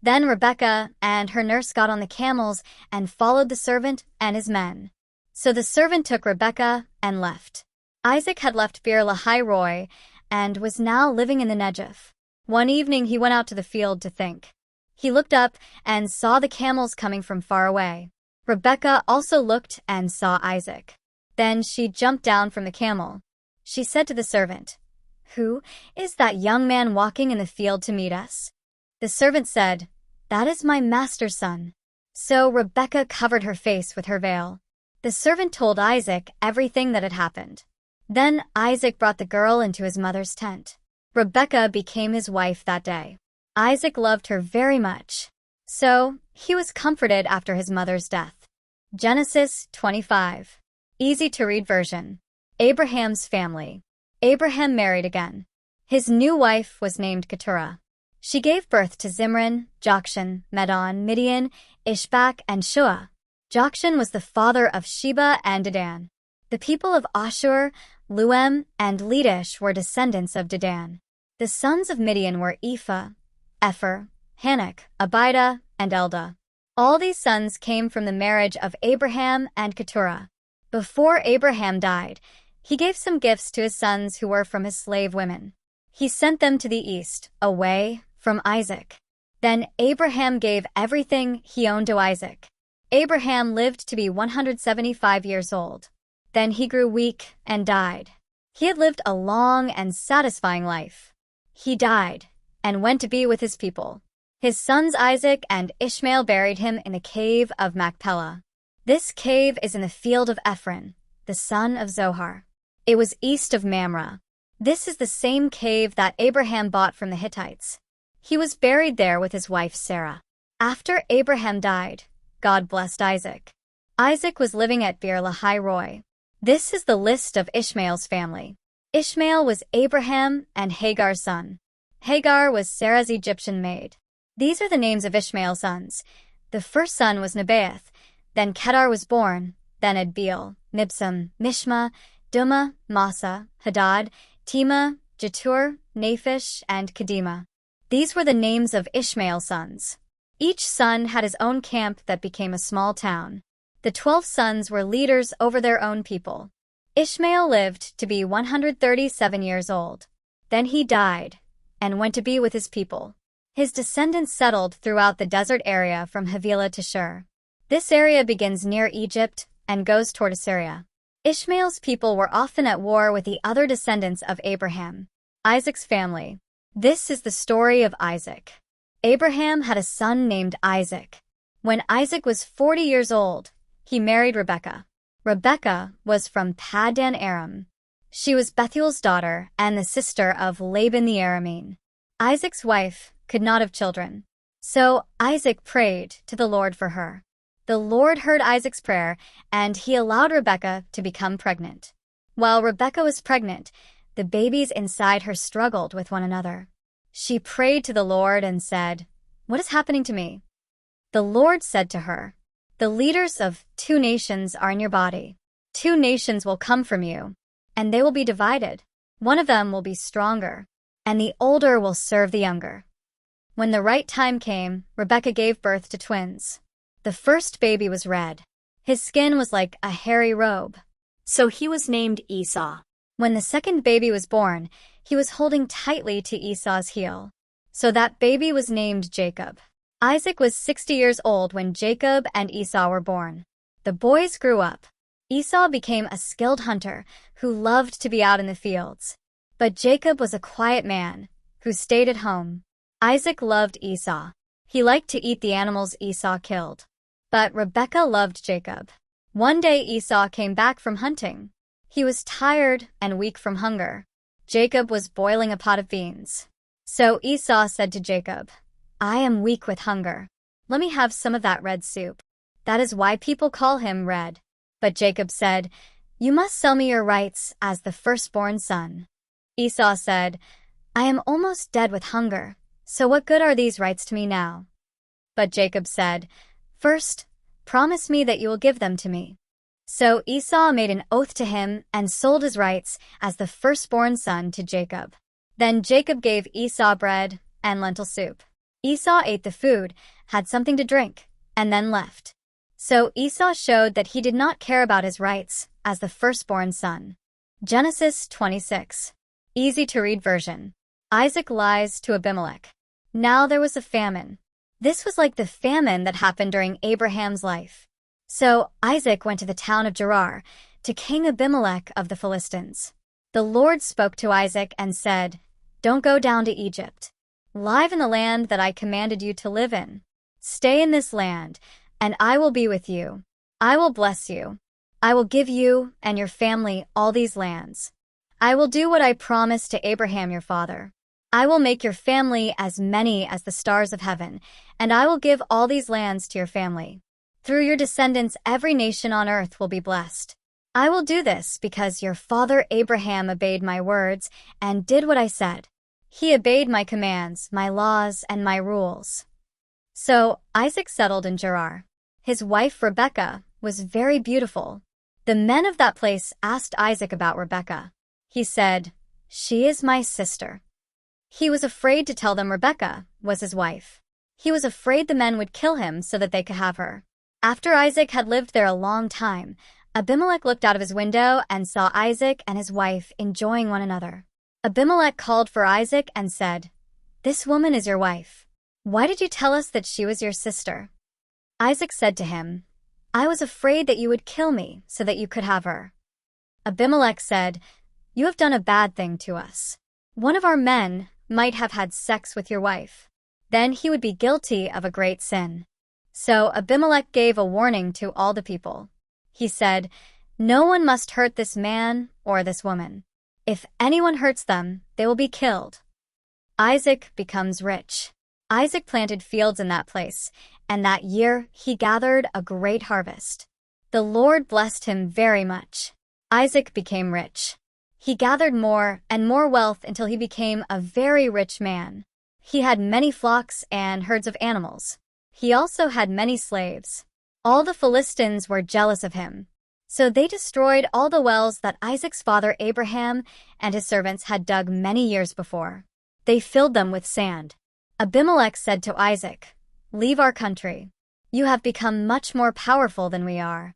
Then Rebekah and her nurse got on the camels and followed the servant and his men. So the servant took Rebekah and left. Isaac had left Beer Lahai Roi and was now living in the Negev. One evening he went out to the field to think. He looked up and saw the camels coming from far away. Rebekah also looked and saw Isaac. Then she jumped down from the camel. She said to the servant, "Who is that young man walking in the field to meet us?" The servant said, "That is my master's son." So Rebekah covered her face with her veil. The servant told Isaac everything that had happened. Then Isaac brought the girl into his mother's tent. Rebekah became his wife that day. Isaac loved her very much. So he was comforted after his mother's death. Genesis 25. Easy to read version. Abraham's family. Abraham married again. His new wife was named Keturah. She gave birth to Zimran, Jokshan, Medan, Midian, Ishbak, and Shua. Jokshan was the father of Sheba and Dedan. The people of Ashur, Luem, and Ledish were descendants of Dedan. The sons of Midian were Ephah, Epher, Hanok, Abida, and Eldah. All these sons came from the marriage of Abraham and Keturah. Before Abraham died, he gave some gifts to his sons who were from his slave women. He sent them to the east, away from Isaac. Then Abraham gave everything he owned to Isaac. Abraham lived to be 175 years old. Then he grew weak and died. He had lived a long and satisfying life. He died and went to be with his people. His sons Isaac and Ishmael buried him in the cave of Machpelah. This cave is in the field of Ephron, the son of Zohar. It was east of Mamre. This is the same cave that Abraham bought from the Hittites. He was buried there with his wife Sarah. After Abraham died, God blessed Isaac. Isaac was living at Beer Lahai Roi. This is the list of Ishmael's family. Ishmael was Abraham and Hagar's son. Hagar was Sarah's Egyptian maid. These are the names of Ishmael's sons. The first son was Nebaioth. Then Kedar was born. Then Adbeel, Mibsam, Mishma, Dumah, Massa, Hadad, Tema, Jetur, Naphish, and Kedemah. These were the names of Ishmael's sons. Each son had his own camp that became a small town. The 12 sons were leaders over their own people. Ishmael lived to be 137 years old. Then he died and went to be with his people. His descendants settled throughout the desert area from Havilah to Shur. This area begins near Egypt and goes toward Assyria. Ishmael's people were often at war with the other descendants of Abraham. Isaac's family. This is the story of Isaac. Abraham had a son named Isaac. When Isaac was 40 years old, he married Rebekah. Rebekah was from Paddan Aram. She was Bethuel's daughter and the sister of Laban the Aramean. Isaac's wife could not have children. So Isaac prayed to the Lord for her. The Lord heard Isaac's prayer, and he allowed Rebekah to become pregnant. While Rebekah was pregnant, the babies inside her struggled with one another. She prayed to the Lord and said, "What is happening to me?" The Lord said to her, "The leaders of 2 nations are in your body. 2 nations will come from you, and they will be divided. One of them will be stronger, and the older will serve the younger." When the right time came, Rebekah gave birth to twins. The first baby was red. His skin was like a hairy robe, so he was named Esau. When the second baby was born, he was holding tightly to Esau's heel, so that baby was named Jacob. Isaac was 60 years old when Jacob and Esau were born. The boys grew up. Esau became a skilled hunter who loved to be out in the fields, but Jacob was a quiet man who stayed at home. Isaac loved Esau. He liked to eat the animals Esau killed. But Rebekah loved Jacob. One day Esau came back from hunting. He was tired and weak from hunger. Jacob was boiling a pot of beans. So Esau said to Jacob, "I am weak with hunger. Let me have some of that red soup. That is why people call him Red." But Jacob said, "You must sell me your rights as the firstborn son." Esau said, "I am almost dead with hunger, so what good are these rights to me now?" But Jacob said, "First, promise me that you will give them to me." So Esau made an oath to him and sold his rights as the firstborn son to Jacob. Then Jacob gave Esau bread and lentil soup. Esau ate the food, had something to drink, and then left. So Esau showed that he did not care about his rights as the firstborn son. Genesis 26. Easy to read version. Isaac lies to Abimelech. Now there was a famine. This was like the famine that happened during Abraham's life. So Isaac went to the town of Gerar, to King Abimelech of the Philistines. The Lord spoke to Isaac and said, "Don't go down to Egypt. Live in the land that I commanded you to live in. Stay in this land, and I will be with you. I will bless you. I will give you and your family all these lands. I will do what I promised to Abraham your father. I will make your family as many as the stars of heaven, and I will give all these lands to your family. Through your descendants, every nation on earth will be blessed. I will do this because your father Abraham obeyed my words and did what I said. He obeyed my commands, my laws, and my rules." So Isaac settled in Gerar. His wife Rebekah was very beautiful. The men of that place asked Isaac about Rebekah. He said, "She is my sister." He was afraid to tell them Rebekah was his wife. He was afraid the men would kill him so that they could have her. After Isaac had lived there a long time, Abimelech looked out of his window and saw Isaac and his wife enjoying one another. Abimelech called for Isaac and said, "This woman is your wife. Why did you tell us that she was your sister?" Isaac said to him, "I was afraid that you would kill me so that you could have her." Abimelech said, "You have done a bad thing to us. One of our men might have had sex with your wife. Then he would be guilty of a great sin." So Abimelech gave a warning to all the people. He said, "No one must hurt this man or this woman. If anyone hurts them, they will be killed." Isaac becomes rich. Isaac planted fields in that place, and that year he gathered a great harvest. The Lord blessed him very much. Isaac became rich. He gathered more and more wealth until he became a very rich man. He had many flocks and herds of animals. He also had many slaves. All the Philistines were jealous of him, so they destroyed all the wells that Isaac's father Abraham and his servants had dug many years before. They filled them with sand. Abimelech said to Isaac, "Leave our country. You have become much more powerful than we are."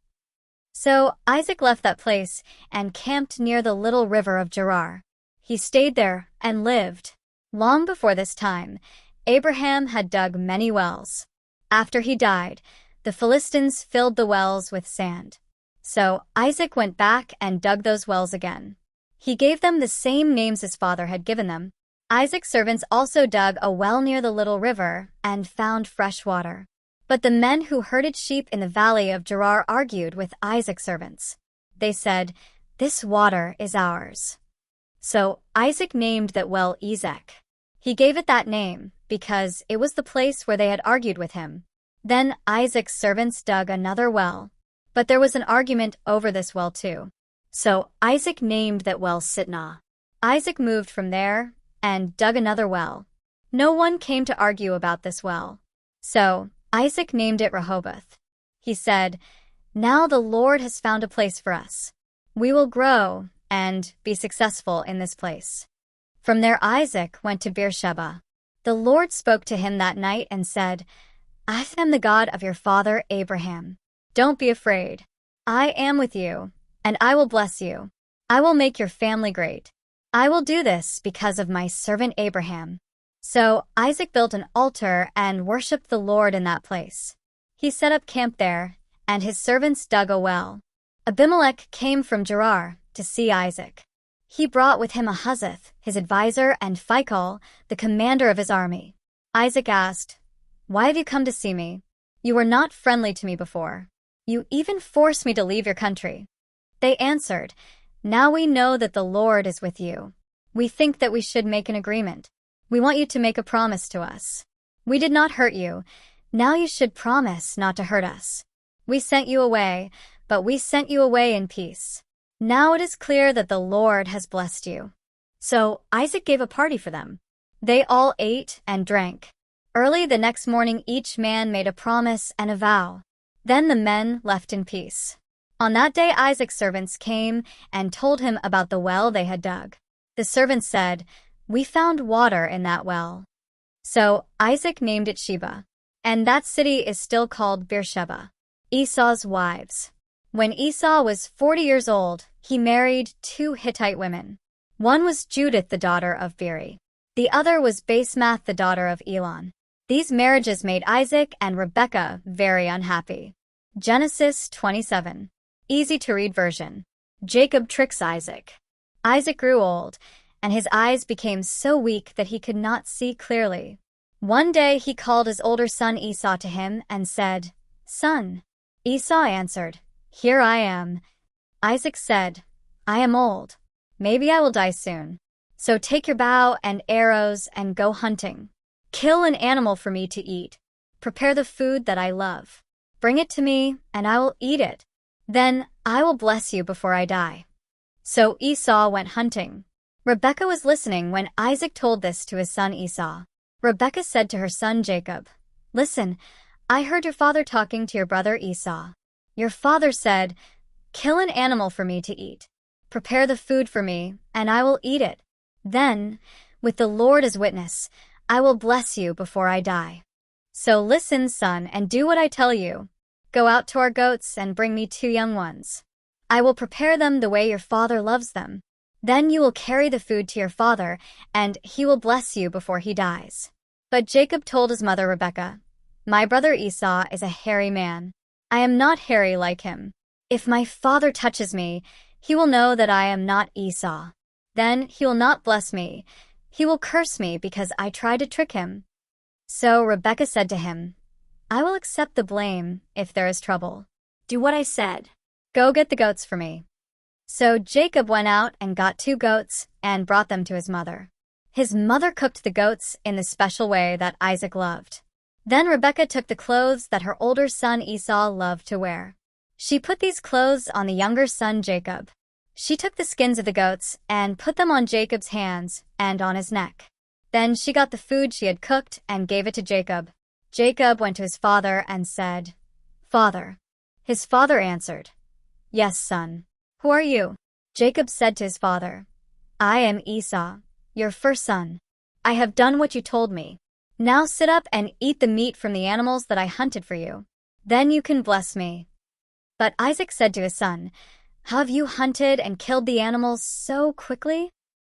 So Isaac left that place and camped near the little river of Gerar. He stayed there and lived. Long before this time, Abraham had dug many wells. After he died, the Philistines filled the wells with sand. So Isaac went back and dug those wells again. He gave them the same names his father had given them. Isaac's servants also dug a well near the little river and found fresh water. But the men who herded sheep in the valley of Gerar argued with Isaac's servants. They said, "This water is ours." So Isaac named that well Ezek. He gave it that name because it was the place where they had argued with him. Then Isaac's servants dug another well, but there was an argument over this well too. So Isaac named that well Sitnah. Isaac moved from there and dug another well. No one came to argue about this well. So Isaac named it Rehoboth. He said, "Now the Lord has found a place for us. We will grow and be successful in this place." From there Isaac went to Beersheba. The Lord spoke to him that night and said, "I am the God of your father Abraham. Don't be afraid. I am with you, and I will bless you. I will make your family great. I will do this because of my servant Abraham." So Isaac built an altar and worshipped the Lord in that place. He set up camp there, and his servants dug a well. Abimelech came from Gerar to see Isaac. He brought with him Ahuzzath, his advisor, and Phicol, the commander of his army. Isaac asked, "Why have you come to see me? You were not friendly to me before. You even forced me to leave your country." They answered, "Now we know that the Lord is with you. We think that we should make an agreement. We want you to make a promise to us. We did not hurt you. Now you should promise not to hurt us. We sent you away, but we sent you away in peace. Now it is clear that the Lord has blessed you." So Isaac gave a party for them. They all ate and drank. Early the next morning each man made a promise and a vow. Then the men left in peace. On that day Isaac's servants came and told him about the well they had dug. The servants said, "We found water in that well." So Isaac named it Sheba, and that city is still called Beersheba. Esau's wives. When Esau was 40 years old, he married 2 Hittite women. One was Judith, the daughter of Beeri. The other was Basemath, the daughter of Elon. These marriages made Isaac and Rebekah very unhappy. Genesis 27. Easy to read version. Jacob tricks Isaac. Isaac grew old, and his eyes became so weak that he could not see clearly. One day he called his older son Esau to him and said, "Son." Esau answered, "Here I am." Isaac said, "I am old. Maybe I will die soon. So take your bow and arrows and go hunting. Kill an animal for me to eat. Prepare the food that I love. Bring it to me, and I will eat it. Then I will bless you before I die." So Esau went hunting. Rebekah was listening when Isaac told this to his son Esau. Rebekah said to her son Jacob, "Listen, I heard your father talking to your brother Esau. Your father said, 'Kill an animal for me to eat. Prepare the food for me, and I will eat it. Then, with the Lord as witness, I will bless you before I die.' So listen, son, and do what I tell you. Go out to our goats and bring me 2 young ones. I will prepare them the way your father loves them. Then you will carry the food to your father, and he will bless you before he dies." But Jacob told his mother Rebekah, "My brother Esau is a hairy man. I am not hairy like him. If my father touches me, he will know that I am not Esau. Then he will not bless me. He will curse me because I tried to trick him." So Rebekah said to him, "I will accept the blame if there is trouble. Do what I said. Go get the goats for me." So Jacob went out and got 2 goats and brought them to his mother. His mother cooked the goats in the special way that Isaac loved. Then Rebekah took the clothes that her older son Esau loved to wear. She put these clothes on the younger son Jacob. She took the skins of the goats and put them on Jacob's hands and on his neck. Then she got the food she had cooked and gave it to Jacob. Jacob went to his father and said, "Father." His father answered, "Yes, son. Who are you?" Jacob said to his father, "I am Esau, your first son. I have done what you told me. Now sit up and eat the meat from the animals that I hunted for you. Then you can bless me." But Isaac said to his son, "How have you hunted and killed the animals so quickly?"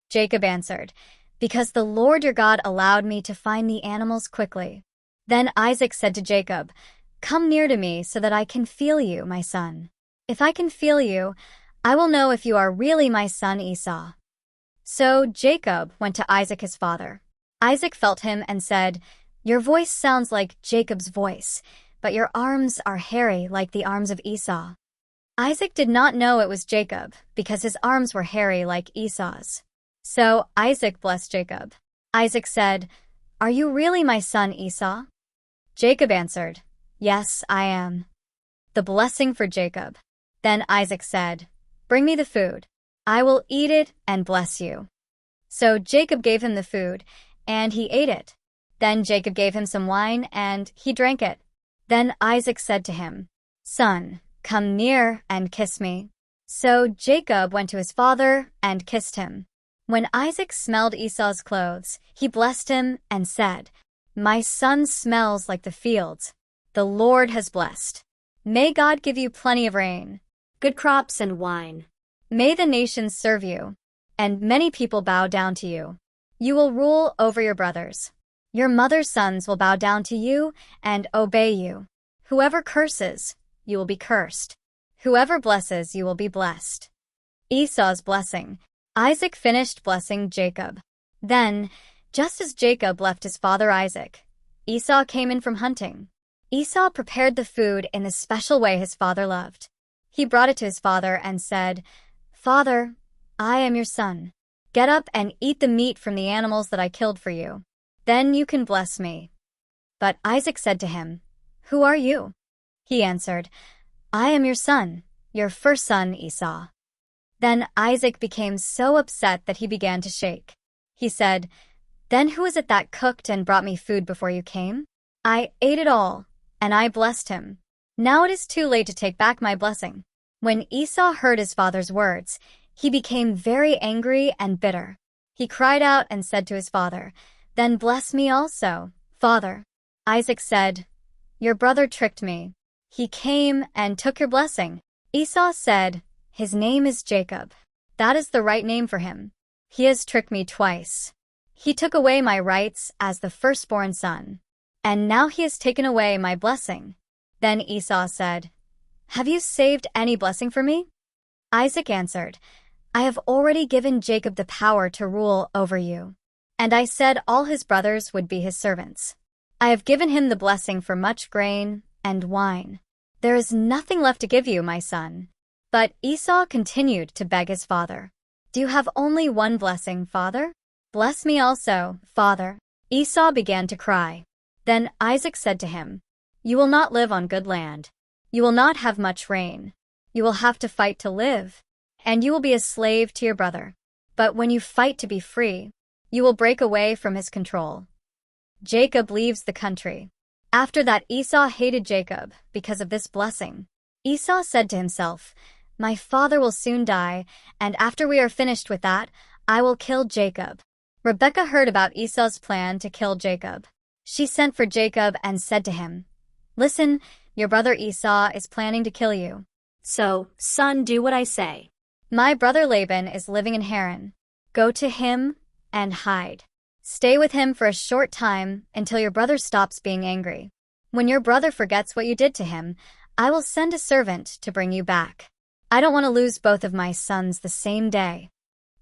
Jacob answered, "Because the Lord your God allowed me to find the animals quickly." Then Isaac said to Jacob, "Come near to me so that I can feel you, my son. If I can feel you, I will know if you are really my son Esau." So Jacob went to Isaac his father. Isaac felt him and said, "Your voice sounds like Jacob's voice, but your arms are hairy like the arms of Esau." Isaac did not know it was Jacob because his arms were hairy like Esau's. So Isaac blessed Jacob. Isaac said, "Are you really my son Esau?" Jacob answered, "Yes, I am." The blessing for Jacob. Then Isaac said, "Bring me the food. I will eat it and bless you." So Jacob gave him the food, and he ate it. Then Jacob gave him some wine, and he drank it. Then Isaac said to him, "Son, come near and kiss me." So Jacob went to his father and kissed him. When Isaac smelled Esau's clothes, he blessed him and said, "My son smells like the fields. The Lord has blessed. May God give you plenty of rain, good crops and wine. May the nations serve you, and many people bow down to you. You will rule over your brothers. Your mother's sons will bow down to you and obey you. Whoever curses, you will be cursed. Whoever blesses, you will be blessed." Esau's blessing. Isaac finished blessing Jacob. Then, just as Jacob left his father Isaac, Esau came in from hunting. Esau prepared the food in the special way his father loved. He brought it to his father and said, "Father, I am your son. Get up and eat the meat from the animals that I killed for you. Then you can bless me." But Isaac said to him, "Who are you?" He answered, "I am your son, your first son Esau." Then Isaac became so upset that he began to shake. He said, "Then who is it that cooked and brought me food before you came? I ate it all, and I blessed him. Now it is too late to take back my blessing." When Esau heard his father's words, he became very angry and bitter. He cried out and said to his father, "Then bless me also, father." Isaac said, "Your brother tricked me. He came and took your blessing." Esau said, "His name is Jacob. That is the right name for him. He has tricked me twice. He took away my rights as the firstborn son, and now he has taken away my blessing." Then Esau said, "Have you saved any blessing for me?" Isaac answered, "I have already given Jacob the power to rule over you, and I said all his brothers would be his servants. I have given him the blessing for much grain and wine. There is nothing left to give you, my son." But Esau continued to beg his father, "Do you have only one blessing, father? Bless me also, father." Esau began to cry. Then Isaac said to him, "You will not live on good land. You will not have much rain. You will have to fight to live, and you will be a slave to your brother. But when you fight to be free, you will break away from his control." Jacob leaves the country. After that, Esau hated Jacob because of this blessing. Esau said to himself, "My father will soon die, and after we are finished with that, I will kill Jacob." Rebekah heard about Esau's plan to kill Jacob. She sent for Jacob and said to him, "Listen, your brother Esau is planning to kill you. So, son, do what I say. My brother Laban is living in Haran. Go to him and hide. Stay with him for a short time until your brother stops being angry. When your brother forgets what you did to him, I will send a servant to bring you back. I don't want to lose both of my sons the same day."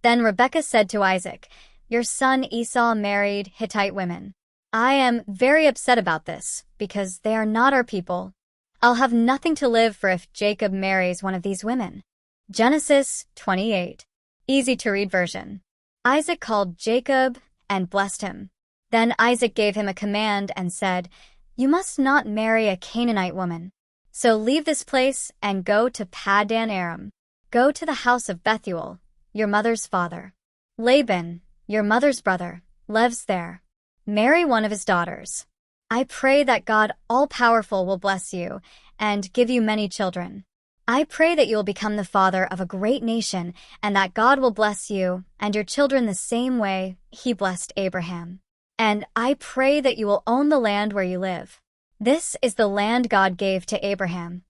Then Rebekah said to Isaac, "Your son Esau married Hittite women. I am very upset about this because they are not our people. I'll have nothing to live for if Jacob marries one of these women." Genesis 28. Easy to read version. Isaac called Jacob and blessed him. Then Isaac gave him a command and said, "You must not marry a Canaanite woman. So leave this place and go to Paddan Aram. Go to the house of Bethuel, your mother's father. Laban, your mother's brother, lives there. Marry one of his daughters. I pray that God all-powerful will bless you and give you many children. I pray that you will become the father of a great nation and that God will bless you and your children the same way he blessed Abraham. And I pray that you will own the land where you live. This is the land God gave to Abraham."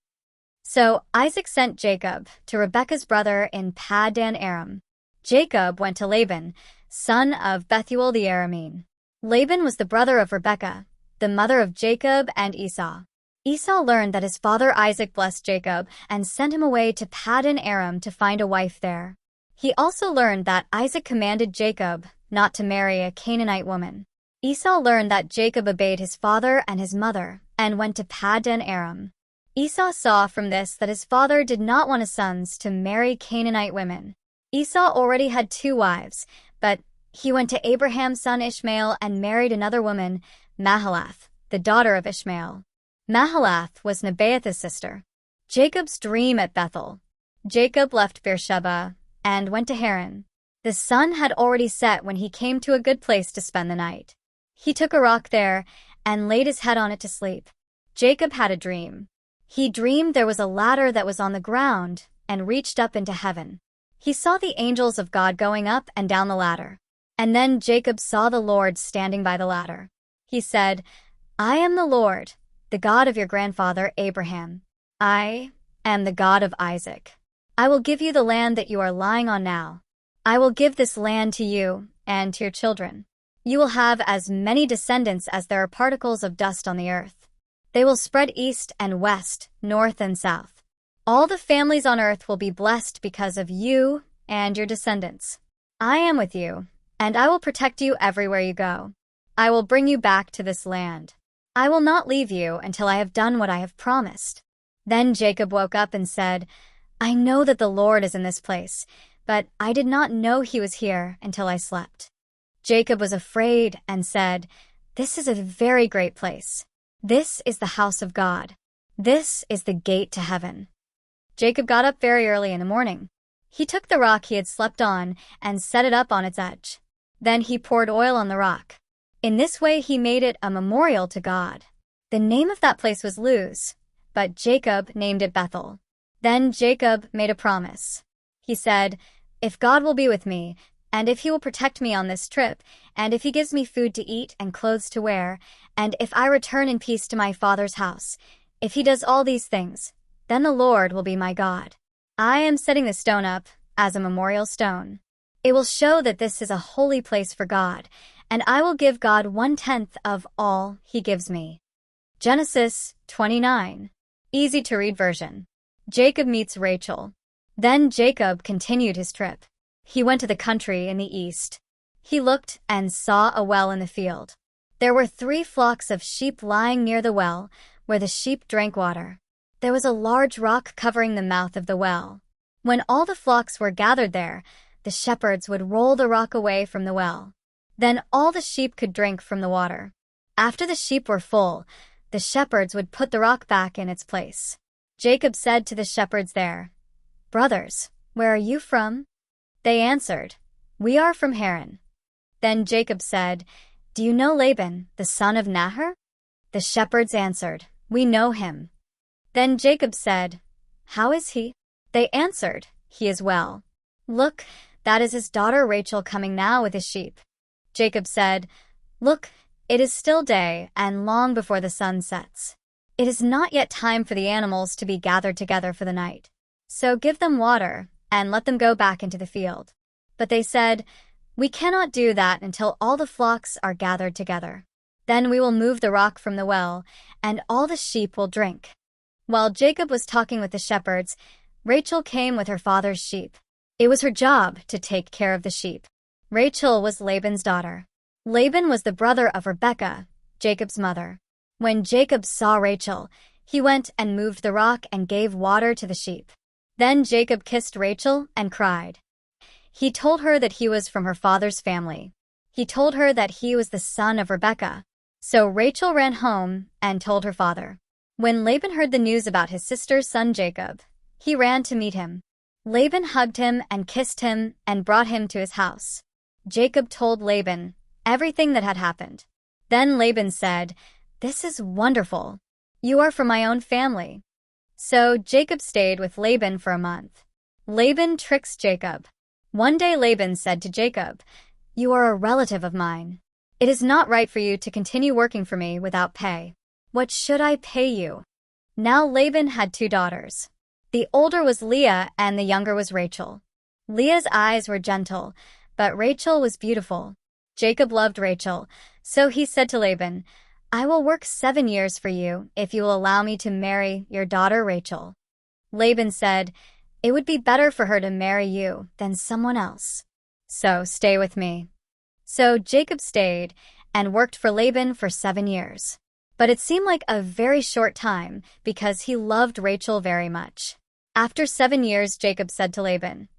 So Isaac sent Jacob to Rebekah's brother in Paddan Aram. Jacob went to Laban, son of Bethuel the Aramean. Laban was the brother of Rebekah, the mother of Jacob and Esau. Esau learned that his father Isaac blessed Jacob and sent him away to Paddan Aram to find a wife there. He also learned that Isaac commanded Jacob not to marry a Canaanite woman. Esau learned that Jacob obeyed his father and his mother and went to Paddan Aram. Esau saw from this that his father did not want his sons to marry Canaanite women. Esau already had 2 wives, but he went to Abraham's son Ishmael and married another woman, Mahalath, the daughter of Ishmael. Mahalath was Nebaioth's sister. Jacob's dream at Bethel. Jacob left Beersheba and went to Haran. The sun had already set when he came to a good place to spend the night. He took a rock there and laid his head on it to sleep. Jacob had a dream. He dreamed there was a ladder that was on the ground and reached up into heaven. He saw the angels of God going up and down the ladder. And then Jacob saw the Lord standing by the ladder. He said, "I am the Lord, the God of your grandfather Abraham. I am the God of Isaac. I will give you the land that you are lying on now. I will give this land to you and to your children. You will have as many descendants as there are particles of dust on the earth. They will spread east and west, north and south. All the families on earth will be blessed because of you and your descendants. I am with you, and I will protect you everywhere you go. I will bring you back to this land. I will not leave you until I have done what I have promised." Then Jacob woke up and said, "I know that the Lord is in this place, but I did not know he was here until I slept." Jacob was afraid and said, "This is a very great place. This is the house of God. This is the gate to heaven." Jacob got up very early in the morning. He took the rock he had slept on and set it up on its edge. Then he poured oil on the rock. In this way he made it a memorial to God. The name of that place was Luz, but Jacob named it Bethel. Then Jacob made a promise. He said, "If God will be with me, and if he will protect me on this trip, and if he gives me food to eat and clothes to wear, and if I return in peace to my father's house, if he does all these things, then the Lord will be my God. I am setting the stone up as a memorial stone. It will show that this is a holy place for God, and I will give God 1/10 of all he gives me." Genesis 29. Easy to read version. Jacob meets Rachel. Then Jacob continued his trip. He went to the country in the east. He looked and saw a well in the field. There were 3 flocks of sheep lying near the well, where the sheep drank water. There was a large rock covering the mouth of the well. When all the flocks were gathered there, the shepherds would roll the rock away from the well. Then all the sheep could drink from the water. After the sheep were full, the shepherds would put the rock back in its place. Jacob said to the shepherds there, "Brothers, where are you from?" They answered, "We are from Haran." Then Jacob said, "Do you know Laban, the son of Nahor?" The shepherds answered, "We know him." Then Jacob said, "How is he?" They answered, "He is well. Look, that is his daughter Rachel coming now with his sheep." Jacob said, "Look, it is still day and long before the sun sets. It is not yet time for the animals to be gathered together for the night. So give them water and let them go back into the field." But they said, "We cannot do that until all the flocks are gathered together. Then we will move the rock from the well, and all the sheep will drink." While Jacob was talking with the shepherds, Rachel came with her father's sheep. It was her job to take care of the sheep. Rachel was Laban's daughter. Laban was the brother of Rebekah, Jacob's mother. When Jacob saw Rachel, he went and moved the rock and gave water to the sheep. Then Jacob kissed Rachel and cried. He told her that he was from her father's family. He told her that he was the son of Rebekah. So Rachel ran home and told her father. When Laban heard the news about his sister's son Jacob, he ran to meet him. Laban hugged him and kissed him and brought him to his house. Jacob told Laban everything that had happened. Then Laban said, "This is wonderful. You are from my own family." So Jacob stayed with Laban for a month. Laban tricks Jacob. One day Laban said to Jacob, "You are a relative of mine. It is not right for you to continue working for me without pay. What should I pay you?" Now Laban had 2 daughters. The older was Leah and the younger was Rachel. Leah's eyes were gentle, but Rachel was beautiful. Jacob loved Rachel, so he said to Laban, "I will work 7 years for you if you will allow me to marry your daughter Rachel." Laban said, "It would be better for her to marry you than someone else. So stay with me." So Jacob stayed and worked for Laban for 7 years. But it seemed like a very short time because he loved Rachel very much. After 7 years, Jacob said to Laban,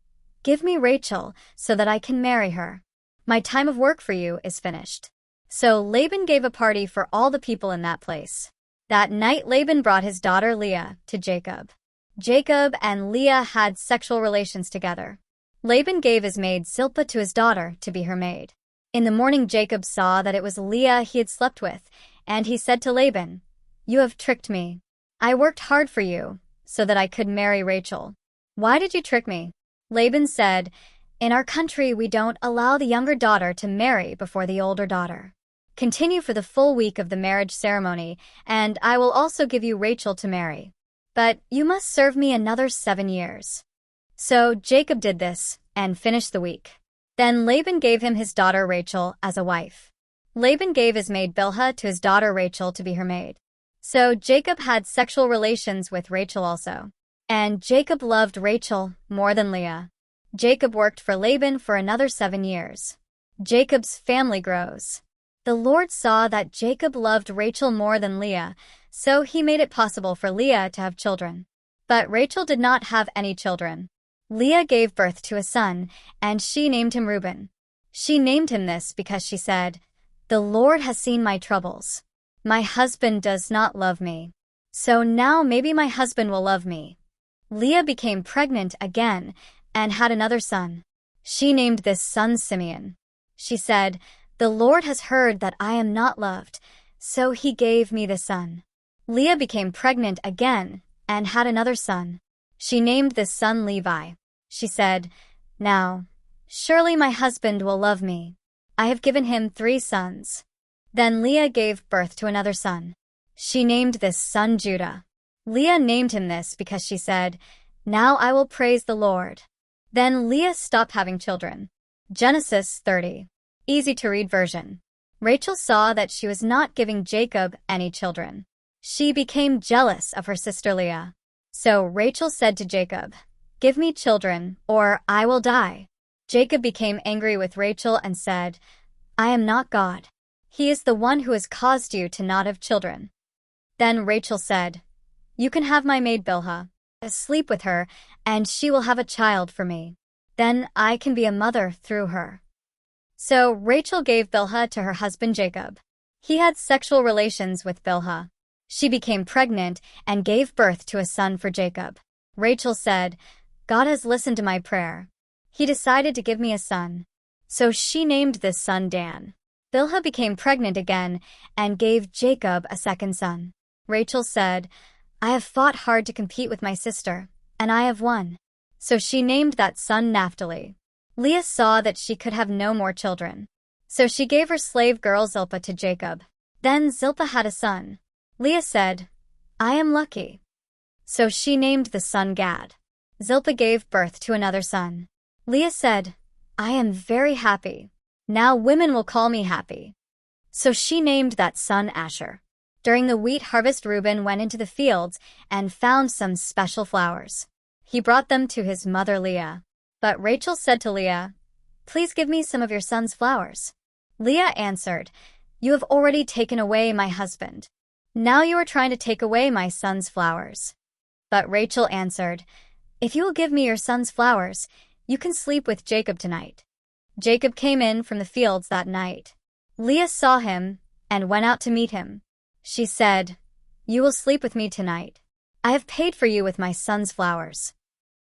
"Give me Rachel so that I can marry her. My time of work for you is finished." So Laban gave a party for all the people in that place. That night, Laban brought his daughter Leah to Jacob. Jacob and Leah had sexual relations together. Laban gave his maid Zilpah to his daughter to be her maid. In the morning, Jacob saw that it was Leah he had slept with, and he said to Laban, "You have tricked me. I worked hard for you so that I could marry Rachel. Why did you trick me?" Laban said, "In our country, we don't allow the younger daughter to marry before the older daughter. Continue for the full week of the marriage ceremony, and I will also give you Rachel to marry. But you must serve me another 7 years." So Jacob did this and finished the week. Then Laban gave him his daughter Rachel as a wife. Laban gave his maid Bilhah to his daughter Rachel to be her maid. So Jacob had sexual relations with Rachel also. And Jacob loved Rachel more than Leah. Jacob worked for Laban for another 7 years. Jacob's family grows. The Lord saw that Jacob loved Rachel more than Leah, so he made it possible for Leah to have children. But Rachel did not have any children. Leah gave birth to a son, and she named him Reuben. She named him this because she said, "The Lord has seen my troubles. My husband does not love me. So now maybe my husband will love me." Leah became pregnant again and had another son. She named this son Simeon. She said, "The Lord has heard that I am not loved, so he gave me this son." Leah became pregnant again and had another son. She named this son Levi. She said, "Now, surely my husband will love me. I have given him 3 sons." Then Leah gave birth to another son. She named this son Judah. Leah named him this because she said, "Now I will praise the Lord." Then Leah stopped having children. Genesis 30. Easy to read version. Rachel saw that she was not giving Jacob any children. She became jealous of her sister Leah. So Rachel said to Jacob, "Give me children, or I will die." Jacob became angry with Rachel and said, "I am not God. He is the one who has caused you to not have children." Then Rachel said, "You can have my maid Bilhah. Sleep with her, and she will have a child for me. Then I can be a mother through her." So Rachel gave Bilhah to her husband Jacob. He had sexual relations with Bilhah. She became pregnant and gave birth to a son for Jacob. Rachel said, "God has listened to my prayer. He decided to give me a son." So she named this son Dan. Bilhah became pregnant again and gave Jacob a second son. Rachel said, "I have fought hard to compete with my sister, and I have won." So she named that son Naphtali. Leah saw that she could have no more children. So she gave her slave girl Zilpah to Jacob. Then Zilpah had a son. Leah said, "I am lucky." So she named the son Gad. Zilpah gave birth to another son. Leah said, "I am very happy. Now women will call me happy." So she named that son Asher. During the wheat harvest, Reuben went into the fields and found some special flowers. He brought them to his mother Leah. But Rachel said to Leah, "Please give me some of your son's flowers." Leah answered, "You have already taken away my husband. Now you are trying to take away my son's flowers." But Rachel answered, "If you will give me your son's flowers, you can sleep with Jacob tonight." Jacob came in from the fields that night. Leah saw him and went out to meet him. She said, "You will sleep with me tonight. I have paid for you with my son's flowers."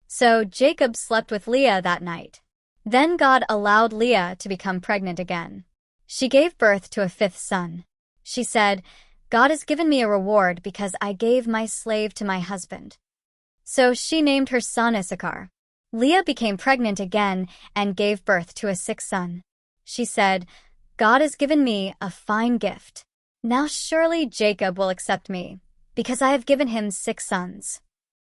So Jacob slept with Leah that night. Then God allowed Leah to become pregnant again. She gave birth to a 5th son. She said, "God has given me a reward because I gave my slave to my husband." So she named her son Issachar. Leah became pregnant again and gave birth to a 6th son. She said, "God has given me a fine gift. Now surely Jacob will accept me, because I have given him 6 sons."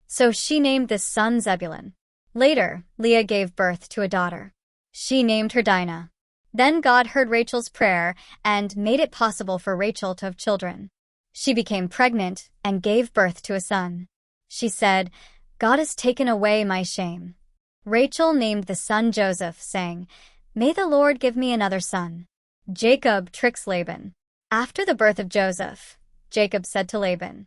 So she named this son Zebulun. Later, Leah gave birth to a daughter. She named her Dinah. Then God heard Rachel's prayer and made it possible for Rachel to have children. She became pregnant and gave birth to a son. She said, "God has taken away my shame." Rachel named the son Joseph, saying, "May the Lord give me another son." Jacob tricks Laban. After the birth of Joseph, Jacob said to Laban.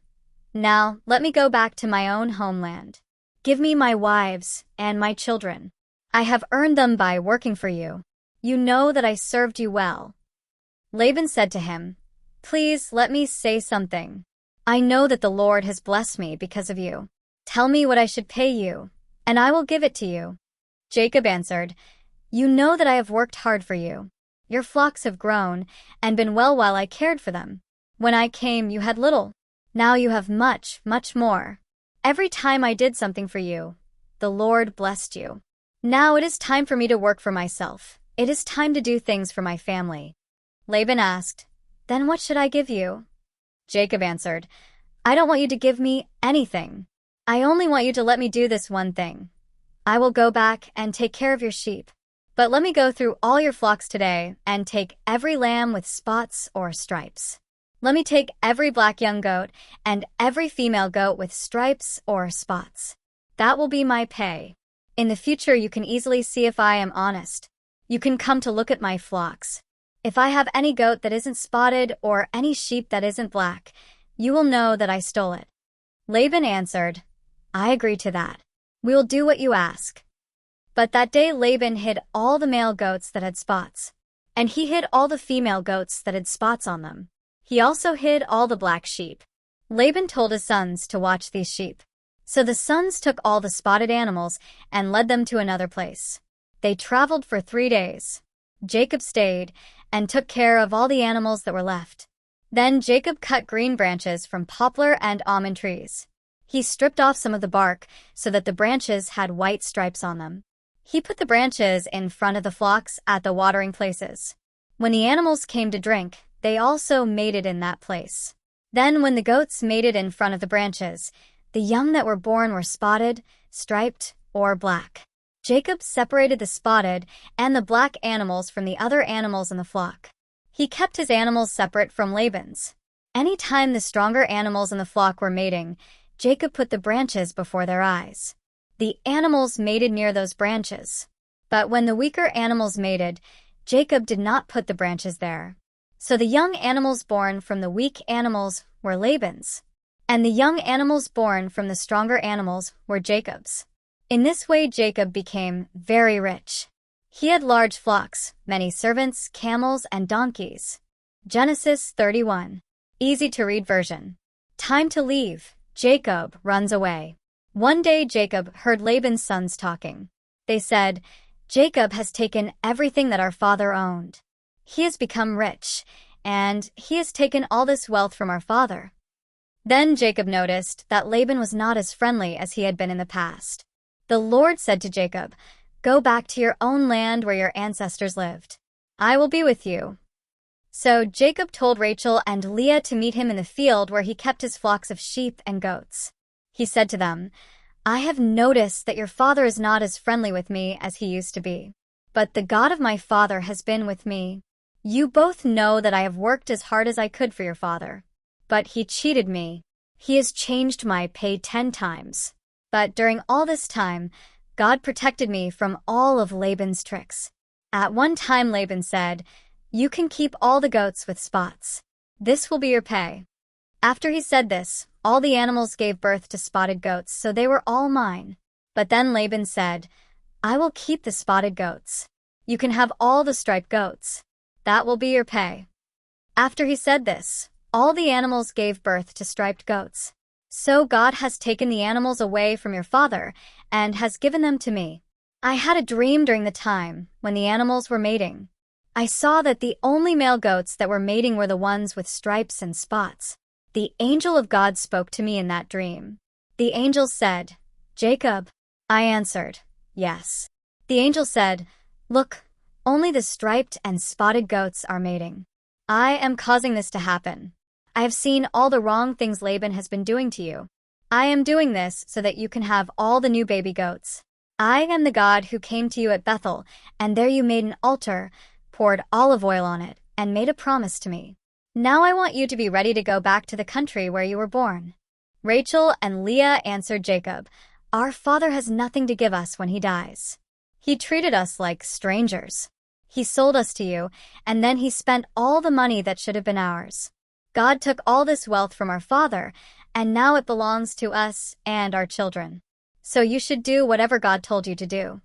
"Now, let me go back to my own homeland. Give me my wives and my children. I have earned them by working for you. You know that I served you well." Laban said to him, "Please let me say something. I know that the Lord has blessed me because of you. Tell me what I should pay you, and I will give it to you." Jacob answered, "You know that I have worked hard for you. Your flocks have grown and been well while I cared for them. When I came, you had little. Now you have much, much more. Every time I did something for you, the Lord blessed you. Now it is time for me to work for myself. It is time to do things for my family." Laban asked, "Then what should I give you?" Jacob answered, "I don't want you to give me anything. I only want you to let me do this one thing. I will go back and take care of your sheep. But let me go through all your flocks today and take every lamb with spots or stripes. Let me take every black young goat and every female goat with stripes or spots. That will be my pay. In the future you can easily see if I am honest. You can come to look at my flocks. If I have any goat that isn't spotted or any sheep that isn't black, you will know that I stole it." Laban answered, "I agree to that. We will do what you ask." But that day Laban hid all the male goats that had spots, and he hid all the female goats that had spots on them. He also hid all the black sheep. Laban told his sons to watch these sheep. So the sons took all the spotted animals and led them to another place. They traveled for 3 days. Jacob stayed and took care of all the animals that were left. Then Jacob cut green branches from poplar and almond trees. He stripped off some of the bark so that the branches had white stripes on them. He put the branches in front of the flocks at the watering places. When the animals came to drink, they also mated in that place. Then when the goats mated in front of the branches, the young that were born were spotted, striped, or black. Jacob separated the spotted and the black animals from the other animals in the flock. He kept his animals separate from Laban's. Any time the stronger animals in the flock were mating, Jacob put the branches before their eyes. The animals mated near those branches. But when the weaker animals mated, Jacob did not put the branches there. So the young animals born from the weak animals were Laban's, and the young animals born from the stronger animals were Jacob's. In this way Jacob became very rich. He had large flocks, many servants, camels, and donkeys. Genesis 31. Easy to read version. Time to leave. Jacob runs away. One day Jacob heard Laban's sons talking. They said, "Jacob has taken everything that our father owned. He has become rich, and he has taken all this wealth from our father." Then Jacob noticed that Laban was not as friendly as he had been in the past. The Lord said to Jacob, "Go back to your own land where your ancestors lived. I will be with you." So Jacob told Rachel and Leah to meet him in the field where he kept his flocks of sheep and goats. He said to them, "I have noticed that your father is not as friendly with me as he used to be. But the God of my father has been with me. You both know that I have worked as hard as I could for your father. But he cheated me. He has changed my pay 10 times. But during all this time, God protected me from all of Laban's tricks. At one time Laban said, 'You can keep all the goats with spots. This will be your pay.' After he said this, all the animals gave birth to spotted goats, so they were all mine. But then Laban said, 'I will keep the spotted goats. You can have all the striped goats. That will be your pay.' After he said this, all the animals gave birth to striped goats. So God has taken the animals away from your father and has given them to me. I had a dream during the time when the animals were mating. I saw that the only male goats that were mating were the ones with stripes and spots. The angel of God spoke to me in that dream. The angel said, 'Jacob.' I answered, 'Yes.' The angel said, 'Look, only the striped and spotted goats are mating. I am causing this to happen. I have seen all the wrong things Laban has been doing to you. I am doing this so that you can have all the new baby goats. I am the God who came to you at Bethel, and there you made an altar, poured olive oil on it, and made a promise to me. Now I want you to be ready to go back to the country where you were born.' Rachel and Leah answered Jacob, 'Our father has nothing to give us when he dies. He treated us like strangers. He sold us to you, and then he spent all the money that should have been ours. God took all this wealth from our father, and now it belongs to us and our children. So you should do whatever God told you to do."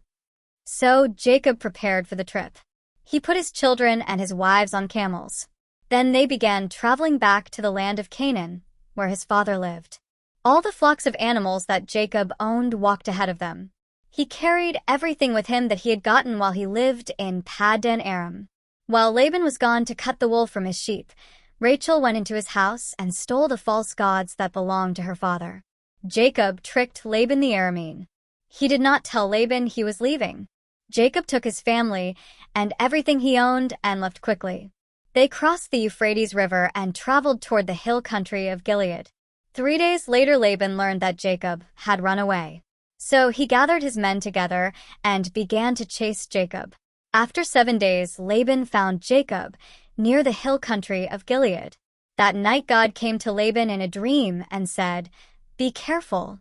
So Jacob prepared for the trip. He put his children and his wives on camels. Then they began traveling back to the land of Canaan, where his father lived. All the flocks of animals that Jacob owned walked ahead of them. He carried everything with him that he had gotten while he lived in Paddan Aram. While Laban was gone to cut the wool from his sheep, Rachel went into his house and stole the false gods that belonged to her father. Jacob tricked Laban the Aramean. He did not tell Laban he was leaving. Jacob took his family and everything he owned and left quickly. They crossed the Euphrates River and traveled toward the hill country of Gilead. 3 days later, Laban learned that Jacob had run away. So he gathered his men together and began to chase Jacob. After 7 days, Laban found Jacob near the hill country of Gilead. That night God came to Laban in a dream and said, Be careful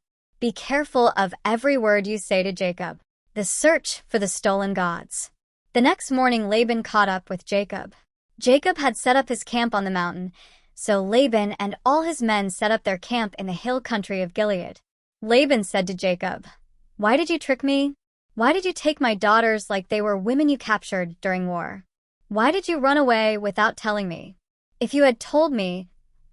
of every word you say to Jacob. The search for the stolen gods." The next morning, Laban caught up with Jacob. Jacob had set up his camp on the mountain, so Laban and all his men set up their camp in the hill country of Gilead. Laban said to Jacob, "Why did you trick me? Why did you take my daughters like they were women you captured during war? Why did you run away without telling me? If you had told me,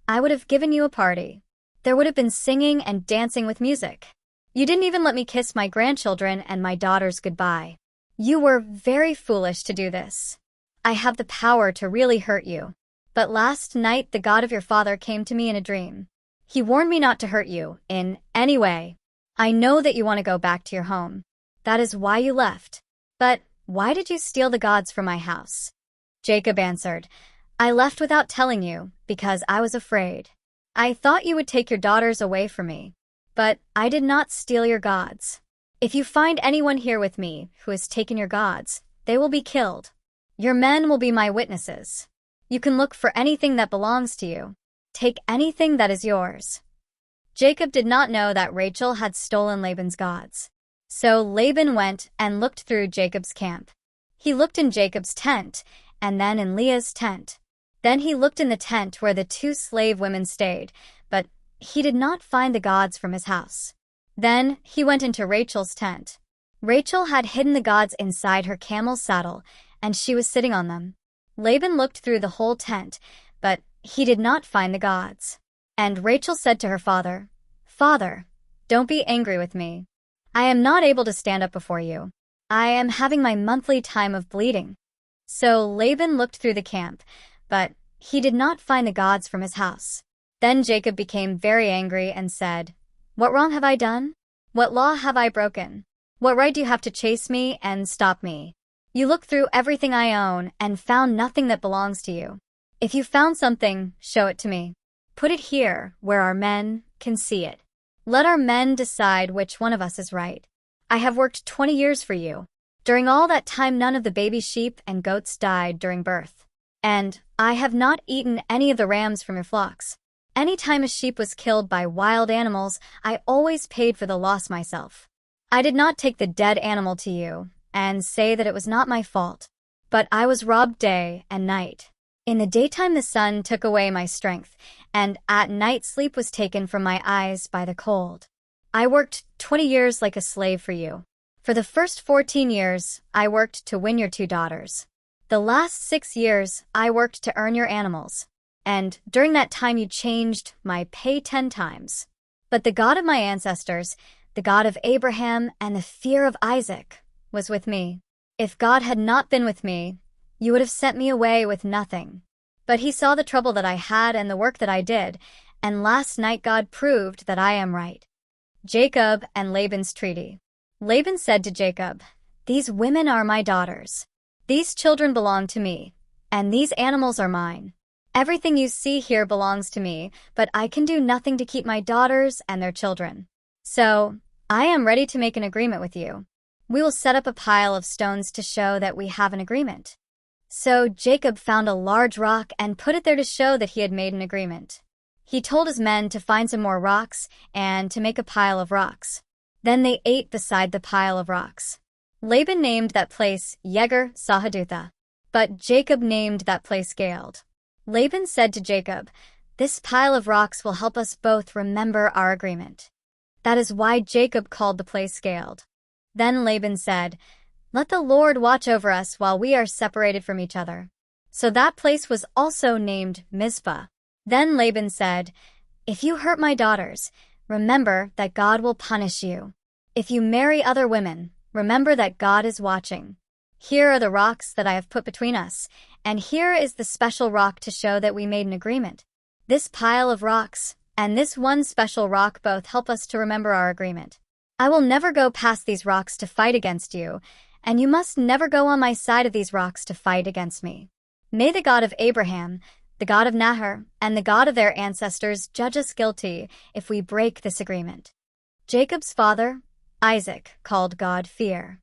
I would have given you a party. There would have been singing and dancing with music. You didn't even let me kiss my grandchildren and my daughters goodbye. You were very foolish to do this. I have the power to really hurt you. But last night the God of your father came to me in a dream. He warned me not to hurt you in any way. I know that you want to go back to your home. That is why you left. But why did you steal the gods from my house?" Jacob answered, "I left without telling you because I was afraid. I thought you would take your daughters away from me. But I did not steal your gods. If you find anyone here with me who has taken your gods, they will be killed. Your men will be my witnesses. You can look for anything that belongs to you. Take anything that is yours." Jacob did not know that Rachel had stolen Laban's gods. So Laban went and looked through Jacob's camp. He looked in Jacob's tent, and then in Leah's tent. Then he looked in the tent where the 2 slave women stayed, but he did not find the gods from his house. Then he went into Rachel's tent. Rachel had hidden the gods inside her camel's saddle, and she was sitting on them. Laban looked through the whole tent, but he did not find the gods. And Rachel said to her father, "Father, don't be angry with me. I am not able to stand up before you. I am having my monthly time of bleeding." So Laban looked through the camp, but he did not find the gods from his house. Then Jacob became very angry and said, "What wrong have I done? What law have I broken? What right do you have to chase me and stop me? You looked through everything I own and found nothing that belongs to you. If you found something, show it to me. Put it here where our men can see it. Let our men decide which one of us is right. I have worked 20 years for you. During all that time, none of the baby sheep and goats died during birth. And I have not eaten any of the rams from your flocks. Any time a sheep was killed by wild animals, I always paid for the loss myself. I did not take the dead animal to you and say that it was not my fault, but I was robbed day and night. In the daytime the sun took away my strength, and at night sleep was taken from my eyes by the cold. I worked 20 years like a slave for you. For the first 14 years, I worked to win your 2 daughters. The last 6 years, I worked to earn your animals. And during that time you changed my pay 10 times. But the God of my ancestors, the God of Abraham and the fear of Isaac, was with me. If God had not been with me, you would have sent me away with nothing. But he saw the trouble that I had and the work that I did, and last night God proved that I am right." Jacob and Laban's treaty. Laban said to Jacob, "These women are my daughters. These children belong to me, and these animals are mine. Everything you see here belongs to me, but I can do nothing to keep my daughters and their children. So I am ready to make an agreement with you. We will set up a pile of stones to show that we have an agreement." So Jacob found a large rock and put it there to show that he had made an agreement. He told his men to find some more rocks and to make a pile of rocks. Then they ate beside the pile of rocks. Laban named that place Yegar Sahadutha, but Jacob named that place Galeed. Laban said to Jacob, This pile of rocks will help us both remember our agreement. That is why Jacob called the place Scaled. Then Laban said, "Let the Lord watch over us while we are separated from each other." So that place was also named Mizpah. Then Laban said, "If you hurt my daughters, remember that God will punish you. If you marry other women, remember that God is watching. Here are the rocks that I have put between us, and here is the special rock to show that we made an agreement. This pile of rocks and this one special rock both help us to remember our agreement. I will never go past these rocks to fight against you, and you must never go on my side of these rocks to fight against me. May the God of Abraham, the God of Nahor, and the God of their ancestors judge us guilty if we break this agreement." Jacob's father, Isaac, called God Fear.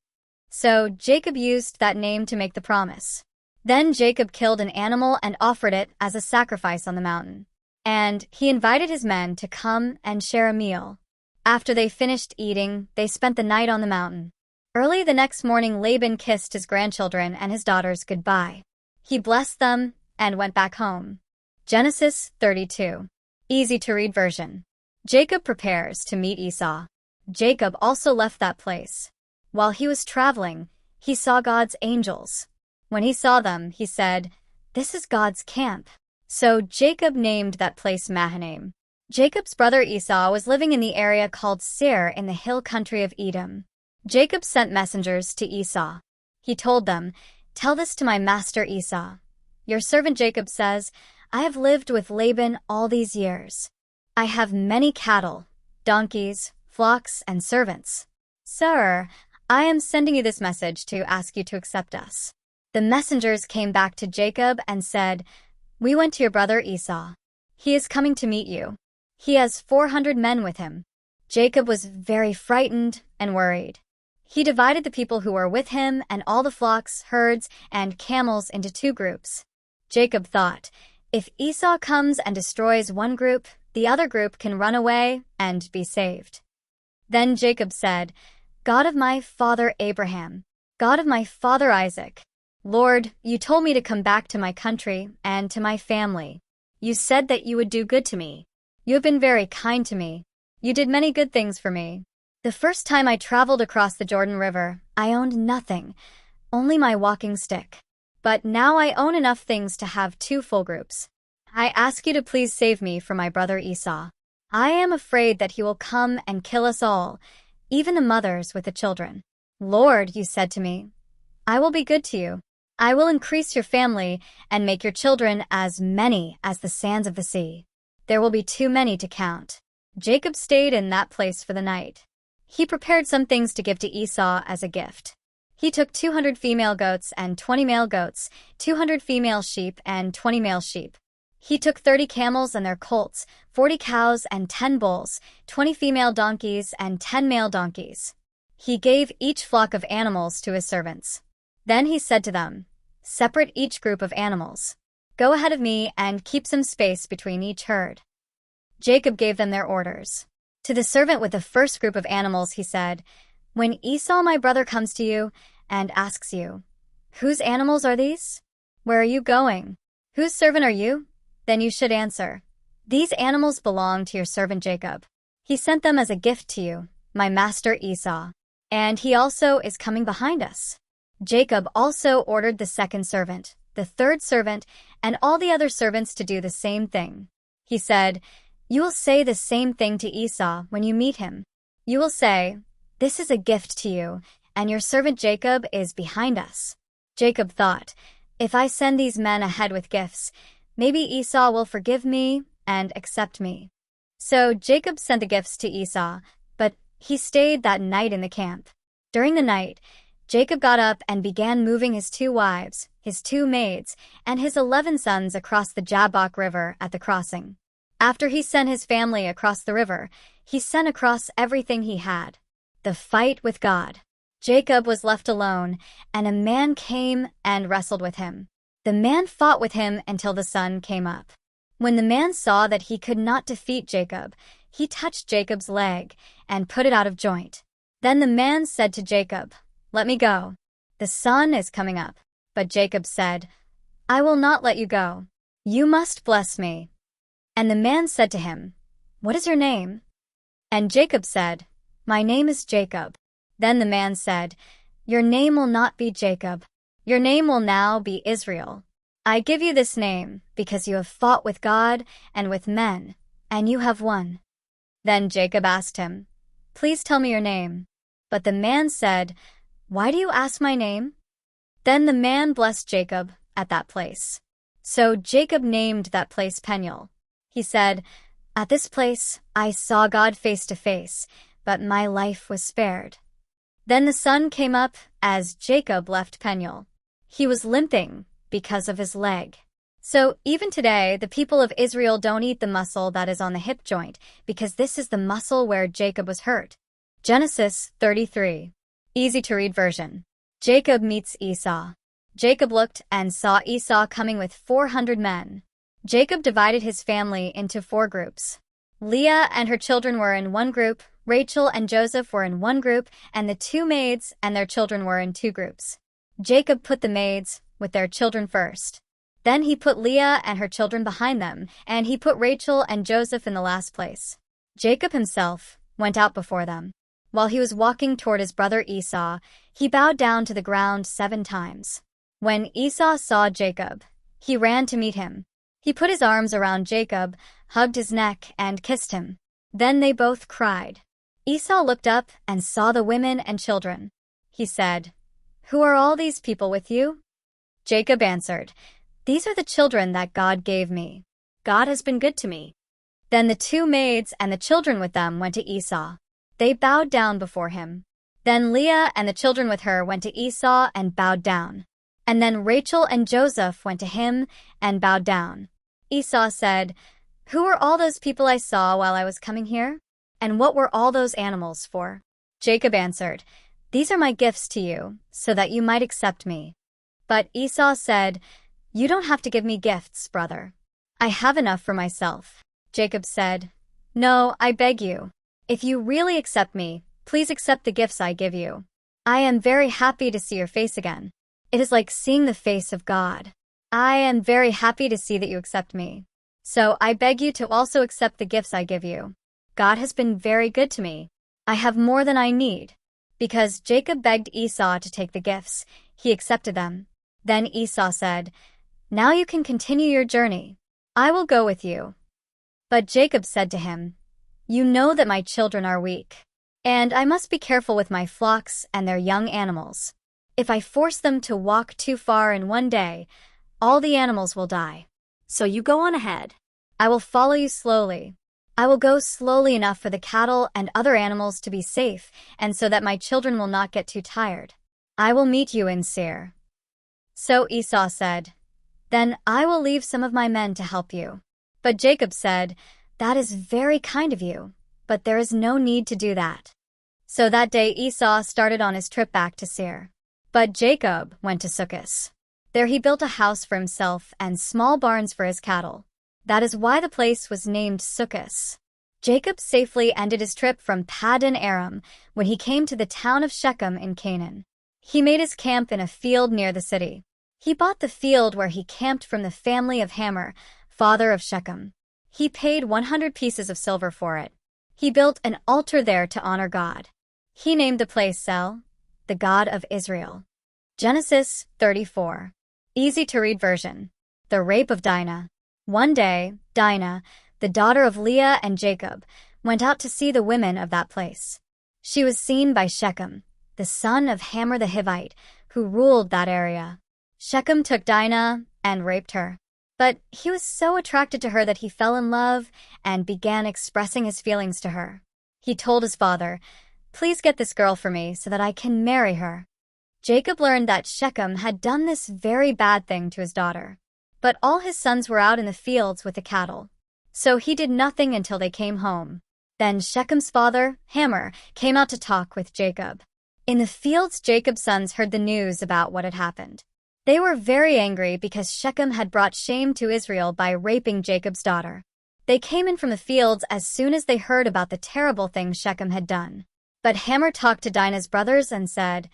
So Jacob used that name to make the promise. Then Jacob killed an animal and offered it as a sacrifice on the mountain. And he invited his men to come and share a meal. After they finished eating, they spent the night on the mountain. Early the next morning, Laban kissed his grandchildren and his daughters goodbye. He blessed them and went back home. Genesis 32. Easy to read version. Jacob prepares to meet Esau. Jacob also left that place. While he was traveling, he saw God's angels. When he saw them, he said, "This is God's camp." So Jacob named that place Mahanaim. Jacob's brother Esau was living in the area called Seir in the hill country of Edom. Jacob sent messengers to Esau. He told them, "Tell this to my master Esau. Your servant Jacob says, I have lived with Laban all these years. I have many cattle, donkeys, flocks, and servants. Sir, I am sending you this message to ask you to accept us." The messengers came back to Jacob and said, "We went to your brother Esau. He is coming to meet you. He has 400 men with him." Jacob was very frightened and worried. He divided the people who were with him and all the flocks, herds, and camels into 2 groups. Jacob thought, if Esau comes and destroys one group, the other group can run away and be saved. Then Jacob said, "God of my father Abraham, God of my father Isaac, Lord, you told me to come back to my country and to my family. You said that you would do good to me. You have been very kind to me. You did many good things for me. The first time I traveled across the Jordan River, I owned nothing, only my walking stick. But now I own enough things to have 2 full groups. I ask you to please save me from my brother Esau. I am afraid that he will come and kill us all, even the mothers with the children. Lord, you said to me, I will be good to you. I will increase your family and make your children as many as the sands of the sea. There will be too many to count." Jacob stayed in that place for the night. He prepared some things to give to Esau as a gift. He took 200 female goats and 20 male goats, 200 female sheep and 20 male sheep. He took 30 camels and their colts, 40 cows and 10 bulls, 20 female donkeys and 10 male donkeys. He gave each flock of animals to his servants. Then he said to them, "Separate each group of animals. Go ahead of me and keep some space between each herd." Jacob gave them their orders. To the servant with the first group of animals he said, "When Esau my brother comes to you and asks you, 'Whose animals are these? Where are you going? Whose servant are you?' then you should answer, 'These animals belong to your servant Jacob. He sent them as a gift to you, my master Esau. And he also is coming behind us." Jacob also ordered the second servant, the third servant, and all the other servants to do the same thing. He said, "You will say the same thing to Esau when you meet him. You will say, 'This is a gift to you, and your servant Jacob is behind us.'" Jacob thought, "If I send these men ahead with gifts, maybe Esau will forgive me and accept me." So Jacob sent the gifts to Esau, but he stayed that night in the camp. During the night, Jacob got up and began moving his 2 wives, his 2 maids, and his 11 sons across the Jabbok River at the crossing. After he sent his family across the river, he sent across everything he had. The fight with God. Jacob was left alone, and a man came and wrestled with him. The man fought with him until the sun came up. When the man saw that he could not defeat Jacob, he touched Jacob's leg and put it out of joint. Then the man said to Jacob, "Let me go. The sun is coming up." But Jacob said, "I will not let you go. You must bless me." And the man said to him, "What is your name?" And Jacob said, "My name is Jacob." Then the man said, "Your name will not be Jacob. Your name will now be Israel. I give you this name because you have fought with God and with men, and you have won." Then Jacob asked him, "Please tell me your name." But the man said, "Why do you ask my name?" Then the man blessed Jacob at that place. So Jacob named that place Peniel. He said, "At this place I saw God face to face, but my life was spared." Then the sun came up as Jacob left Peniel. He was limping because of his leg. So even today, the people of Israel don't eat the muscle that is on the hip joint, because this is the muscle where Jacob was hurt. Genesis 33. Easy to read version. Jacob meets Esau. Jacob looked and saw Esau coming with 400 men. Jacob divided his family into 4 groups. Leah and her children were in one group, Rachel and Joseph were in one group, and the 2 maids and their children were in 2 groups. Jacob put the maids with their children first. Then he put Leah and her children behind them, and he put Rachel and Joseph in the last place. Jacob himself went out before them. While he was walking toward his brother Esau, he bowed down to the ground 7 times. When Esau saw Jacob, he ran to meet him. He put his arms around Jacob, hugged his neck, and kissed him. Then they both cried. Esau looked up and saw the women and children. He said, "Who are all these people with you?" Jacob answered, "These are the children that God gave me. God has been good to me." Then the 2 maids and the children with them went to Esau. They bowed down before him. Then Leah and the children with her went to Esau and bowed down. And then Rachel and Joseph went to him and bowed down. Esau said, "Who are all those people I saw while I was coming here? And what were all those animals for?" Jacob answered, "These are my gifts to you, so that you might accept me." But Esau said, "You don't have to give me gifts, brother. I have enough for myself." Jacob said, "No, I beg you. If you really accept me, please accept the gifts I give you. I am very happy to see your face again. It is like seeing the face of God. I am very happy to see that you accept me. So I beg you to also accept the gifts I give you. God has been very good to me. I have more than I need." Because Jacob begged Esau to take the gifts, he accepted them. Then Esau said, "Now you can continue your journey. I will go with you." But Jacob said to him, "You know that my children are weak, and I must be careful with my flocks and their young animals. If I force them to walk too far in one day, all the animals will die. So you go on ahead. I will follow you slowly. I will go slowly enough for the cattle and other animals to be safe, and so that my children will not get too tired. I will meet you in Seir." So Esau said, "Then I will leave some of my men to help you." But Jacob said, "That is very kind of you, but there is no need to do that." So that day Esau started on his trip back to Seir. But Jacob went to Succoth. There he built a house for himself and small barns for his cattle. That is why the place was named Succoth. Jacob safely ended his trip from Paddan Aram when he came to the town of Shechem in Canaan. He made his camp in a field near the city. He bought the field where he camped from the family of Hamor, father of Shechem. He paid 100 pieces of silver for it. He built an altar there to honor God. He named the place El, the God of Israel. Genesis 34. Easy to read version. The rape of Dinah. One day, Dinah, the daughter of Leah and Jacob, went out to see the women of that place. She was seen by Shechem, the son of Hamor the Hivite, who ruled that area. Shechem took Dinah and raped her. But he was so attracted to her that he fell in love and began expressing his feelings to her. He told his father, "Please get this girl for me so that I can marry her." Jacob learned that Shechem had done this very bad thing to his daughter. But all his sons were out in the fields with the cattle. So he did nothing until they came home. Then Shechem's father, Hamor, came out to talk with Jacob. In the fields, Jacob's sons heard the news about what had happened. They were very angry because Shechem had brought shame to Israel by raping Jacob's daughter. They came in from the fields as soon as they heard about the terrible thing Shechem had done. But Hamor talked to Dinah's brothers and said,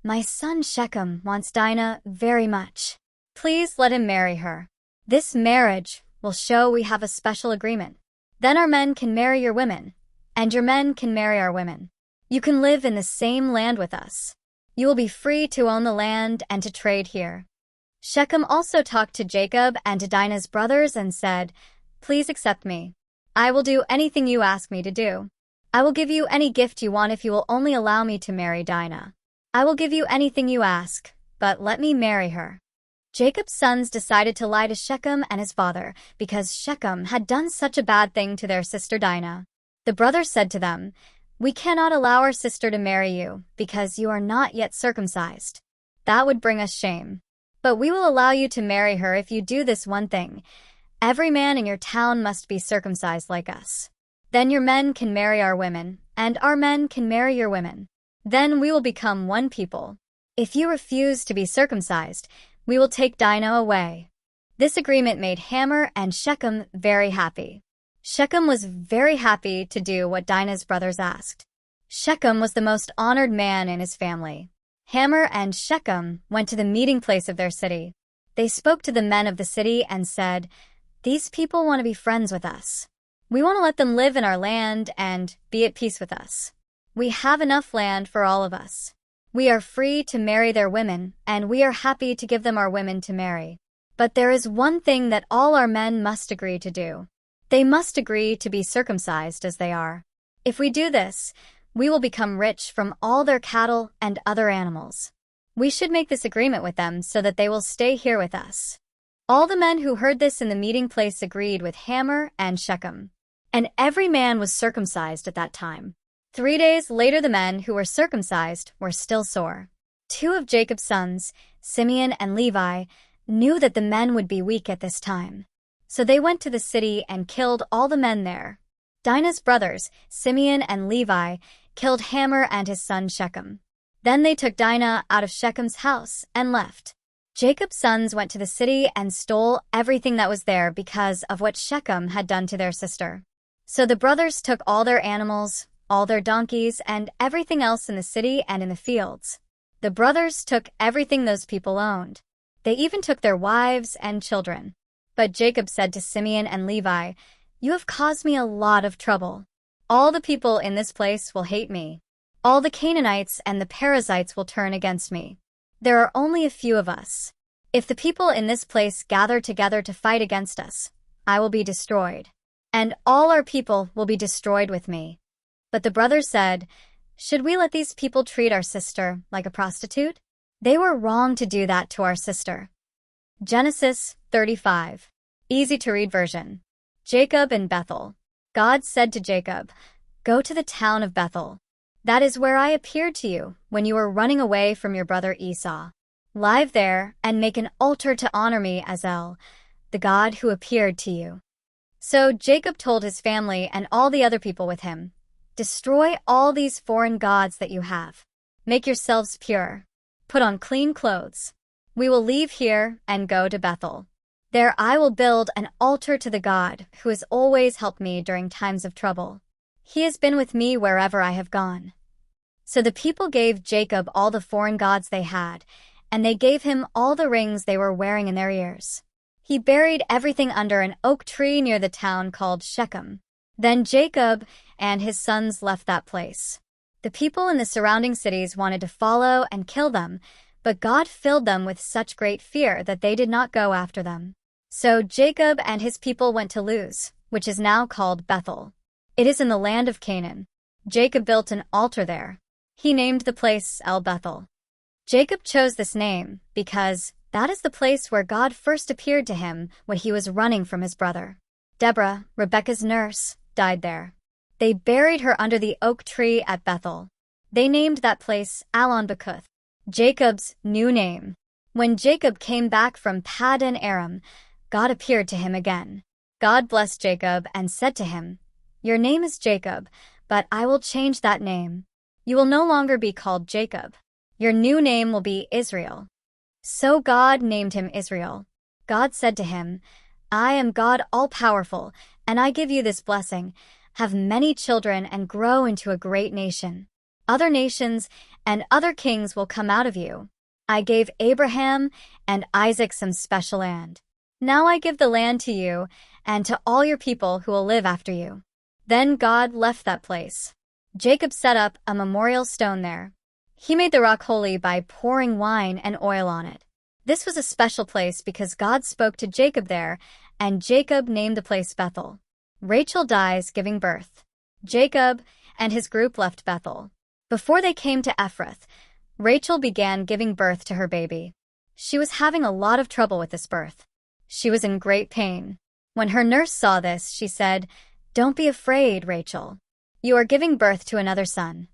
"My son Shechem wants Dinah very much. Please let him marry her. This marriage will show we have a special agreement. Then our men can marry your women, and your men can marry our women. You can live in the same land with us. You will be free to own the land and to trade here." Shechem also talked to Jacob and to Dinah's brothers and said, "Please accept me. I will do anything you ask me to do. I will give you any gift you want if you will only allow me to marry Dinah. I will give you anything you ask, but let me marry her." Jacob's sons decided to lie to Shechem and his father because Shechem had done such a bad thing to their sister Dinah. The brothers said to them, "We cannot allow our sister to marry you because you are not yet circumcised. That would bring us shame. But we will allow you to marry her if you do this one thing. Every man in your town must be circumcised like us. Then your men can marry our women, and our men can marry your women. Then we will become one people. If you refuse to be circumcised, we will take Dinah away." This agreement made Hamor and Shechem very happy. Shechem was very happy to do what Dinah's brothers asked. Shechem was the most honored man in his family. Hamor and Shechem went to the meeting place of their city. They spoke to the men of the city and said, "These people want to be friends with us. We want to let them live in our land and be at peace with us. We have enough land for all of us. We are free to marry their women, and we are happy to give them our women to marry. But there is one thing that all our men must agree to do. They must agree to be circumcised as they are. If we do this, we will become rich from all their cattle and other animals. We should make this agreement with them so that they will stay here with us." All the men who heard this in the meeting place agreed with Hamor and Shechem, and every man was circumcised at that time. 3 days later, the men who were circumcised were still sore. 2 of Jacob's sons, Simeon and Levi, knew that the men would be weak at this time. So they went to the city and killed all the men there. Dinah's brothers, Simeon and Levi, killed Hamor and his son Shechem. Then they took Dinah out of Shechem's house and left. Jacob's sons went to the city and stole everything that was there because of what Shechem had done to their sister. So the brothers took all their animals, all their donkeys, and everything else in the city and in the fields. The brothers took everything those people owned. They even took their wives and children. But Jacob said to Simeon and Levi, "You have caused me a lot of trouble. All the people in this place will hate me. All the Canaanites and the Perizzites will turn against me. There are only a few of us. If the people in this place gather together to fight against us, I will be destroyed, and all our people will be destroyed with me." But the brothers said, "Should we let these people treat our sister like a prostitute? They were wrong to do that to our sister." Genesis 35. Easy to read version. Jacob in Bethel. God said to Jacob, "Go to the town of Bethel. That is where I appeared to you when you were running away from your brother Esau. Live there and make an altar to honor me as El, the God who appeared to you." So Jacob told his family and all the other people with him, "Destroy all these foreign gods that you have. Make yourselves pure. Put on clean clothes. We will leave here and go to Bethel. There I will build an altar to the God who has always helped me during times of trouble. He has been with me wherever I have gone." So the people gave Jacob all the foreign gods they had, and they gave him all the rings they were wearing in their ears. He buried everything under an oak tree near the town called Shechem. Then Jacob and his sons left that place. The people in the surrounding cities wanted to follow and kill them, but God filled them with such great fear that they did not go after them. So Jacob and his people went to Luz, which is now called Bethel. It is in the land of Canaan. Jacob built an altar there. He named the place El Bethel. Jacob chose this name because that is the place where God first appeared to him when he was running from his brother. Deborah, Rebekah's nurse, died there. They buried her under the oak tree at Bethel. They named that place Allon-Bacuth, Jacob's new name. When Jacob came back from Paddan Aram, God appeared to him again. God blessed Jacob and said to him, "Your name is Jacob, but I will change that name. You will no longer be called Jacob. Your new name will be Israel." So God named him Israel. God said to him, "I am God all-powerful, and I give you this blessing. Have many children and grow into a great nation. Other nations and other kings will come out of you. I gave Abraham and Isaac some special land. Now I give the land to you, and to all your people who will live after you." Then God left that place. Jacob set up a memorial stone there. He made the rock holy by pouring wine and oil on it. This was a special place because God spoke to Jacob there, and Jacob named the place Bethel. Rachel dies giving birth. Jacob and his group left Bethel. Before they came to Ephrath, Rachel began giving birth to her baby. She was having a lot of trouble with this birth. She was in great pain. When her nurse saw this, she said, "Don't be afraid, Rachel. You are giving birth to another son."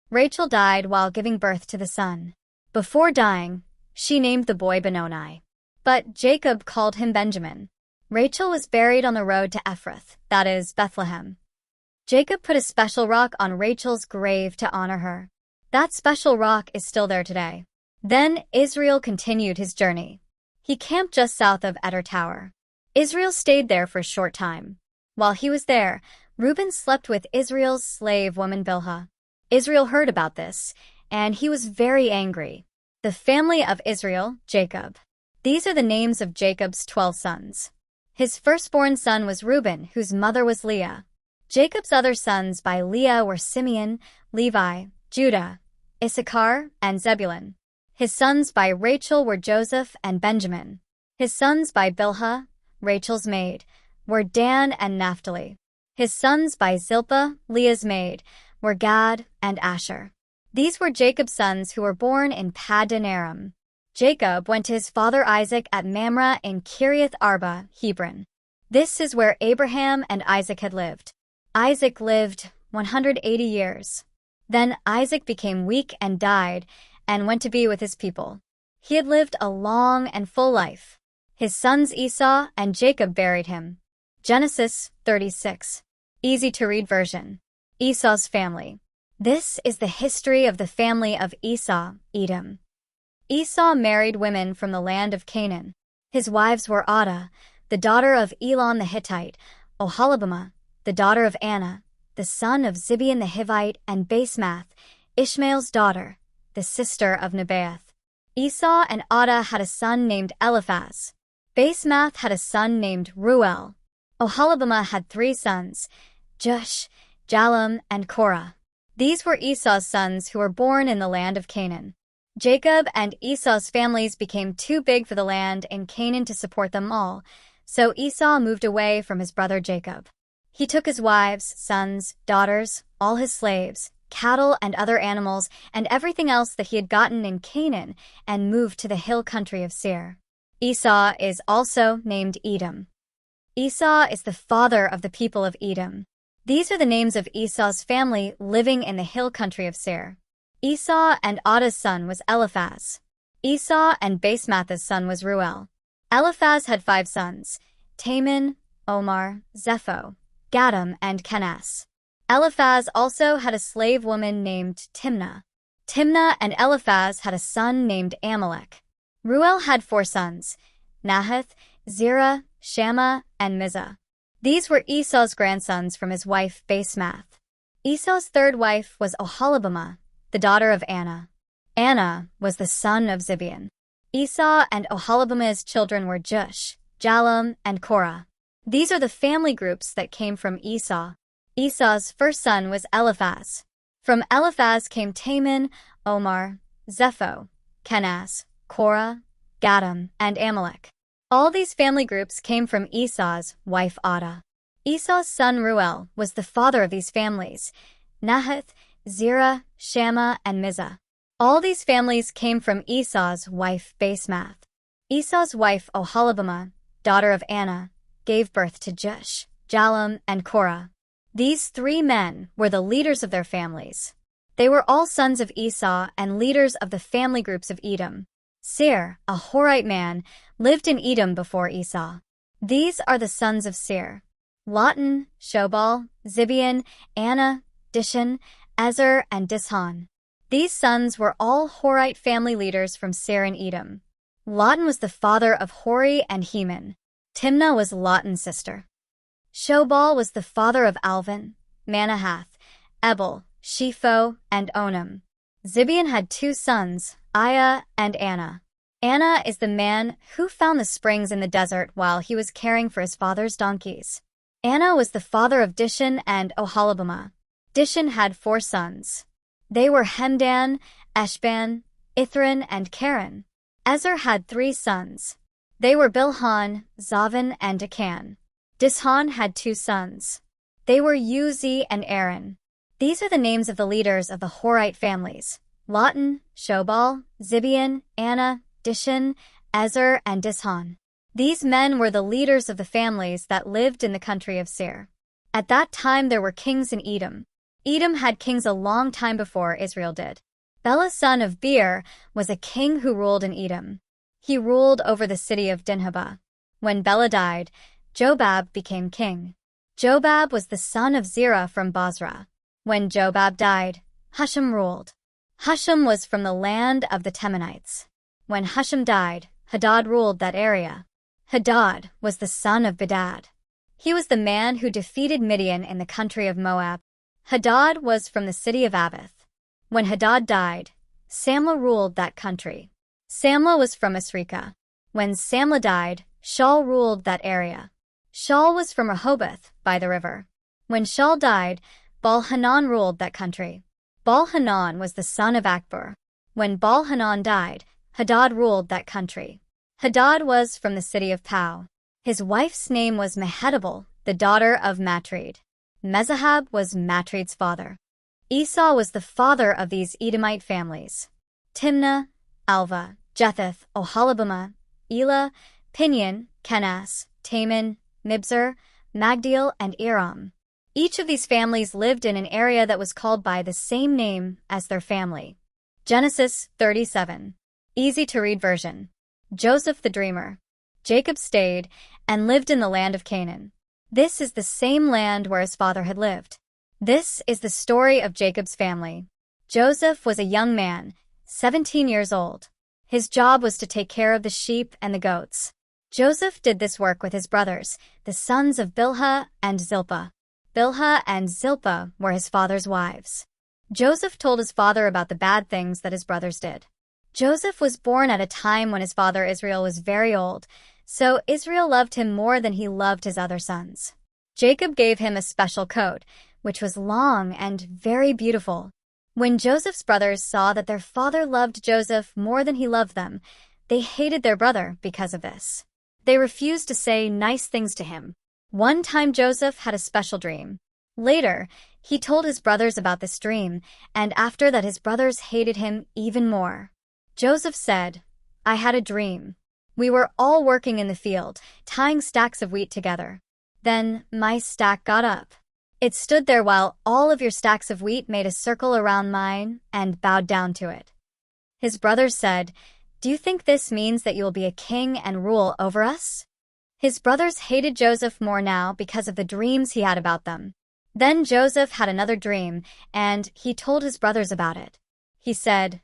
Rachel died while giving birth to the son. Before dying, she named the boy Benoni. But Jacob called him Benjamin. Rachel was buried on the road to Ephrath, that is, Bethlehem. Jacob put a special rock on Rachel's grave to honor her. That special rock is still there today. Then Israel continued his journey. He camped just south of Eder Tower. Israel stayed there for a short time. While he was there, Reuben slept with Israel's slave woman Bilhah. Israel heard about this, and he was very angry. The family of Israel, Jacob. These are the names of Jacob's 12 sons. His firstborn son was Reuben, whose mother was Leah. Jacob's other sons by Leah were Simeon, Levi, Judah, Issachar, and Zebulun. His sons by Rachel were Joseph and Benjamin. His sons by Bilhah, Rachel's maid, were Dan and Naphtali. His sons by Zilpah, Leah's maid, were Gad and Asher. These were Jacob's sons who were born in Paddan Aram. Jacob went to his father Isaac at Mamre in Kiriath Arba, Hebron. This is where Abraham and Isaac had lived. Isaac lived 180 years. Then Isaac became weak and died and went to be with his people. He had lived a long and full life. His sons Esau and Jacob buried him. Genesis 36. Easy to read version. Esau's family. This is the history of the family of Esau, Edom. Esau married women from the land of Canaan. His wives were Adah, the daughter of Elon the Hittite, Oholibamah, the daughter of Anna, the son of Zibeon the Hivite, and Basemath, Ishmael's daughter, the sister of Nebaioth. Esau and Adah had a son named Eliphaz. Basemath had a son named Reuel. Oholibamah had 3 sons, Jush, Jalam, and Korah. These were Esau's sons who were born in the land of Canaan. Jacob and Esau's families became too big for the land in Canaan to support them all, so Esau moved away from his brother Jacob. He took his wives, sons, daughters, all his slaves, cattle and other animals, and everything else that he had gotten in Canaan and moved to the hill country of Seir. Esau is also named Edom. Esau is the father of the people of Edom. These are the names of Esau's family living in the hill country of Seir. Esau and Adah's son was Eliphaz. Esau and Basemath's son was Reuel. Eliphaz had 5 sons, Taman, Omar, Zepho, Gatam, and Kenaz. Eliphaz also had a slave woman named Timnah. Timnah and Eliphaz had a son named Amalek. Reuel had 4 sons, Nahath, Zerah, Shammah, and Mizah. These were Esau's grandsons from his wife Basemath. Esau's third wife was Oholibamah, the daughter of Anna. Anna was the son of Zibeon. Esau and Oholibamah's children were Jush, Jalam, and Korah. These are the family groups that came from Esau. Esau's first son was Eliphaz. From Eliphaz came Taman, Omar, Zepho, Kenaz, Korah, Gatam, and Amalek. All these family groups came from Esau's wife Adah. Esau's son Reuel was the father of these families, Nahath, Zerah, Shammah, and Mizah. All these families came from Esau's wife Basemath. Esau's wife Oholibamah, daughter of Anna, gave birth to Jush, Jalam, and Korah. These 3 men were the leaders of their families. They were all sons of Esau and leaders of the family groups of Edom. Seir, a Horite man, lived in Edom before Esau. These are the sons of Seir: Lotan, Shobal, Zibeon, Anna, Dishan, Ezer, and Dishon. These sons were all Horite family leaders from Seir and Edom. Lotan was the father of Hori and Heman. Timnah was Lotan's sister. Shobal was the father of Alvan, Manahath, Ebal, Shepho, and Onam. Zibeon had 2 sons, Aiah and Anna. Anna is the man who found the springs in the desert while he was caring for his father's donkeys. Anna was the father of Dishon and Oholibamah. Dishon had 4 sons. They were Hemdan, Eshban, Ithran, and Karen. Ezer had 3 sons. They were Bilhan, Zavan, and Akan. Dishon had 2 sons. They were Uzi and Aaron. These are the names of the leaders of the Horite families: Lawton, Shobal, Zibeon, Anna, Dishon, Ezer, and Dishon. These men were the leaders of the families that lived in the country of Seir. At that time there were kings in Edom. Edom had kings a long time before Israel did. Bela son of Beer was a king who ruled in Edom. He ruled over the city of Dinhabah. When Bela died, Jobab became king. Jobab was the son of Zerah from Bozrah. When Jobab died, Husham ruled. Husham was from the land of the Temanites. When Husham died, Hadad ruled that area. Hadad was the son of Bedad. He was the man who defeated Midian in the country of Moab. Hadad was from the city of Avith. When Hadad died, Samlah ruled that country. Samlah was from Asrika. When Samlah died, Shaul ruled that area. Shaul was from Rehoboth by the river. When Shaul died, Baal-Hanan ruled that country. Baal-Hanan was the son of Akbor. When Baal-Hanan died, Hadad ruled that country. Hadad was from the city of Pau. His wife's name was Mehetabel, the daughter of Matred. Mezahab was Matred's father. Esau was the father of these Edomite families: Timnah, Alva, Jetheth, Oholibamah, Elah, Pinion, Kenaz, Taman, Mibzar, Magdiel, and Iram. Each of these families lived in an area that was called by the same name as their family. Genesis 37. Easy to read version. Joseph the dreamer. Jacob stayed and lived in the land of Canaan. This is the same land where his father had lived. This is the story of Jacob's family. Joseph was a young man, 17 years old. His job was to take care of the sheep and the goats. Joseph did this work with his brothers, the sons of Bilhah and Zilpah. Bilhah and Zilpah were his father's wives. Joseph told his father about the bad things that his brothers did. Joseph was born at a time when his father Israel was very old, so Israel loved him more than he loved his other sons. Jacob gave him a special coat, which was long and very beautiful. When Joseph's brothers saw that their father loved Joseph more than he loved them, they hated their brother because of this. They refused to say nice things to him. One time Joseph had a special dream. Later, he told his brothers about this dream, and after that his brothers hated him even more. Joseph said, "I had a dream. We were all working in the field, tying stacks of wheat together. Then my stack got up. It stood there while all of your stacks of wheat made a circle around mine and bowed down to it." His brothers said, "Do you think this means that you will be a king and rule over us?" His brothers hated Joseph more now because of the dreams he had about them. Then Joseph had another dream, and he told his brothers about it. He said,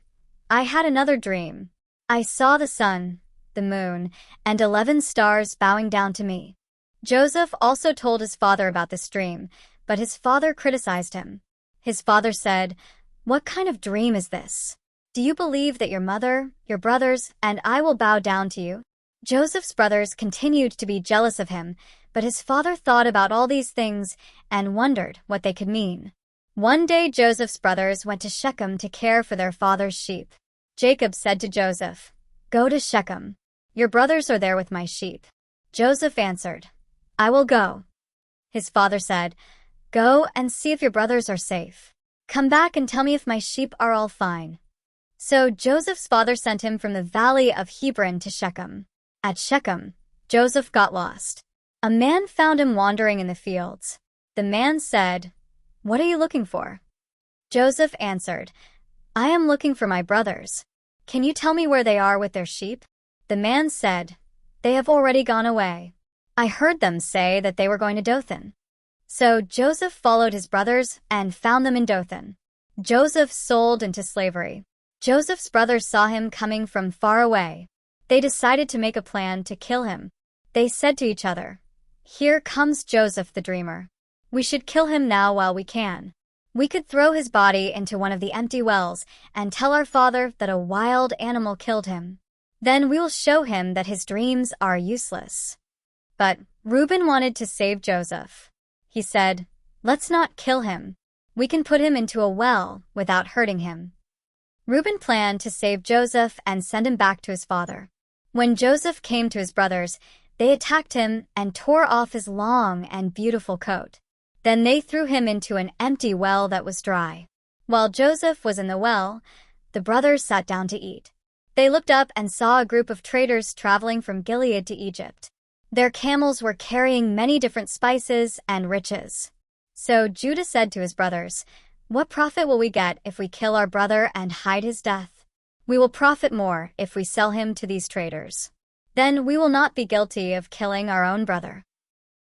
"I had another dream. I saw the sun, the moon, and 11 stars bowing down to me." Joseph also told his father about this dream, but his father criticized him. His father said, "What kind of dream is this? Do you believe that your mother, your brothers, and I will bow down to you?" Joseph's brothers continued to be jealous of him, but his father thought about all these things and wondered what they could mean. One day Joseph's brothers went to Shechem to care for their father's sheep. Jacob said to Joseph, "Go to Shechem. Your brothers are there with my sheep." Joseph answered, "I will go." His father said, "Go and see if your brothers are safe. Come back and tell me if my sheep are all fine." So Joseph's father sent him from the valley of Hebron to Shechem. At Shechem, Joseph got lost. A man found him wandering in the fields. The man said, "What are you looking for?" Joseph answered, "I am looking for my brothers. Can you tell me where they are with their sheep?" The man said, "They have already gone away. I heard them say that they were going to Dothan." So Joseph followed his brothers and found them in Dothan. Joseph sold into slavery. Joseph's brothers saw him coming from far away. They decided to make a plan to kill him. They said to each other, "Here comes Joseph the dreamer. We should kill him now while we can. We could throw his body into one of the empty wells and tell our father that a wild animal killed him. Then we will show him that his dreams are useless." But Reuben wanted to save Joseph. He said, "Let's not kill him. We can put him into a well without hurting him." Reuben planned to save Joseph and send him back to his father. When Joseph came to his brothers, they attacked him and tore off his long and beautiful coat. Then they threw him into an empty well that was dry. While Joseph was in the well, the brothers sat down to eat. They looked up and saw a group of traders traveling from Gilead to Egypt. Their camels were carrying many different spices and riches. So Judah said to his brothers, "What profit will we get if we kill our brother and hide his death? We will profit more if we sell him to these traders. Then we will not be guilty of killing our own brother."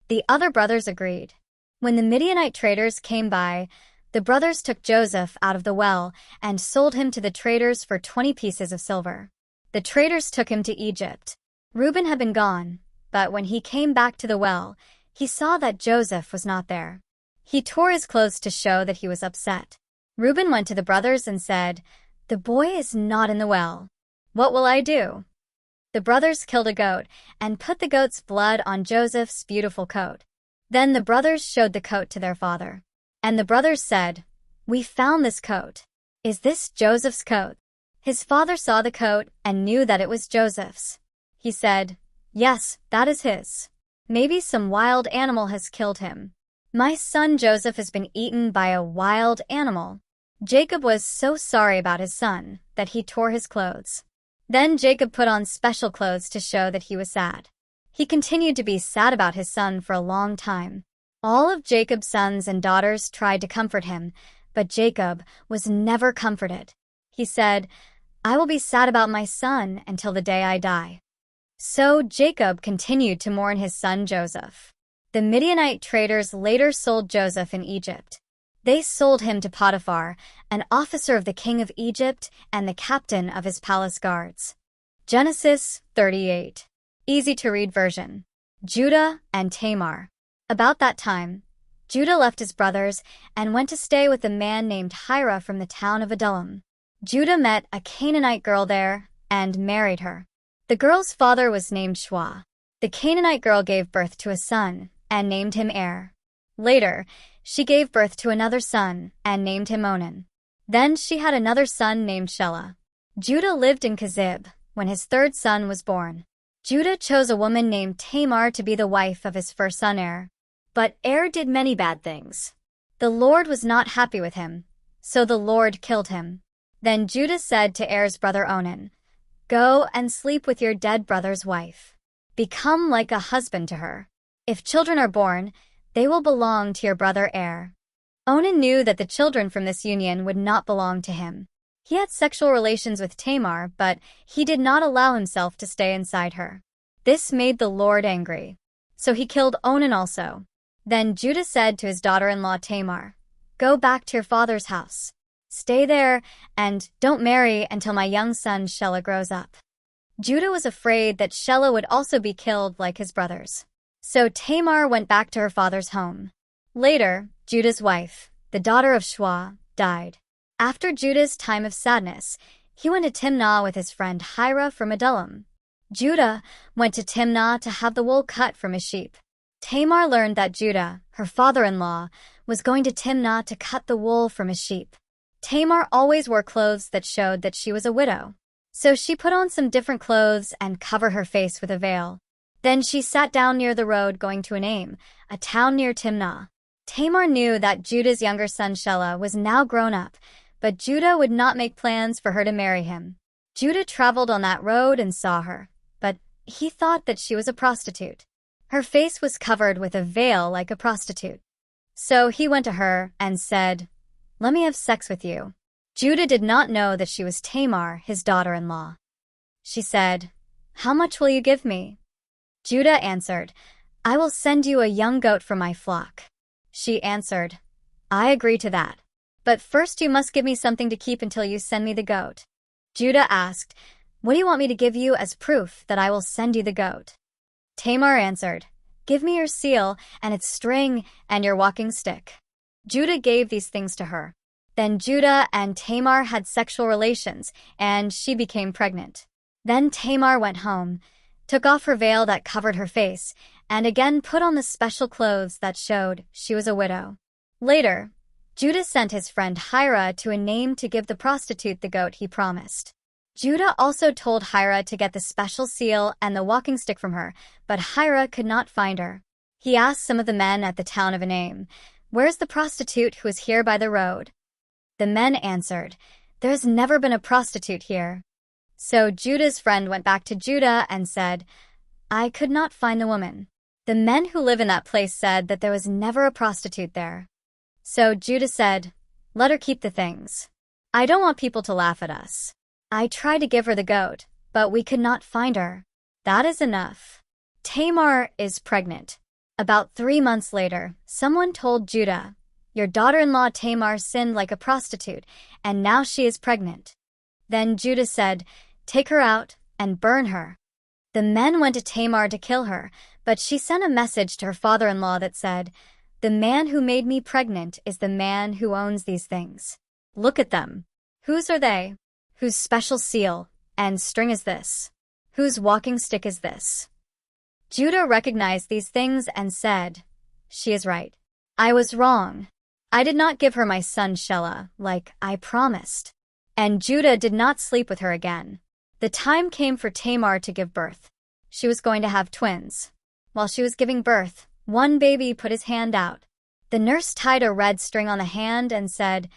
The other brothers agreed. When the Midianite traders came by, the brothers took Joseph out of the well and sold him to the traders for 20 pieces of silver. The traders took him to Egypt. Reuben had been gone, but when he came back to the well, he saw that Joseph was not there. He tore his clothes to show that he was upset. Reuben went to the brothers and said, "The boy is not in the well. What will I do?" The brothers killed a goat and put the goat's blood on Joseph's beautiful coat. Then the brothers showed the coat to their father. And the brothers said, "We found this coat. Is this Joseph's coat?" His father saw the coat and knew that it was Joseph's. He said, "Yes, that is his. Maybe some wild animal has killed him. My son Joseph has been eaten by a wild animal." Jacob was so sorry about his son that he tore his clothes. Then Jacob put on special clothes to show that he was sad. He continued to be sad about his son for a long time. All of Jacob's sons and daughters tried to comfort him, but Jacob was never comforted. He said, "I will be sad about my son until the day I die." So Jacob continued to mourn his son Joseph. The Midianite traders later sold Joseph in Egypt. They sold him to Potiphar, an officer of the king of Egypt and the captain of his palace guards. Genesis 38. Easy to read version. Judah and Tamar. About that time, Judah left his brothers and went to stay with a man named Hira from the town of Adullam. Judah met a Canaanite girl there and married her. The girl's father was named Shua. The Canaanite girl gave birth to a son and named him Er. Later, she gave birth to another son and named him Onan. Then she had another son named Shelah. Judah lived in Kezib when his third son was born. Judah chose a woman named Tamar to be the wife of his first son Er. But Er did many bad things. The Lord was not happy with him, so the Lord killed him. Then Judah said to Er's brother Onan, "Go and sleep with your dead brother's wife. Become like a husband to her. If children are born, they will belong to your brother Er." Onan knew that the children from this union would not belong to him. He had sexual relations with Tamar, but he did not allow himself to stay inside her. This made the Lord angry. So he killed Onan also. Then Judah said to his daughter-in-law Tamar, "Go back to your father's house. Stay there and don't marry until my young son Shelah grows up." Judah was afraid that Shelah would also be killed like his brothers. So Tamar went back to her father's home. Later, Judah's wife, the daughter of Shua, died. After Judah's time of sadness, he went to Timnah with his friend Hira from Adullam. Judah went to Timnah to have the wool cut from his sheep. Tamar learned that Judah, her father-in-law, was going to Timnah to cut the wool from his sheep. Tamar always wore clothes that showed that she was a widow. So she put on some different clothes and covered her face with a veil. Then she sat down near the road going to Enaim, a town near Timnah. Tamar knew that Judah's younger son Shelah was now grown up, but Judah would not make plans for her to marry him. Judah traveled on that road and saw her, but he thought that she was a prostitute. Her face was covered with a veil like a prostitute. So he went to her and said, "Let me have sex with you." Judah did not know that she was Tamar, his daughter-in-law. She said, "How much will you give me?" Judah answered, "I will send you a young goat from my flock." She answered, "I agree to that. But first you must give me something to keep until you send me the goat." Judah asked, "What do you want me to give you as proof that I will send you the goat?" Tamar answered, "Give me your seal and its string and your walking stick." Judah gave these things to her. Then Judah and Tamar had sexual relations, and she became pregnant. Then Tamar went home, took off her veil that covered her face, and again put on the special clothes that showed she was a widow. Later, Judah sent his friend Hira to a name to give the prostitute the goat he promised. Judah also told Hira to get the special seal and the walking stick from her, but Hira could not find her. He asked some of the men at the town of Enaim, "Where's the prostitute who is here by the road?" The men answered, "There has never been a prostitute here." So Judah's friend went back to Judah and said, "I could not find the woman." The men who live in that place said that there was never a prostitute there. So Judah said, "Let her keep the things. I don't want people to laugh at us. I tried to give her the goat, but we could not find her. That is enough." Tamar is pregnant. About 3 months later, someone told Judah, "Your daughter-in-law Tamar sinned like a prostitute, and now she is pregnant." Then Judah said, "Take her out and burn her." The men went to Tamar to kill her, but she sent a message to her father-in-law that said, "The man who made me pregnant is the man who owns these things. Look at them. Whose are they? Whose special seal and string is this? Whose walking stick is this?" Judah recognized these things and said, "She is right. I was wrong. I did not give her my son Shelah, like I promised." And Judah did not sleep with her again. The time came for Tamar to give birth. She was going to have twins. While she was giving birth, one baby put his hand out. The nurse tied a red string on the hand and said,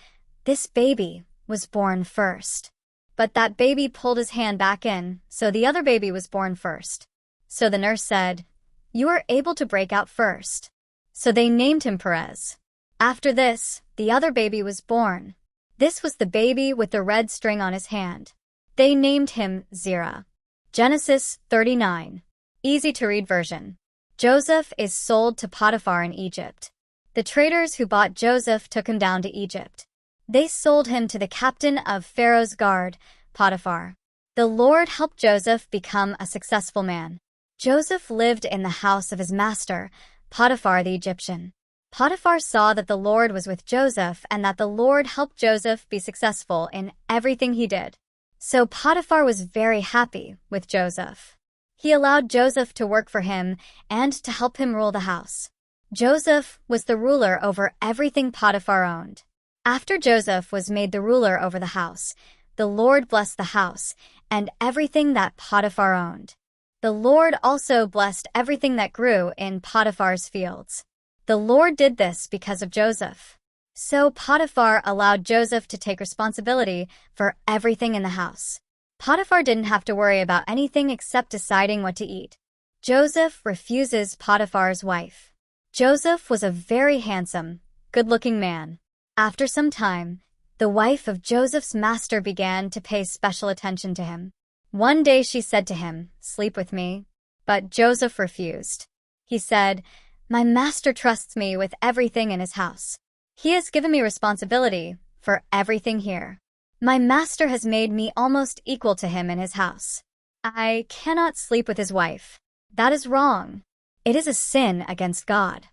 "This baby was born first." But that baby pulled his hand back in, so the other baby was born first. So the nurse said, "You are able to break out first." So they named him Perez. After this, the other baby was born. This was the baby with the red string on his hand. They named him Zerah. Genesis 39. Easy to read version. Joseph is sold to Potiphar in Egypt. The traders who bought Joseph took him down to Egypt. They sold him to the captain of Pharaoh's guard, Potiphar. The Lord helped Joseph become a successful man. Joseph lived in the house of his master, Potiphar the Egyptian. Potiphar saw that the Lord was with Joseph and that the Lord helped Joseph be successful in everything he did. So Potiphar was very happy with Joseph. He allowed Joseph to work for him and to help him rule the house. Joseph was the ruler over everything Potiphar owned. After Joseph was made the ruler over the house, the Lord blessed the house and everything that Potiphar owned. The Lord also blessed everything that grew in Potiphar's fields. The Lord did this because of Joseph. So Potiphar allowed Joseph to take responsibility for everything in the house. Potiphar didn't have to worry about anything except deciding what to eat. Joseph refuses Potiphar's wife. Joseph was a very handsome, good-looking man. After some time, the wife of Joseph's master began to pay special attention to him. One day she said to him, "Sleep with me." But Joseph refused. He said, "My master trusts me with everything in his house. He has given me responsibility for everything here. My master has made me almost equal to him in his house. I cannot sleep with his wife. That is wrong. It is a sin against God."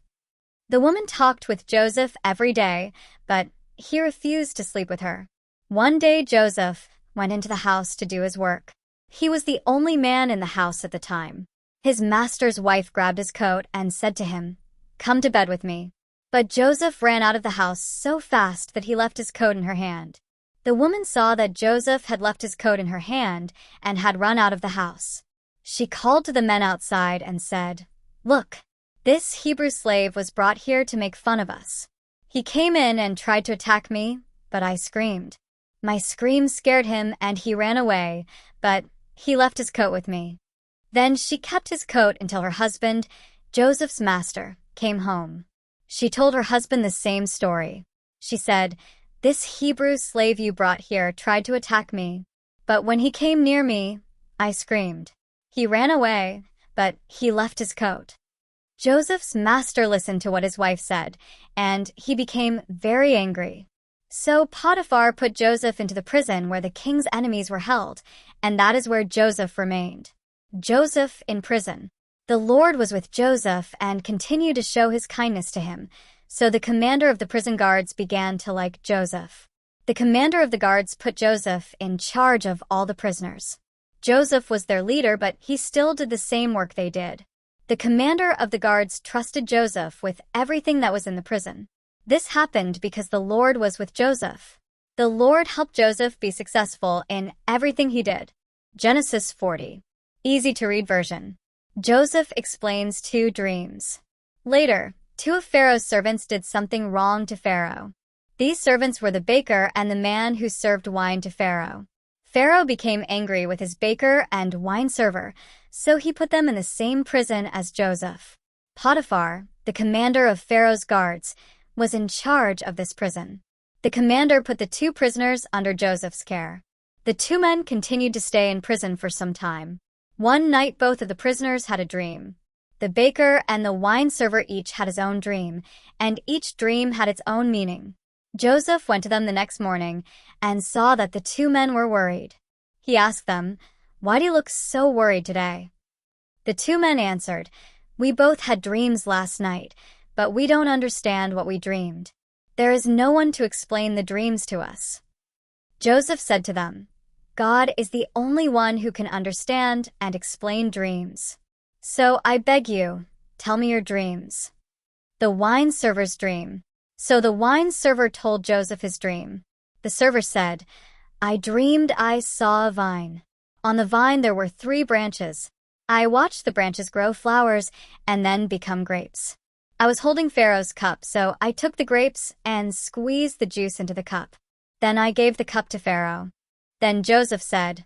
The woman talked with Joseph every day, but he refused to sleep with her. One day Joseph went into the house to do his work. He was the only man in the house at the time. His master's wife grabbed his coat and said to him, "Come to bed with me." But Joseph ran out of the house so fast that he left his coat in her hand. The woman saw that Joseph had left his coat in her hand and had run out of the house. She called to the men outside and said, "Look, this Hebrew slave was brought here to make fun of us. He came in and tried to attack me, but I screamed. My scream scared him and he ran away, but he left his coat with me." Then she kept his coat until her husband, Joseph's master, came home. She told her husband the same story. She said, "This Hebrew slave you brought here tried to attack me, but when he came near me, I screamed. He ran away, but he left his coat." Joseph's master listened to what his wife said, and he became very angry. So Potiphar put Joseph into the prison where the king's enemies were held, and that is where Joseph remained. Joseph in prison. The Lord was with Joseph and continued to show his kindness to him, so the commander of the prison guards began to like Joseph. The commander of the guards put Joseph in charge of all the prisoners. Joseph was their leader, but he still did the same work they did. The commander of the guards trusted Joseph with everything that was in the prison. This happened because the Lord was with Joseph. The Lord helped Joseph be successful in everything he did. Genesis 40. Easy to read version. Joseph explains 2 dreams. Later, 2 of Pharaoh's servants did something wrong to Pharaoh. These servants were the baker and the man who served wine to Pharaoh. Pharaoh became angry with his baker and wine server, so he put them in the same prison as Joseph. Potiphar, the commander of Pharaoh's guards, was in charge of this prison. The commander put the 2 prisoners under Joseph's care. The 2 men continued to stay in prison for some time. One night, both of the prisoners had a dream. The baker and the wine server each had his own dream, and each dream had its own meaning. Joseph went to them the next morning and saw that the 2 men were worried. He asked them, "Why do you look so worried today?" The 2 men answered, "We both had dreams last night, but we don't understand what we dreamed. There is no one to explain the dreams to us." Joseph said to them, "God is the only one who can understand and explain dreams. So I beg you, tell me your dreams." The wine server's dream. So the wine server told Joseph his dream. The server said, "I dreamed I saw a vine. On the vine there were 3 branches. I watched the branches grow flowers and then become grapes. I was holding Pharaoh's cup, so I took the grapes and squeezed the juice into the cup. Then I gave the cup to Pharaoh." Then Joseph said,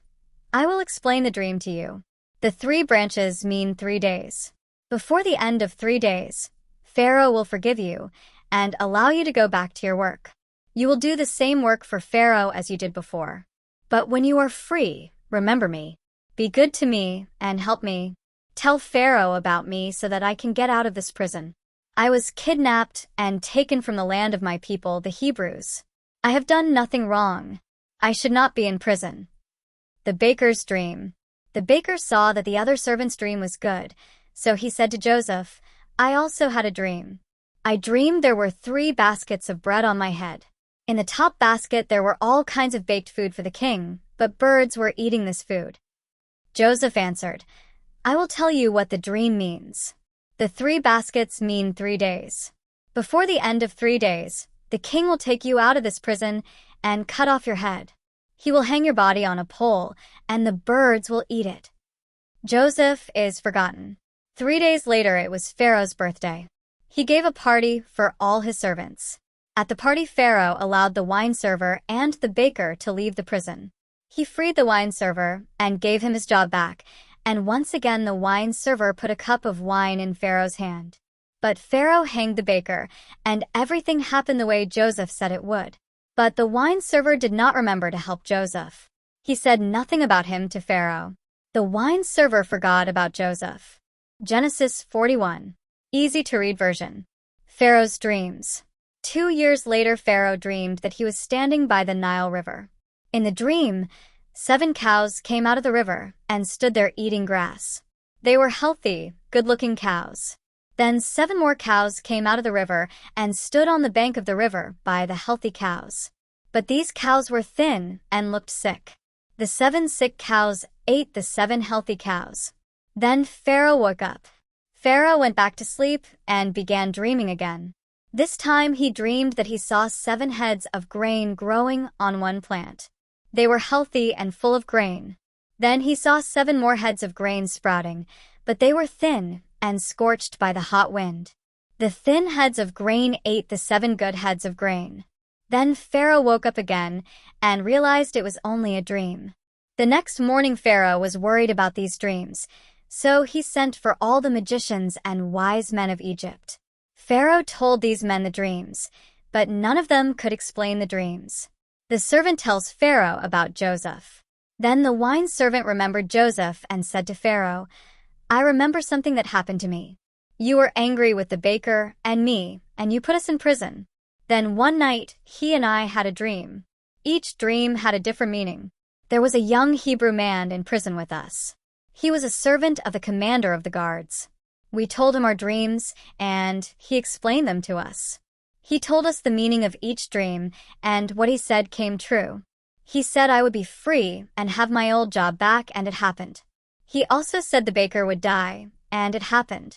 "I will explain the dream to you. The 3 branches mean 3 days. Before the end of 3 days, Pharaoh will forgive you and allow you to go back to your work. You will do the same work for Pharaoh as you did before. But when you are free, remember me. Be good to me and help me. Tell Pharaoh about me so that I can get out of this prison. I was kidnapped and taken from the land of my people, the Hebrews. I have done nothing wrong. I should not be in prison." The baker's dream. The baker saw that the other servant's dream was good, so he said to Joseph, "I also had a dream. I dreamed there were 3 baskets of bread on my head. In the top basket there were all kinds of baked food for the king, but birds were eating this food." Joseph answered, "I will tell you what the dream means. The 3 baskets mean 3 days. Before the end of 3 days, the king will take you out of this prison and cut off your head. He will hang your body on a pole, and the birds will eat it." Joseph is forgotten. 3 days later, it was Pharaoh's birthday. He gave a party for all his servants. At the party, Pharaoh allowed the wine server and the baker to leave the prison. He freed the wine server and gave him his job back, and once again the wine server put a cup of wine in Pharaoh's hand. But Pharaoh hanged the baker, and everything happened the way Joseph said it would. But the wine server did not remember to help Joseph. He said nothing about him to Pharaoh. The wine server forgot about Joseph. Genesis 41. Easy to read version. Pharaoh's dreams. 2 years later, Pharaoh dreamed that he was standing by the Nile River. In the dream, 7 cows came out of the river and stood there eating grass. They were healthy, good-looking cows. Then 7 more cows came out of the river and stood on the bank of the river by the healthy cows. But these cows were thin and looked sick. The 7 sick cows ate the 7 healthy cows. Then Pharaoh woke up. Pharaoh went back to sleep and began dreaming again. This time he dreamed that he saw 7 heads of grain growing on one plant. They were healthy and full of grain. Then he saw 7 more heads of grain sprouting, but they were thin and scorched by the hot wind. The thin heads of grain ate the 7 good heads of grain. Then Pharaoh woke up again and realized it was only a dream. The next morning Pharaoh was worried about these dreams, so he sent for all the magicians and wise men of Egypt. Pharaoh told these men the dreams, but none of them could explain the dreams. The servant tells Pharaoh about Joseph. Then the wine servant remembered Joseph and said to Pharaoh, "I remember something that happened to me. You were angry with the baker and me, and you put us in prison. Then one night, he and I had a dream. Each dream had a different meaning. There was a young Hebrew man in prison with us. He was a servant of the commander of the guards. We told him our dreams, and he explained them to us. He told us the meaning of each dream, and what he said came true. He said I would be free and have my old job back, and it happened. He also said the baker would die, and it happened.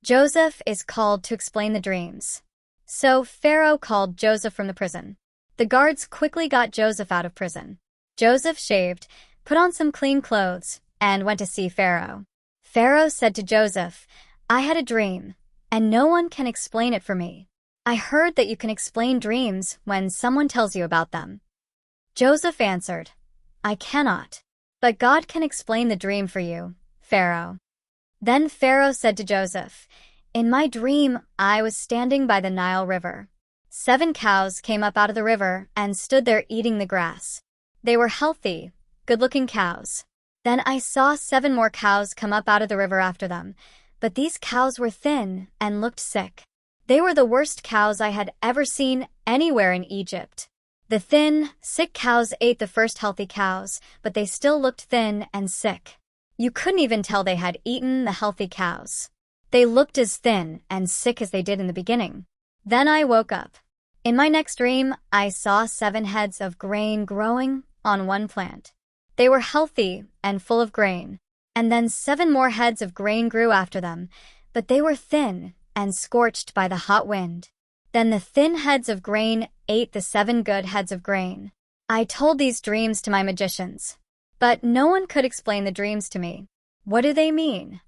Joseph is called to explain the dreams. So Pharaoh called Joseph from the prison. The guards quickly got Joseph out of prison. Joseph shaved, put on some clean clothes, and went to see Pharaoh. Pharaoh said to Joseph, "I had a dream, and no one can explain it for me. I heard that you can explain dreams when someone tells you about them." Joseph answered, "I cannot, but God can explain the dream for you, Pharaoh." Then Pharaoh said to Joseph, "In my dream, I was standing by the Nile River. 7 cows came up out of the river and stood there eating the grass. They were healthy, good-looking cows. Then I saw 7 more cows come up out of the river after them, but these cows were thin and looked sick. They were the worst cows I had ever seen anywhere in Egypt. The thin, sick cows ate the first healthy cows, but they still looked thin and sick. You couldn't even tell they had eaten the healthy cows. They looked as thin and sick as they did in the beginning. Then I woke up. In my next dream, I saw 7 heads of grain growing on one plant. They were healthy and full of grain. And then 7 more heads of grain grew after them, but they were thin and scorched by the hot wind. Then the thin heads of grain ate the 7 good heads of grain. I told these dreams to my magicians, but no one could explain the dreams to me. What do they mean?"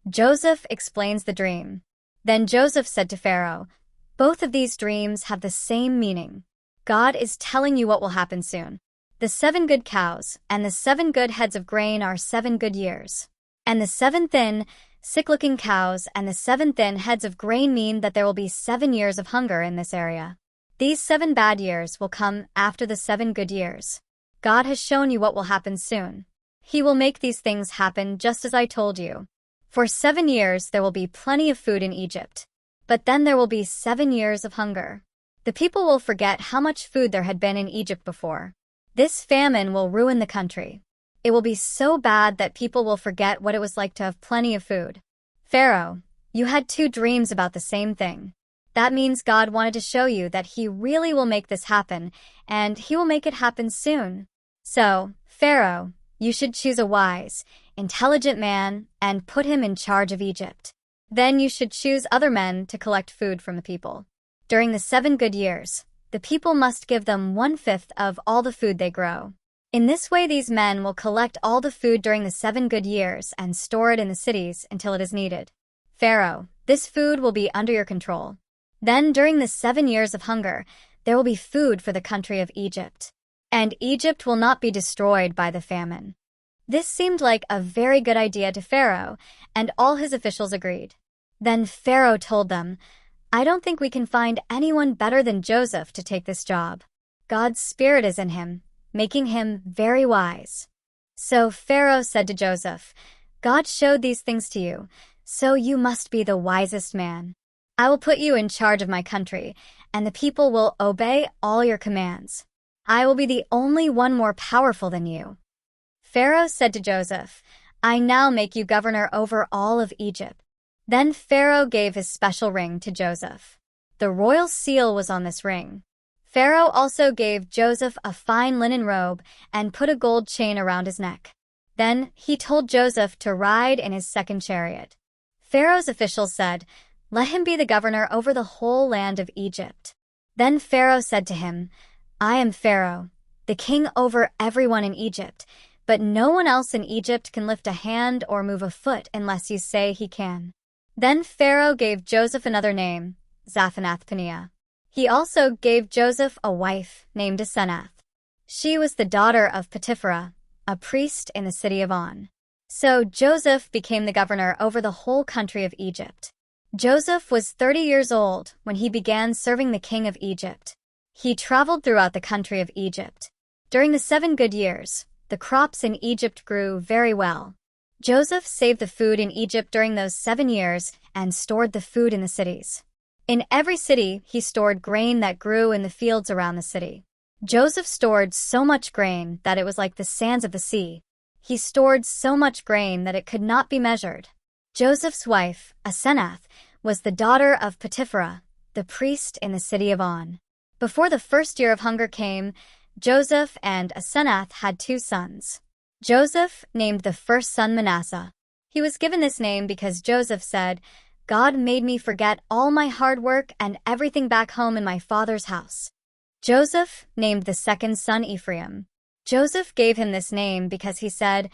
Joseph explains the dream. Then Joseph said to Pharaoh, "Both of these dreams have the same meaning. God is telling you what will happen soon. The 7 good cows and the 7 good heads of grain are 7 good years. And the 7 thin, sick-looking cows and the 7 thin heads of grain mean that there will be 7 years of hunger in this area. These 7 bad years will come after the 7 good years. God has shown you what will happen soon. He will make these things happen just as I told you. For 7 years there will be plenty of food in Egypt. But then there will be 7 years of hunger. The people will forget how much food there had been in Egypt before. This famine will ruin the country. It will be so bad that people will forget what it was like to have plenty of food. Pharaoh, you had 2 dreams about the same thing. That means God wanted to show you that He really will make this happen, and He will make it happen soon. So, Pharaoh, you should choose a wise, intelligent man and put him in charge of Egypt. Then you should choose other men to collect food from the people. During the 7 good years, the people must give them 1/5 of all the food they grow. In this way, these men will collect all the food during the 7 good years and store it in the cities until it is needed. Pharaoh, this food will be under your control. Then, during the 7 years of hunger, there will be food for the country of Egypt. And Egypt will not be destroyed by the famine." This seemed like a very good idea to Pharaoh, and all his officials agreed. Then Pharaoh told them, "I don't think we can find anyone better than Joseph to take this job. God's spirit is in him, making him very wise." So Pharaoh said to Joseph, "God showed these things to you, so you must be the wisest man. I will put you in charge of my country, and the people will obey all your commands. I will be the only one more powerful than you." Pharaoh said to Joseph, "I now make you governor over all of Egypt." Then Pharaoh gave his special ring to Joseph. The royal seal was on this ring. Pharaoh also gave Joseph a fine linen robe and put a gold chain around his neck. Then he told Joseph to ride in his 2nd chariot. Pharaoh's officials said, "Let him be the governor over the whole land of Egypt." Then Pharaoh said to him, "I am Pharaoh, the king over everyone in Egypt, but no one else in Egypt can lift a hand or move a foot unless you say he can." Then Pharaoh gave Joseph another name, Zaphanath-Paneah. He also gave Joseph a wife named Asenath. She was the daughter of Potipharah, a priest in the city of On. So Joseph became the governor over the whole country of Egypt. Joseph was 30 years old when he began serving the king of Egypt. He traveled throughout the country of Egypt. During the 7 good years, the crops in Egypt grew very well. Joseph saved the food in Egypt during those 7 years and stored the food in the cities. In every city, he stored grain that grew in the fields around the city. Joseph stored so much grain that it was like the sands of the sea. He stored so much grain that it could not be measured. Joseph's wife, Asenath, was the daughter of Potipharah, the priest in the city of On. Before the 1st year of hunger came, Joseph and Asenath had 2 sons. Joseph named the first son Manasseh. He was given this name because Joseph said, "God made me forget all my hard work and everything back home in my father's house." Joseph named the second son Ephraim. Joseph gave him this name because he said,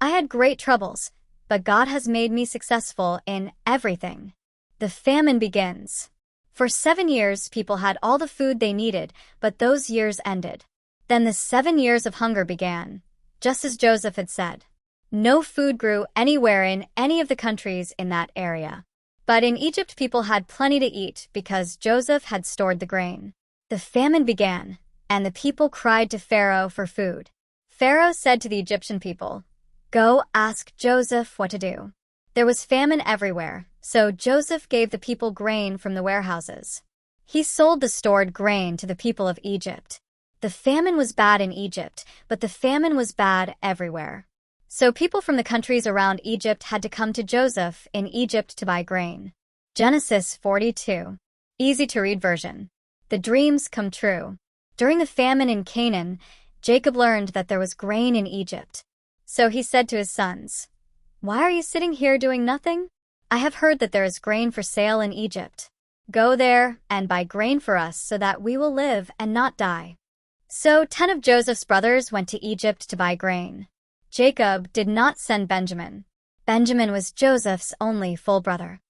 "I had great troubles, but God has made me successful in everything." The famine begins. For 7 years, people had all the food they needed, but those years ended. Then the 7 years of hunger began, just as Joseph had said. No food grew anywhere in any of the countries in that area. But in Egypt, people had plenty to eat because Joseph had stored the grain. The famine began, and the people cried to Pharaoh for food. Pharaoh said to the Egyptian people, "Go ask Joseph what to do." There was famine everywhere, so Joseph gave the people grain from the warehouses. He sold the stored grain to the people of Egypt. The famine was bad in Egypt, but the famine was bad everywhere. So people from the countries around Egypt had to come to Joseph in Egypt to buy grain. Genesis 42. Easy to read version. The dreams come true. During the famine in Canaan, Jacob learned that there was grain in Egypt. So he said to his sons, "Why are you sitting here doing nothing? I have heard that there is grain for sale in Egypt. Go there and buy grain for us so that we will live and not die." So 10 of Joseph's brothers went to Egypt to buy grain. Jacob did not send Benjamin. Benjamin was Joseph's only full brother.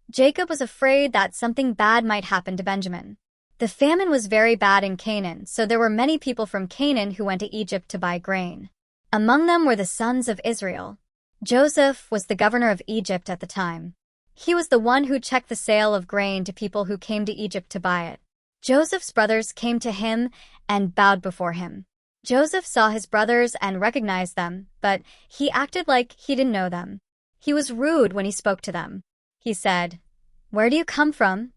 Jacob was afraid that something bad might happen to Benjamin. The famine was very bad in Canaan, so there were many people from Canaan who went to Egypt to buy grain. Among them were the sons of Israel. Joseph was the governor of Egypt at the time. He was the one who checked the sale of grain to people who came to Egypt to buy it. Joseph's brothers came to him and bowed before him. Joseph saw his brothers and recognized them, but he acted like he didn't know them. He was rude when he spoke to them. He said, "Where do you come from?"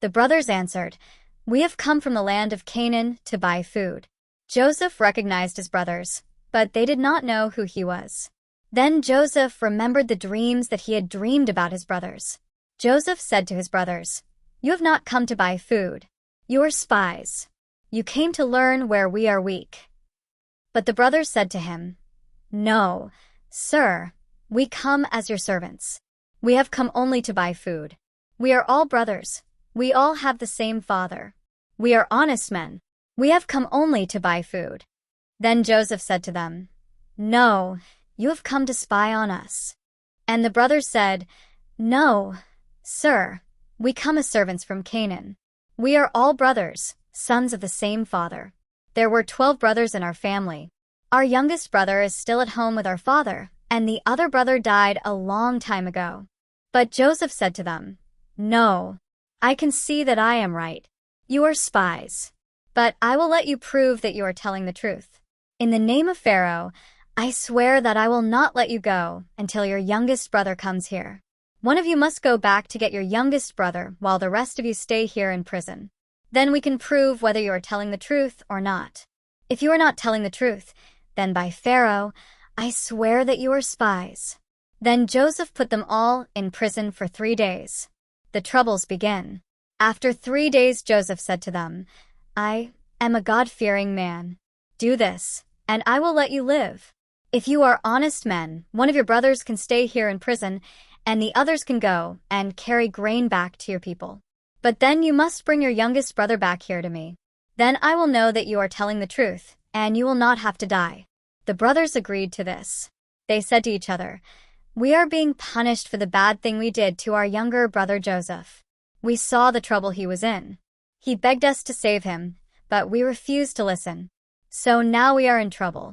The brothers answered, "We have come from the land of Canaan to buy food." Joseph recognized his brothers, but they did not know who he was. Then Joseph remembered the dreams that he had dreamed about his brothers. Joseph said to his brothers, "You have not come to buy food. You are spies. You came to learn where we are weak." But the brothers said to him, "No, sir, we come as your servants. We have come only to buy food. We are all brothers. We all have the same father. We are honest men. We have come only to buy food." Then Joseph said to them, "No, you have come to spy on us." And the brothers said, "No, sir, we come as servants from Canaan. We are all brothers, sons of the same father. There were 12 brothers in our family. Our youngest brother is still at home with our father, and the other brother died a long time ago." But Joseph said to them, "No, I can see that I am right. You are spies. But I will let you prove that you are telling the truth. In the name of Pharaoh, I swear that I will not let you go until your youngest brother comes here. One of you must go back to get your youngest brother while the rest of you stay here in prison. Then we can prove whether you are telling the truth or not. If you are not telling the truth, then by Pharaoh, I swear that you are spies." Then Joseph put them all in prison for 3 days. The troubles begin. After 3 days, Joseph said to them, "I am a God-fearing man. Do this, and I will let you live. If you are honest men, one of your brothers can stay here in prison, and the others can go and carry grain back to your people. But then you must bring your youngest brother back here to me. Then I will know that you are telling the truth, and you will not have to die." The brothers agreed to this. They said to each other, "We are being punished for the bad thing we did to our younger brother Joseph. We saw the trouble he was in. He begged us to save him, but we refused to listen. So now we are in trouble."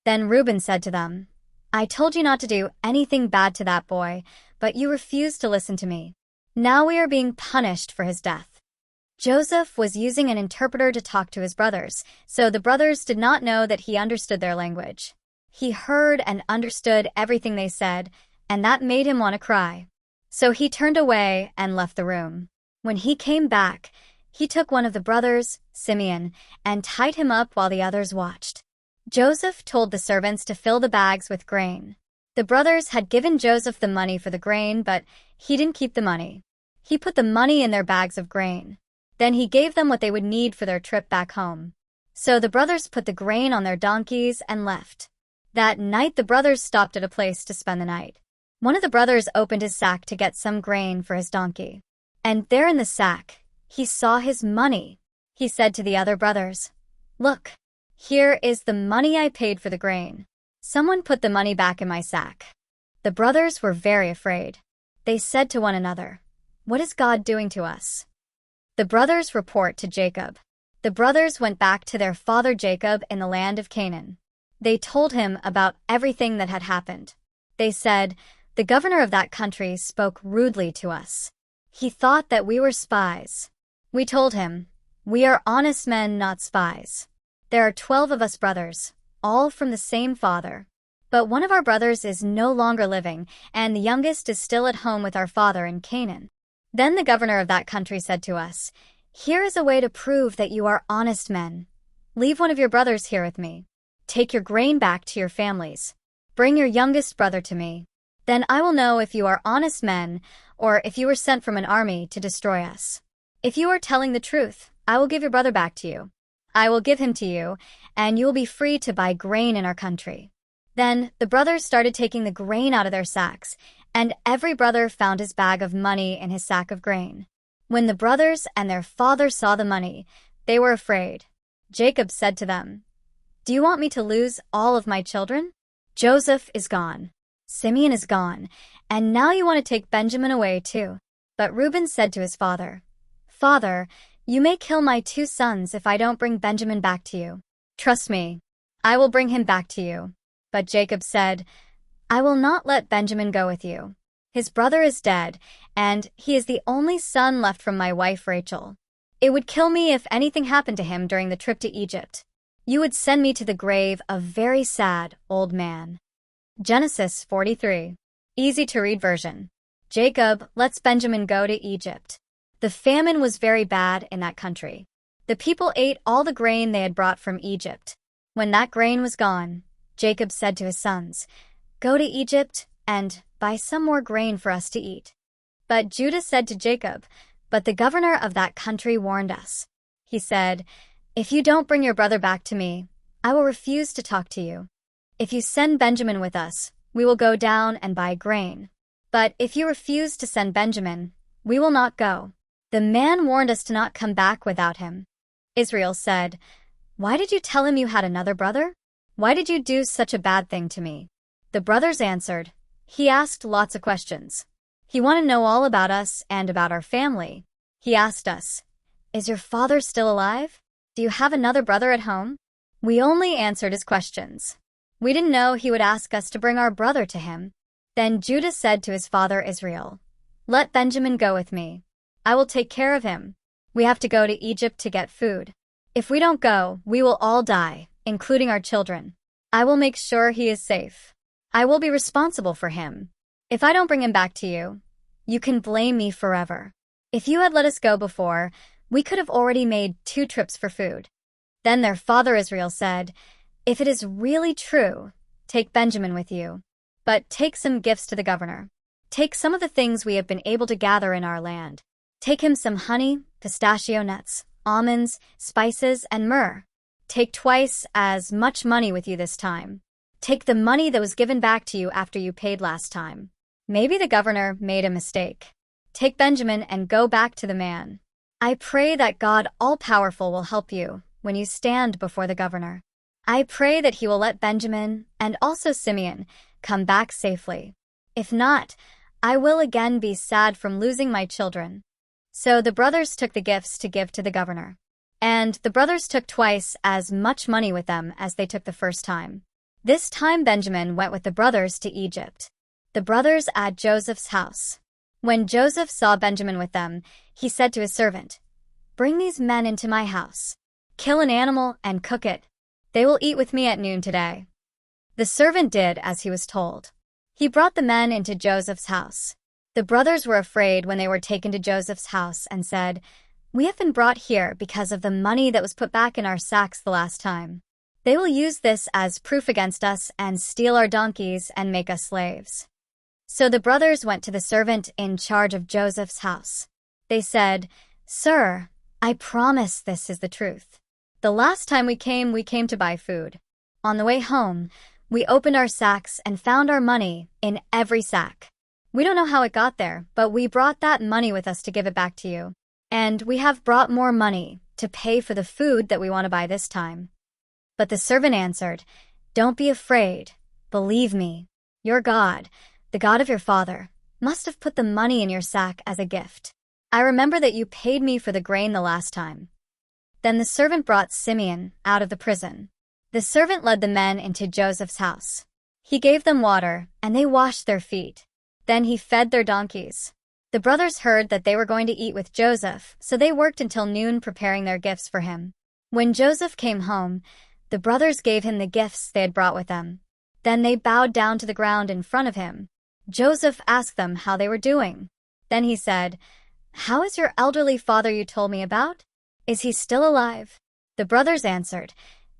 Then Reuben said to them, "I told you not to do anything bad to that boy, but you refused to listen to me. Now we are being punished for his death." Joseph was using an interpreter to talk to his brothers, so the brothers did not know that he understood their language. He heard and understood everything they said, and that made him want to cry. So he turned away and left the room. When he came back, he took one of the brothers, Simeon, and tied him up while the others watched. Joseph told the servants to fill the bags with grain. The brothers had given Joseph the money for the grain, but he didn't keep the money. He put the money in their bags of grain. Then he gave them what they would need for their trip back home. So the brothers put the grain on their donkeys and left. That night the brothers stopped at a place to spend the night. One of the brothers opened his sack to get some grain for his donkey. And there in the sack, he saw his money. He said to the other brothers, "Look, here is the money I paid for the grain. Someone put the money back in my sack." The brothers were very afraid. They said to one another, "What is God doing to us?" The brothers report to Jacob. The brothers went back to their father Jacob in the land of Canaan. They told him about everything that had happened. They said, "The governor of that country spoke rudely to us. He thought that we were spies." We told him, "We are honest men, not spies. There are 12 of us brothers, all from the same father. But one of our brothers is no longer living, and the youngest is still at home with our father in Canaan." Then the governor of that country said to us, "Here is a way to prove that you are honest men. Leave one of your brothers here with me. Take your grain back to your families. Bring your youngest brother to me. Then I will know if you are honest men, or if you were sent from an army to destroy us. If you are telling the truth, I will give your brother back to you. I will give him to you, and you will be free to buy grain in our country." Then the brothers started taking the grain out of their sacks, and every brother found his bag of money in his sack of grain. When the brothers and their father saw the money, they were afraid. Jacob said to them, "Do you want me to lose all of my children? Joseph is gone. Simeon is gone, and now you want to take Benjamin away too." But Reuben said to his father, "Father, you may kill my 2 sons if I don't bring Benjamin back to you. Trust me, I will bring him back to you." But Jacob said, "I will not let Benjamin go with you. His brother is dead, and he is the only son left from my wife Rachel. It would kill me if anything happened to him during the trip to Egypt. You would send me to the grave a very sad old man." Genesis 43. Easy to read version. Jacob lets Benjamin go to Egypt. The famine was very bad in that country. The people ate all the grain they had brought from Egypt. When that grain was gone, Jacob said to his sons, "Go to Egypt and buy some more grain for us to eat." But Judah said to Jacob, "But the governor of that country warned us. He said, 'If you don't bring your brother back to me, I will refuse to talk to you. If you send Benjamin with us, we will go down and buy grain. But if you refuse to send Benjamin, we will not go.' The man warned us to not come back without him." Israel said, "Why did you tell him you had another brother? Why did you do such a bad thing to me?" The brothers answered, "He asked lots of questions. He wanted to know all about us and about our family. He asked us, 'Is your father still alive? Do you have another brother at home?' We only answered his questions. We didn't know he would ask us to bring our brother to him." Then Judah said to his father Israel, "Let Benjamin go with me. I will take care of him. We have to go to Egypt to get food. If we don't go, we will all die, including our children. I will make sure he is safe. I will be responsible for him. If I don't bring him back to you, you can blame me forever. If you had let us go before, we could have already made 2 trips for food." Then their father Israel said, "If it is really true, take Benjamin with you. But take some gifts to the governor. Take some of the things we have been able to gather in our land. Take him some honey, pistachio nuts, almonds, spices, and myrrh. Take twice as much money with you this time. Take the money that was given back to you after you paid last time. Maybe the governor made a mistake. Take Benjamin and go back to the man. I pray that God all-powerful will help you when you stand before the governor. I pray that he will let Benjamin and also Simeon come back safely. If not, I will again be sad from losing my children." So the brothers took the gifts to give to the governor. And the brothers took twice as much money with them as they took the first time. This time Benjamin went with the brothers to Egypt. The brothers at Joseph's house. When Joseph saw Benjamin with them, he said to his servant, "Bring these men into my house. Kill an animal and cook it. They will eat with me at noon today." The servant did as he was told. He brought the men into Joseph's house. The brothers were afraid when they were taken to Joseph's house and said, "We have been brought here because of the money that was put back in our sacks the last time. They will use this as proof against us and steal our donkeys and make us slaves." So the brothers went to the servant in charge of Joseph's house. They said, "Sir, I promise this is the truth. The last time we came to buy food. On the way home, we opened our sacks and found our money in every sack. We don't know how it got there, but we brought that money with us to give it back to you. And we have brought more money to pay for the food that we want to buy this time." But the servant answered, "Don't be afraid. Believe me. Your God, the God of your father, must have put the money in your sack as a gift. I remember that you paid me for the grain the last time." Then the servant brought Simeon out of the prison. The servant led the men into Joseph's house. He gave them water, and they washed their feet. Then he fed their donkeys. The brothers heard that they were going to eat with Joseph, so they worked until noon preparing their gifts for him. When Joseph came home, the brothers gave him the gifts they had brought with them. Then they bowed down to the ground in front of him. Joseph asked them how they were doing. Then he said, "How is your elderly father you told me about? Is he still alive?" The brothers answered,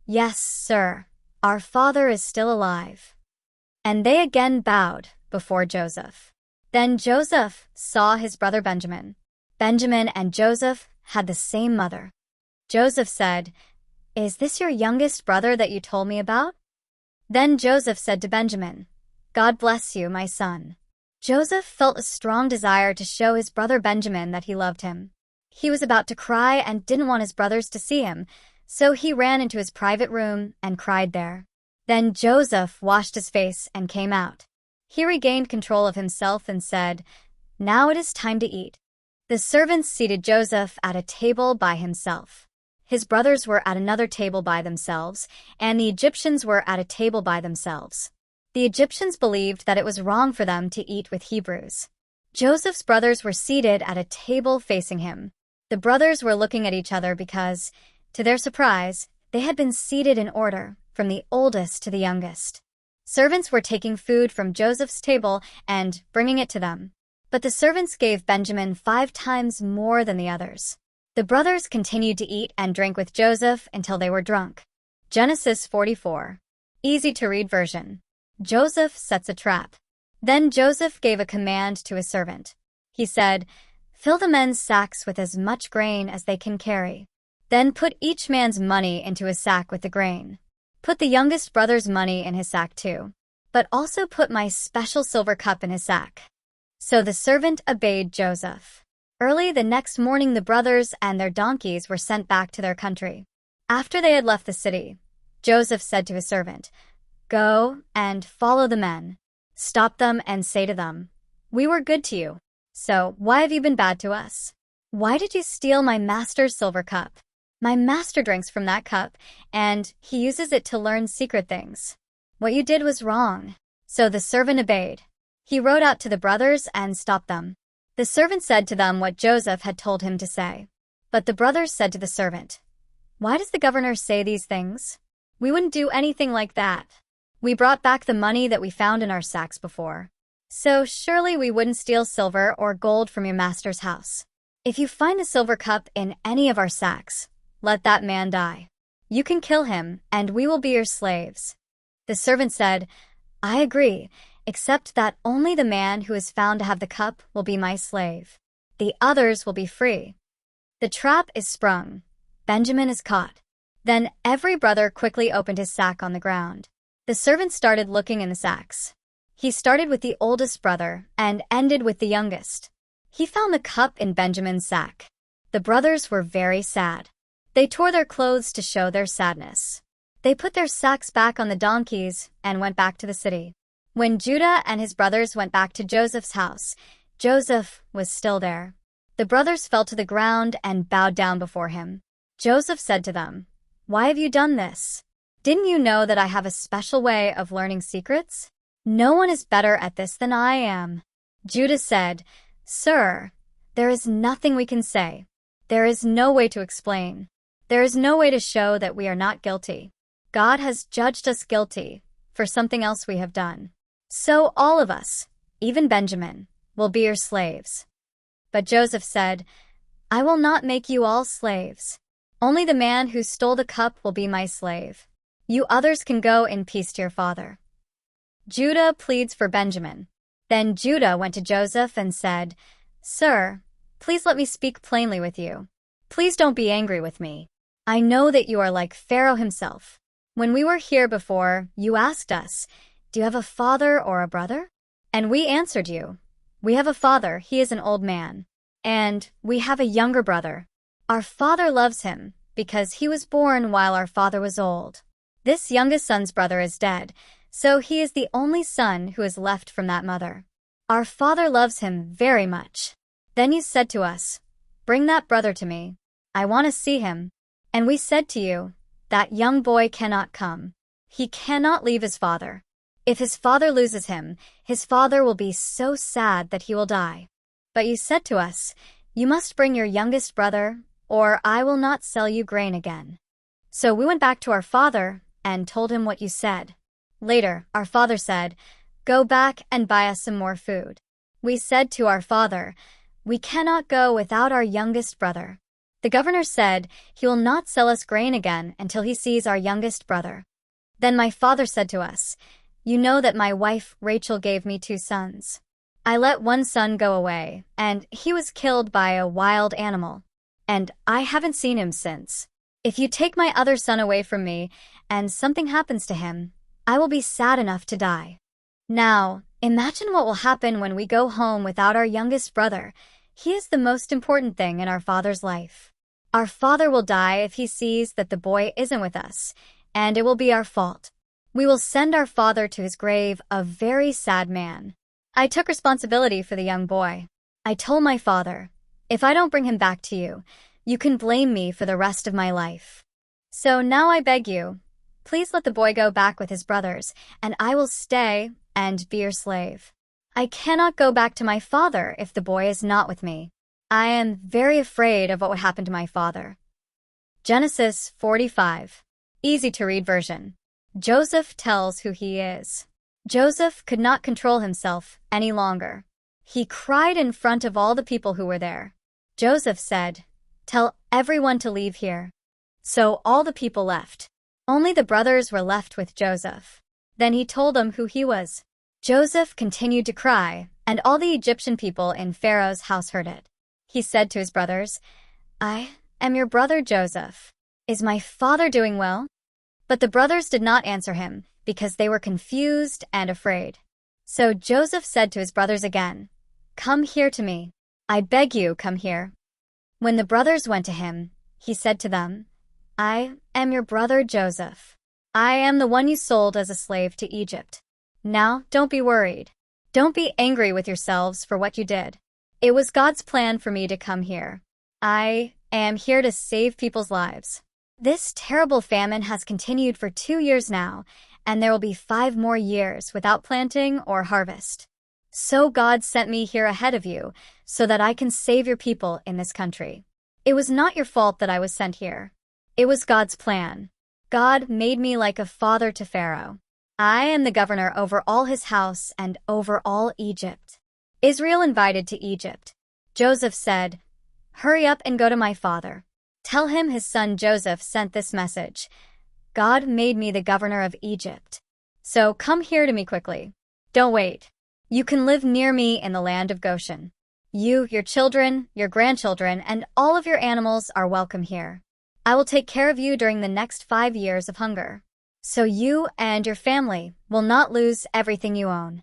"Yes, sir, our father is still alive." And they again bowed before Joseph. Then Joseph saw his brother Benjamin. Benjamin and Joseph had the same mother. Joseph said, "Is this your youngest brother that you told me about?" Then Joseph said to Benjamin, "God bless you, my son." Joseph felt a strong desire to show his brother Benjamin that he loved him. He was about to cry and didn't want his brothers to see him, so he ran into his private room and cried there. Then Joseph washed his face and came out. He regained control of himself and said, "Now it is time to eat." The servants seated Joseph at a table by himself. His brothers were at another table by themselves, and the Egyptians were at a table by themselves. The Egyptians believed that it was wrong for them to eat with Hebrews. Joseph's brothers were seated at a table facing him. The brothers were looking at each other because, to their surprise, they had been seated in order, from the oldest to the youngest. Servants were taking food from Joseph's table and bringing it to them. But the servants gave Benjamin 5 times more than the others. The brothers continued to eat and drink with Joseph until they were drunk. Genesis 44. Easy to read version. Joseph sets a trap. Then Joseph gave a command to his servant. He said, "Fill the men's sacks with as much grain as they can carry. Then put each man's money into his sack with the grain. Put the youngest brother's money in his sack too, but also put my special silver cup in his sack." So the servant obeyed Joseph. Early the next morning the brothers and their donkeys were sent back to their country. After they had left the city, Joseph said to his servant, "Go and follow the men. Stop them and say to them, 'We were good to you. So why have you been bad to us? Why did you steal my master's silver cup? My master drinks from that cup, and he uses it to learn secret things. What you did was wrong." So the servant obeyed. He rode out to the brothers and stopped them. The servant said to them what Joseph had told him to say. But the brothers said to the servant, "Why does the governor say these things? We wouldn't do anything like that. We brought back the money that we found in our sacks before. So surely we wouldn't steal silver or gold from your master's house. If you find a silver cup in any of our sacks, let that man die. You can kill him, and we will be your slaves." The servant said, "I agree, except that only the man who is found to have the cup will be my slave. The others will be free." The trap is sprung. Benjamin is caught. Then every brother quickly opened his sack on the ground. The servant started looking in the sacks. He started with the oldest brother and ended with the youngest. He found the cup in Benjamin's sack. The brothers were very sad. They tore their clothes to show their sadness. They put their sacks back on the donkeys and went back to the city. When Judah and his brothers went back to Joseph's house, Joseph was still there. The brothers fell to the ground and bowed down before him. Joseph said to them, "Why have you done this? Didn't you know that I have a special way of learning secrets? No one is better at this than I am." Judah said, "Sir, there is nothing we can say. There is no way to explain. There is no way to show that we are not guilty. God has judged us guilty for something else we have done. So all of us, even Benjamin, will be your slaves." But Joseph said, "I will not make you all slaves. Only the man who stole the cup will be my slave. You others can go in peace to your father." Judah pleads for Benjamin. Then Judah went to Joseph and said, "Sir, please let me speak plainly with you. Please don't be angry with me. I know that you are like Pharaoh himself. When we were here before, you asked us, 'Do you have a father or a brother?' And we answered you, 'We have a father, he is an old man. And we have a younger brother. Our father loves him, because he was born while our father was old. This youngest son's brother is dead, so he is the only son who is left from that mother. Our father loves him very much.' Then you said to us, 'Bring that brother to me. I want to see him.' And we said to you, 'That young boy cannot come. He cannot leave his father. If his father loses him, his father will be so sad that he will die.' But you said to us, 'You must bring your youngest brother, or I will not sell you grain again.' So we went back to our father and told him what you said. Later, our father said, 'Go back and buy us some more food.' We said to our father, 'We cannot go without our youngest brother.' The governor said he will not sell us grain again until he sees our youngest brother. Then my father said to us, 'You know that my wife Rachel gave me 2 sons. I let one son go away, and he was killed by a wild animal, and I haven't seen him since. If you take my other son away from me, and something happens to him, I will be sad enough to die. Now, imagine what will happen when we go home without our youngest brother. He is the most important thing in our father's life. Our father will die if he sees that the boy isn't with us, and it will be our fault. We will send our father to his grave a very sad man.' I took responsibility for the young boy. I told my father, 'If I don't bring him back to you, you can blame me for the rest of my life. So now I beg you, please let the boy go back with his brothers, and I will stay and be your slave. I cannot go back to my father if the boy is not with me. I am very afraid of what would happen to my father.'" Genesis 45. Easy to read version. Joseph tells who he is. Joseph could not control himself any longer. He cried in front of all the people who were there. Joseph said, "Tell everyone to leave here." So all the people left. Only the brothers were left with Joseph. Then he told them who he was. Joseph continued to cry, and all the Egyptian people in Pharaoh's house heard it. He said to his brothers, "I am your brother Joseph. Is my father doing well?" But the brothers did not answer him, because they were confused and afraid. So Joseph said to his brothers again, "Come here to me. I beg you, come here." When the brothers went to him, he said to them, "I am your brother Joseph. I am the one you sold as a slave to Egypt. Now, don't be worried. Don't be angry with yourselves for what you did. It was God's plan for me to come here. I am here to save people's lives. This terrible famine has continued for 2 years now, and there will be 5 more years without planting or harvest. So God sent me here ahead of you so that I can save your people in this country. It was not your fault that I was sent here. It was God's plan. God made me like a father to Pharaoh. I am the governor over all his house and over all Egypt." Israel invited to Egypt. Joseph said, "Hurry up and go to my father. Tell him his son Joseph sent this message. God made me the governor of Egypt. So come here to me quickly. Don't wait. You can live near me in the land of Goshen. You, your children, your grandchildren, and all of your animals are welcome here. I will take care of you during the next 5 years of hunger. So you and your family will not lose everything you own.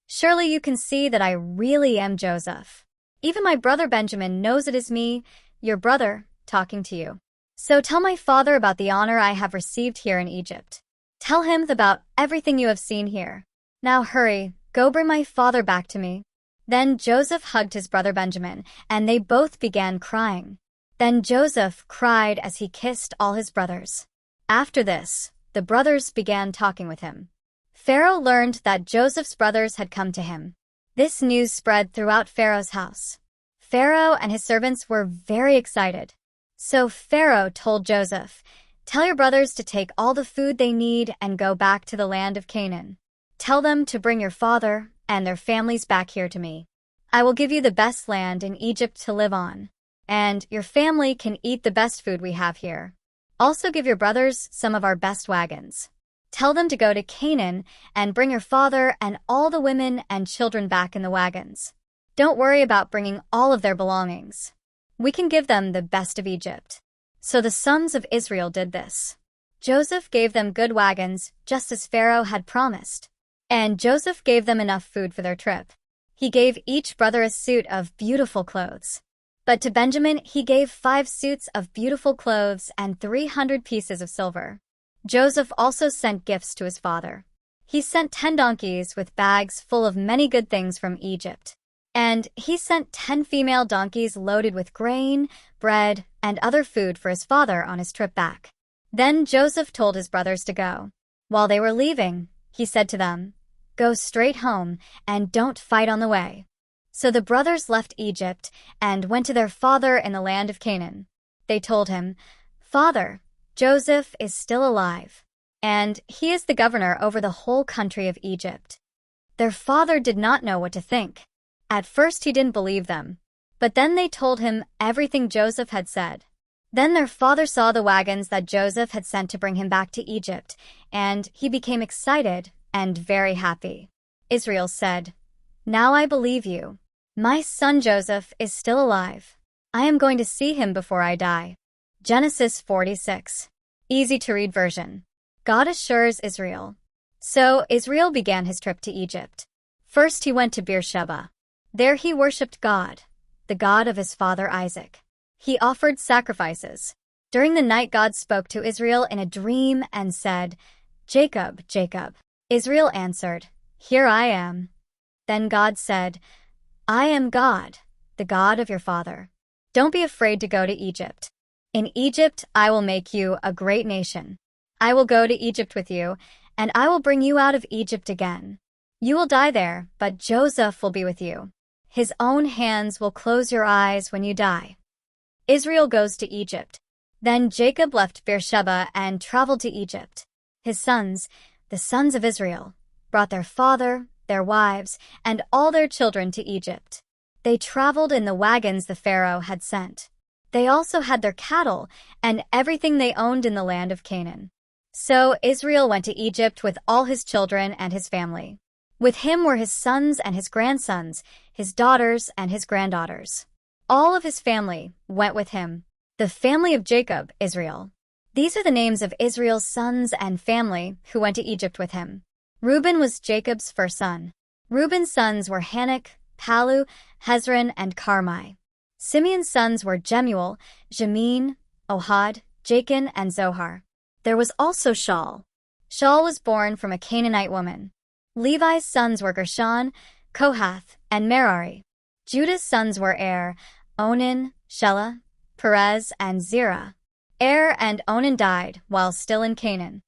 Surely you can see that I really am Joseph. Even my brother Benjamin knows it is me, your brother, talking to you. So tell my father about the honor I have received here in Egypt. Tell him about everything you have seen here. Now hurry, go bring my father back to me." Then Joseph hugged his brother Benjamin, and they both began crying. Then Joseph cried as he kissed all his brothers. After this, the brothers began talking with him. Pharaoh learned that Joseph's brothers had come to him. This news spread throughout Pharaoh's house. Pharaoh and his servants were very excited. So Pharaoh told Joseph, "Tell your brothers to take all the food they need and go back to the land of Canaan. Tell them to bring your father and their families back here to me. I will give you the best land in Egypt to live on, and your family can eat the best food we have here. Also give your brothers some of our best wagons. Tell them to go to Canaan and bring your father and all the women and children back in the wagons. Don't worry about bringing all of their belongings. We can give them the best of Egypt. So the sons of Israel did this. Joseph gave them good wagons, just as Pharaoh had promised. And Joseph gave them enough food for their trip. He gave each brother a suit of beautiful clothes. But to Benjamin he gave 5 suits of beautiful clothes and 300 pieces of silver. Joseph also sent gifts to his father. He sent 10 donkeys with bags full of many good things from Egypt. And he sent 10 female donkeys loaded with grain, bread, and other food for his father on his trip back. Then Joseph told his brothers to go. While they were leaving, he said to them, "Go straight home and don't fight on the way." So the brothers left Egypt and went to their father in the land of Canaan. They told him, "Father, Joseph is still alive, and he is the governor over the whole country of Egypt." Their father did not know what to think. At first he didn't believe them, but then they told him everything Joseph had said. Then their father saw the wagons that Joseph had sent to bring him back to Egypt, and he became excited and very happy. Israel said, "Now I believe you. My son Joseph is still alive. I am going to see him before I die." Genesis 46. Easy to read version. God assures Israel. So Israel began his trip to Egypt. First he went to Beersheba. There he worshipped God, the God of his father Isaac. He offered sacrifices. During the night God spoke to Israel in a dream and said, "Jacob, Jacob." Israel answered, "Here I am." Then God said, "I am God, the God of your father. Don't be afraid to go to Egypt. In Egypt I will make you a great nation. I will go to Egypt with you, and I will bring you out of Egypt again. You will die there, but Joseph will be with you. His own hands will close your eyes when you die." Israel goes to Egypt. Then Jacob left Beersheba and traveled to Egypt. His sons, the sons of Israel, brought their father, their wives, and all their children to Egypt. They traveled in the wagons the Pharaoh had sent. They also had their cattle and everything they owned in the land of Canaan. So Israel went to Egypt with all his children and his family. With him were his sons and his grandsons, his daughters and his granddaughters. All of his family went with him. The family of Jacob, Israel. These are the names of Israel's sons and family who went to Egypt with him. Reuben was Jacob's first son. Reuben's sons were Hanok, Palu, Hezron, and Carmi. Simeon's sons were Jemuel, Jamin, Ohad, Jachin, and Zohar. There was also Shaul. Shaul was born from a Canaanite woman. Levi's sons were Gershon, Kohath, and Merari. Judah's sons were Onan, Shelah, Perez, and Zerah. And Onan died while still in Canaan.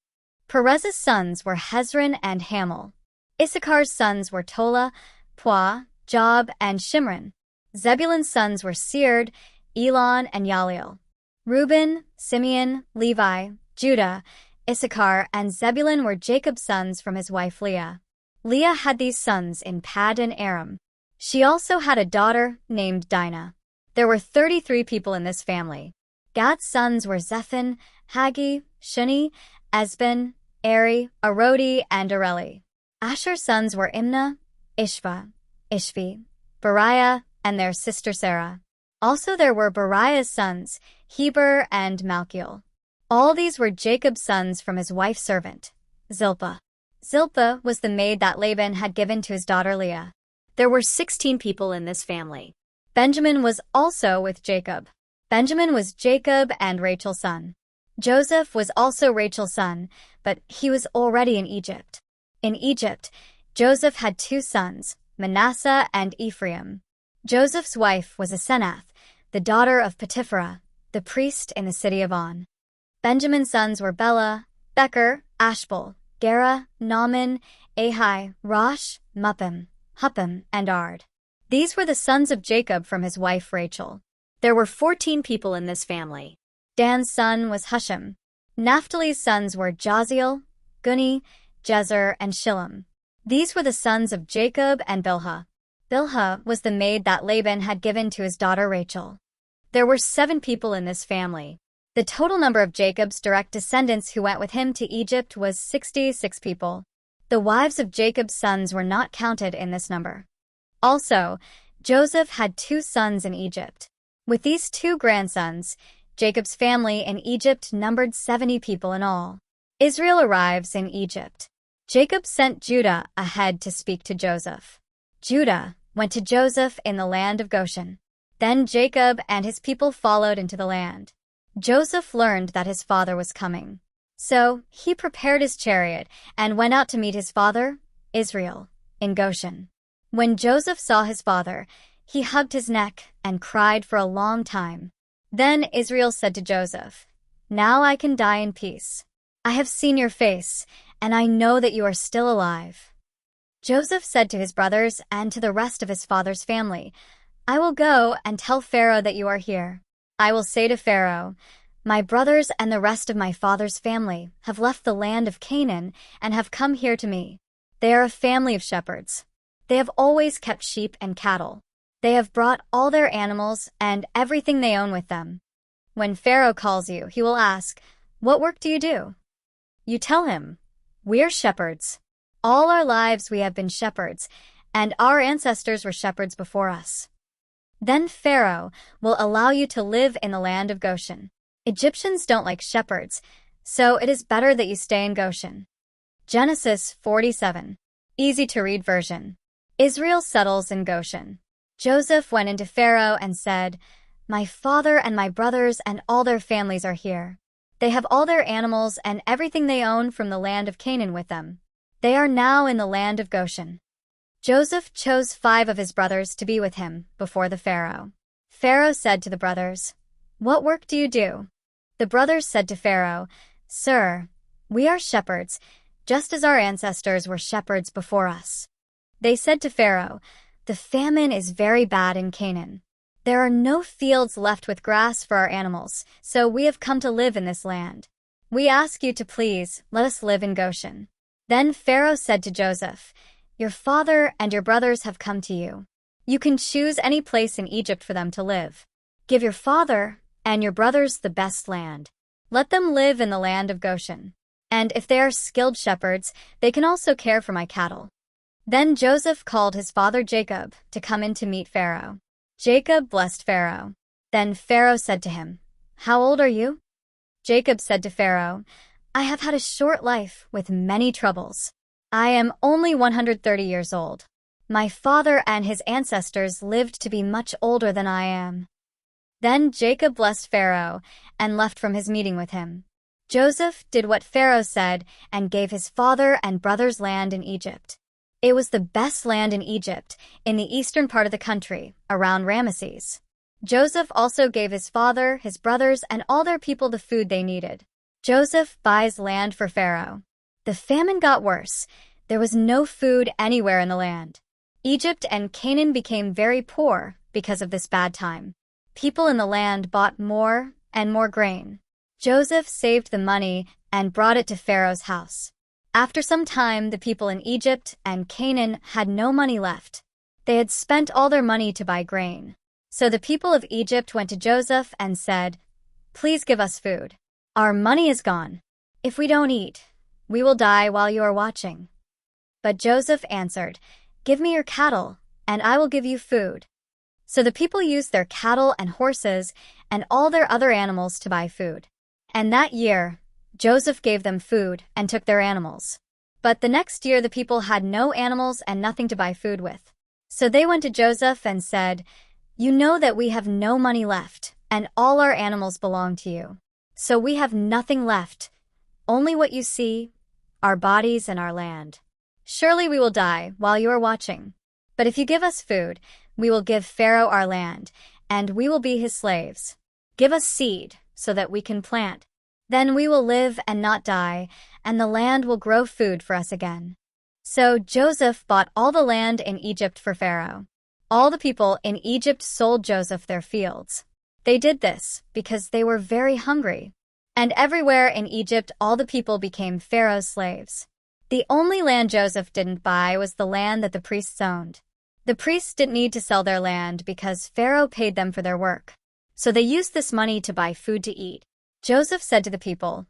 Perez's sons were Hezron and Hamel. Issachar's sons were Tola, Puah, Job, and Shimron. Zebulun's sons were Sered, Elon, and Yaliel. Reuben, Simeon, Levi, Judah, Issachar, and Zebulun were Jacob's sons from his wife Leah. Leah had these sons in Paddan Aram. She also had a daughter named Dinah. There were 33 people in this family. Gad's sons were Zephon, Haggi, Shuni, Esben, Eri, Arodi, and Areli. Asher's sons were Imnah, Ishva, Ishvi, Beriah, and their sister Sarah. Also there were Beriah's sons, Heber and Malchiel. All these were Jacob's sons from his wife's servant, Zilpah. Zilpah was the maid that Laban had given to his daughter Leah. There were 16 people in this family. Benjamin was also with Jacob. Benjamin was Jacob and Rachel's son. Joseph was also Rachel's son, but he was already in Egypt. In Egypt, Joseph had 2 sons, Manasseh and Ephraim. Joseph's wife was Asenath, the daughter of Potipharah, the priest in the city of On. Benjamin's sons were Bela, Becher, Ashbel, Gera, Naaman, Ahi, Rosh, Muppim, Huppim, and Ard. These were the sons of Jacob from his wife Rachel. There were 14 people in this family. Dan's son was Hushim. Naphtali's sons were Jaziel, Guni, Jezer, and Shillem. These were the sons of Jacob and Bilhah. Bilhah was the maid that Laban had given to his daughter Rachel. There were 7 people in this family. The total number of Jacob's direct descendants who went with him to Egypt was 66 people. The wives of Jacob's sons were not counted in this number. Also, Joseph had 2 sons in Egypt. With these 2 grandsons, Jacob's family in Egypt numbered 70 people in all. Israel arrives in Egypt. Jacob sent Judah ahead to speak to Joseph. Judah went to Joseph in the land of Goshen. Then Jacob and his people followed into the land. Joseph learned that his father was coming. So he prepared his chariot and went out to meet his father, Israel, in Goshen. When Joseph saw his father, he hugged his neck and cried for a long time. Then Israel said to Joseph, "Now I can die in peace. I have seen your face, and I know that you are still alive." Joseph said to his brothers and to the rest of his father's family, "I will go and tell Pharaoh that you are here. I will say to Pharaoh, 'My brothers and the rest of my father's family have left the land of Canaan and have come here to me. They are a family of shepherds. They have always kept sheep and cattle. They have brought all their animals and everything they own with them.' When Pharaoh calls you, he will ask, 'What work do you do?' You tell him, 'We are shepherds. All our lives we have been shepherds, and our ancestors were shepherds before us.' Then Pharaoh will allow you to live in the land of Goshen. Egyptians don't like shepherds, so it is better that you stay in Goshen." Genesis 47. Easy-to-read version. Israel settles in Goshen. Joseph went into Pharaoh and said, "My father and my brothers and all their families are here. They have all their animals and everything they own from the land of Canaan with them. They are now in the land of Goshen." Joseph chose 5 of his brothers to be with him before the Pharaoh. Pharaoh said to the brothers, "What work do you do?" The brothers said to Pharaoh, "Sir, we are shepherds, just as our ancestors were shepherds before us." They said to Pharaoh, "The famine is very bad in Canaan. There are no fields left with grass for our animals, so we have come to live in this land. We ask you to please let us live in Goshen." Then Pharaoh said to Joseph, "Your father and your brothers have come to you. You can choose any place in Egypt for them to live. Give your father and your brothers the best land. Let them live in the land of Goshen. And if they are skilled shepherds, they can also care for my cattle." Then Joseph called his father Jacob to come in to meet Pharaoh. Jacob blessed Pharaoh. Then Pharaoh said to him, "How old are you?" Jacob said to Pharaoh, "I have had a short life with many troubles. I am only 130 years old. My father and his ancestors lived to be much older than I am." Then Jacob blessed Pharaoh and left from his meeting with him. Joseph did what Pharaoh said and gave his father and brothers land in Egypt. It was the best land in Egypt, in the eastern part of the country, around Ramesses. Joseph also gave his father, his brothers, and all their people the food they needed. Joseph buys land for Pharaoh. The famine got worse. There was no food anywhere in the land. Egypt and Canaan became very poor because of this bad time. People in the land bought more and more grain. Joseph saved the money and brought it to Pharaoh's house. After some time, the people in Egypt and Canaan had no money left. They had spent all their money to buy grain. So the people of Egypt went to Joseph and said, "Please give us food. Our money is gone. If we don't eat, we will die while you are watching." But Joseph answered, "Give me your cattle, and I will give you food." So the people used their cattle and horses and all their other animals to buy food. And that year, Joseph gave them food and took their animals. But the next year the people had no animals and nothing to buy food with. So they went to Joseph and said, "You know that we have no money left, and all our animals belong to you. So we have nothing left, only what you see, our bodies and our land. Surely we will die while you are watching. But if you give us food, we will give Pharaoh our land, and we will be his slaves. Give us seed so that we can plant. Then we will live and not die, and the land will grow food for us again." So Joseph bought all the land in Egypt for Pharaoh. All the people in Egypt sold Joseph their fields. They did this because they were very hungry. And everywhere in Egypt all the people became Pharaoh's slaves. The only land Joseph didn't buy was the land that the priests owned. The priests didn't need to sell their land because Pharaoh paid them for their work. So they used this money to buy food to eat. Joseph said to the people,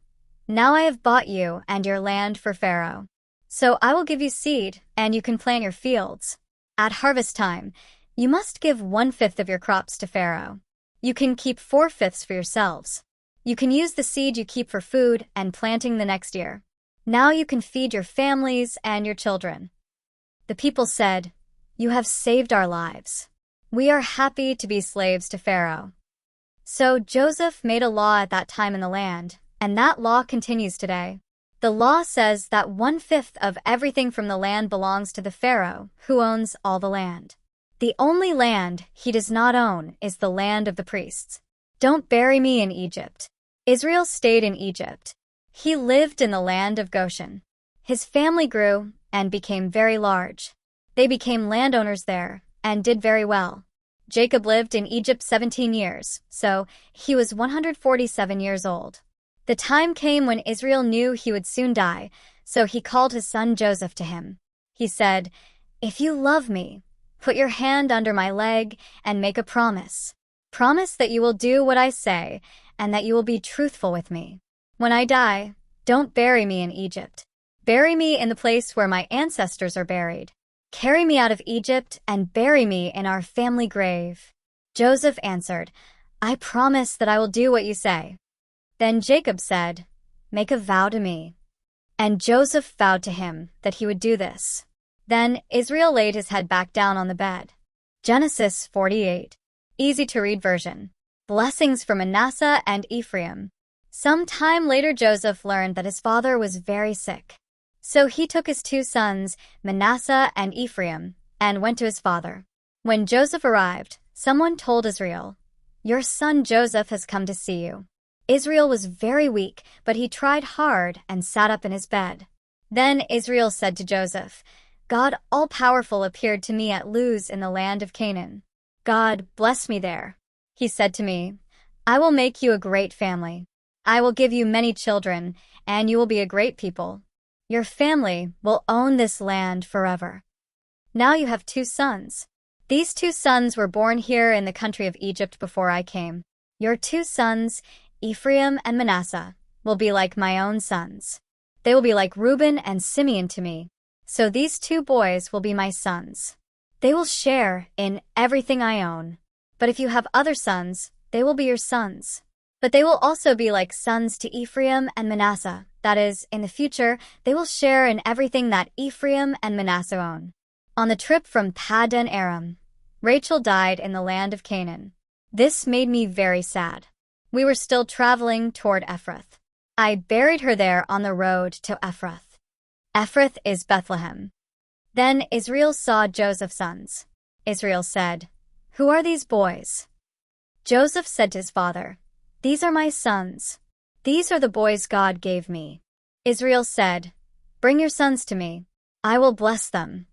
"Now I have bought you and your land for Pharaoh. So I will give you seed, and you can plant your fields. At harvest time, you must give 1/5 of your crops to Pharaoh. You can keep 4/5 for yourselves. You can use the seed you keep for food and planting the next year. Now you can feed your families and your children." The people said, "You have saved our lives. We are happy to be slaves to Pharaoh." So Joseph made a law at that time in the land, and that law continues today. The law says that 1/5 of everything from the land belongs to the Pharaoh, who owns all the land. The only land he does not own is the land of the priests. "Don't bury me in Egypt." Israel stayed in Egypt. He lived in the land of Goshen. His family grew and became very large. They became landowners there and did very well. Jacob lived in Egypt 17 years, so he was 147 years old. The time came when Israel knew he would soon die, so he called his son Joseph to him. He said, "If you love me, put your hand under my leg and make a promise. Promise that you will do what I say and that you will be truthful with me. When I die, don't bury me in Egypt. Bury me in the place where my ancestors are buried. Carry me out of Egypt and bury me in our family grave." Joseph answered, "I promise that I will do what you say." Then Jacob said, "Make a vow to me." And Joseph vowed to him that he would do this. Then Israel laid his head back down on the bed. Genesis 48. Easy to read version. Blessings for Manasseh and Ephraim. Some time later Joseph learned that his father was very sick. So he took his 2 sons, Manasseh and Ephraim, and went to his father. When Joseph arrived, someone told Israel, "Your son Joseph has come to see you." Israel was very weak, but he tried hard and sat up in his bed. Then Israel said to Joseph, "God all-powerful appeared to me at Luz in the land of Canaan. God blessed me there. He said to me, 'I will make you a great family. I will give you many children, and you will be a great people. Your family will own this land forever.' Now you have 2 sons. These 2 sons were born here in the country of Egypt before I came. Your 2 sons, Ephraim and Manasseh, will be like my own sons. They will be like Reuben and Simeon to me. So these 2 boys will be my sons. They will share in everything I own. But if you have other sons, they will be your sons. But they will also be like sons to Ephraim and Manasseh. That is, in the future, they will share in everything that Ephraim and Manasseh own." On the trip from Paddan Aram, Rachel died in the land of Canaan. This made me very sad. We were still traveling toward Ephrath. I buried her there on the road to Ephrath. Ephrath is Bethlehem. Then Israel saw Joseph's sons. Israel said, "Who are these boys?" Joseph said to his father, "These are my sons. These are the boys God gave me." Israel said, "Bring your sons to me. I will bless them."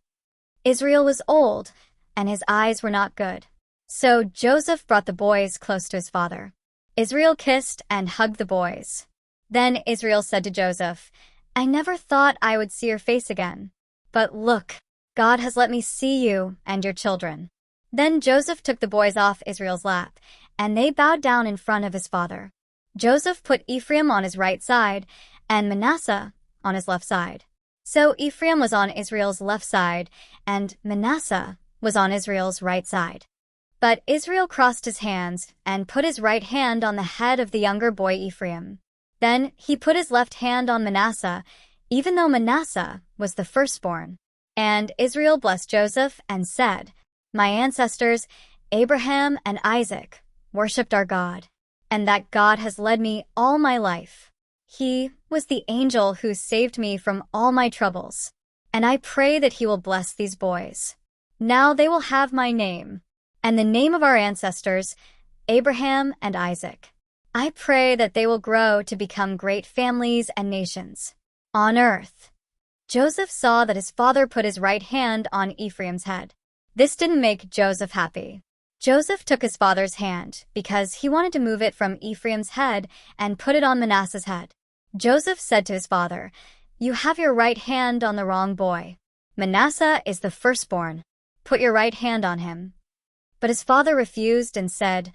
Israel was old, and his eyes were not good. So Joseph brought the boys close to his father. Israel kissed and hugged the boys. Then Israel said to Joseph, "I never thought I would see your face again. But look, God has let me see you and your children." Then Joseph took the boys off Israel's lap, and they bowed down in front of his father. Joseph put Ephraim on his right side and Manasseh on his left side. So Ephraim was on Israel's left side, and Manasseh was on Israel's right side. But Israel crossed his hands and put his right hand on the head of the younger boy Ephraim. Then he put his left hand on Manasseh, even though Manasseh was the firstborn. And Israel blessed Joseph and said, "My ancestors, Abraham and Isaac, worshipped our God, and that God has led me all my life. He was the angel who saved me from all my troubles, and I pray that he will bless these boys. Now they will have my name, and the name of our ancestors, Abraham and Isaac. I pray that they will grow to become great families and nations on earth." Joseph saw that his father put his right hand on Ephraim's head. This didn't make Joseph happy. Joseph took his father's hand because he wanted to move it from Ephraim's head and put it on Manasseh's head. Joseph said to his father, "You have your right hand on the wrong boy. Manasseh is the firstborn. Put your right hand on him." But his father refused and said,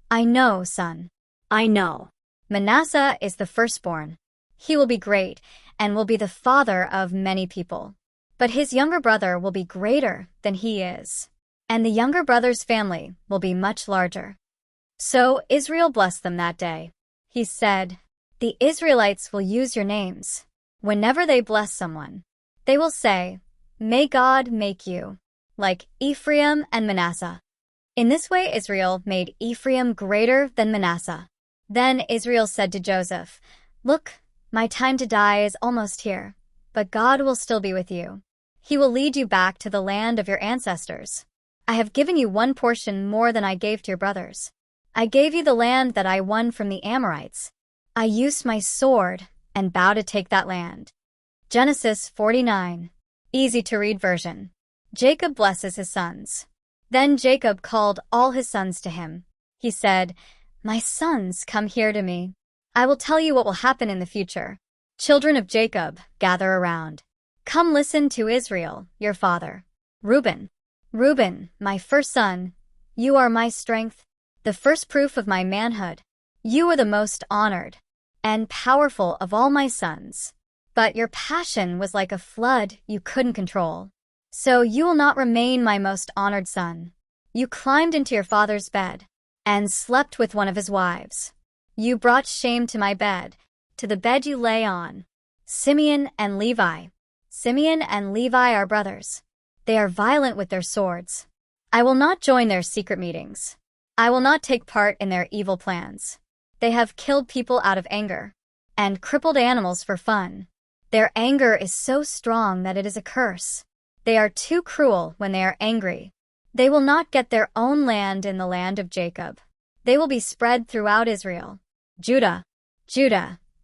"I know, son. I know. Manasseh is the firstborn. He will be great and will be the father of many people. But his younger brother will be greater than he is, and the younger brother's family will be much larger." So Israel blessed them that day. He said, "The Israelites will use your names. Whenever they bless someone, they will say, 'May God make you like Ephraim and Manasseh.'" In this way Israel made Ephraim greater than Manasseh. Then Israel said to Joseph, "Look, my time to die is almost here, but God will still be with you. He will lead you back to the land of your ancestors. I have given you one portion more than I gave to your brothers. I gave you the land that I won from the Amorites. I used my sword and vowed to take that land." Genesis 49. Easy to read version. Jacob blesses his sons. Then Jacob called all his sons to him. He said, "My sons, come here to me. I will tell you what will happen in the future. Children of Jacob, gather around. Come listen to Israel, your father. Reuben, my first son, you are my strength, the first proof of my manhood. You are the most honored and powerful of all my sons. But your passion was like a flood you couldn't control. So you will not remain my most honored son. You climbed into your father's bed and slept with one of his wives. You brought shame to my bed, to the bed you lay on. Simeon and Levi are brothers. They are violent with their swords. I will not join their secret meetings. I will not take part in their evil plans. They have killed people out of anger and crippled animals for fun. Their anger is so strong that it is a curse. They are too cruel when they are angry. They will not get their own land in the land of Jacob. They will be spread throughout Israel. Judah,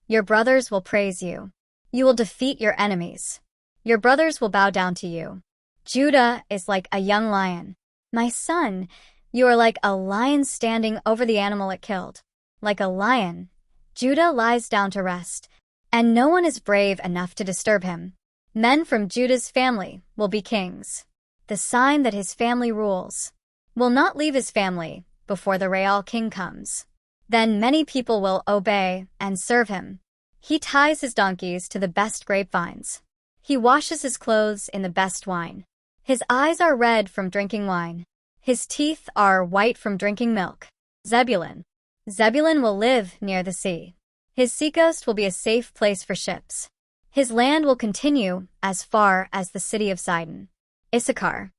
your brothers will praise you. You will defeat your enemies. Your brothers will bow down to you. Judah is like a young lion. My son, you are like a lion standing over the animal it killed. Like a lion, Judah lies down to rest, and no one is brave enough to disturb him. Men from Judah's family will be kings. The sign that his family rules will not leave his family before the Real king comes. Then many people will obey and serve him. He ties his donkeys to the best grapevines. He washes his clothes in the best wine. His eyes are red from drinking wine. His teeth are white from drinking milk. Zebulun will live near the sea. His seacoast will be a safe place for ships. His land will continue as far as the city of Sidon. Issachar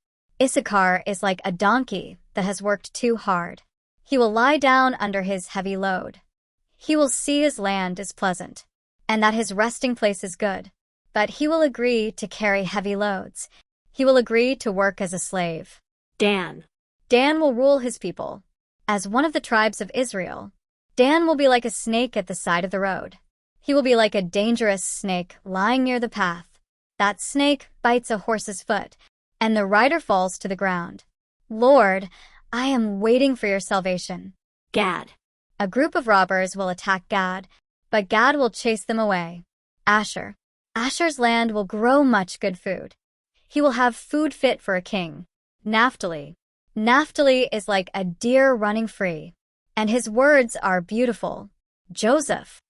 is like a donkey that has worked too hard. He will lie down under his heavy load. He will see his land is pleasant, and that his resting place is good. But he will agree to carry heavy loads. He will agree to work as a slave. Dan will rule his people. As one of the tribes of Israel, Dan will be like a snake at the side of the road. He will be like a dangerous snake lying near the path. That snake bites a horse's foot, and the rider falls to the ground. Lord, I am waiting for your salvation. Gad. A group of robbers will attack Gad, but Gad will chase them away. Asher's land will grow much good food. He will have food fit for a king. Naphtali is like a deer running free, and his words are beautiful. Joseph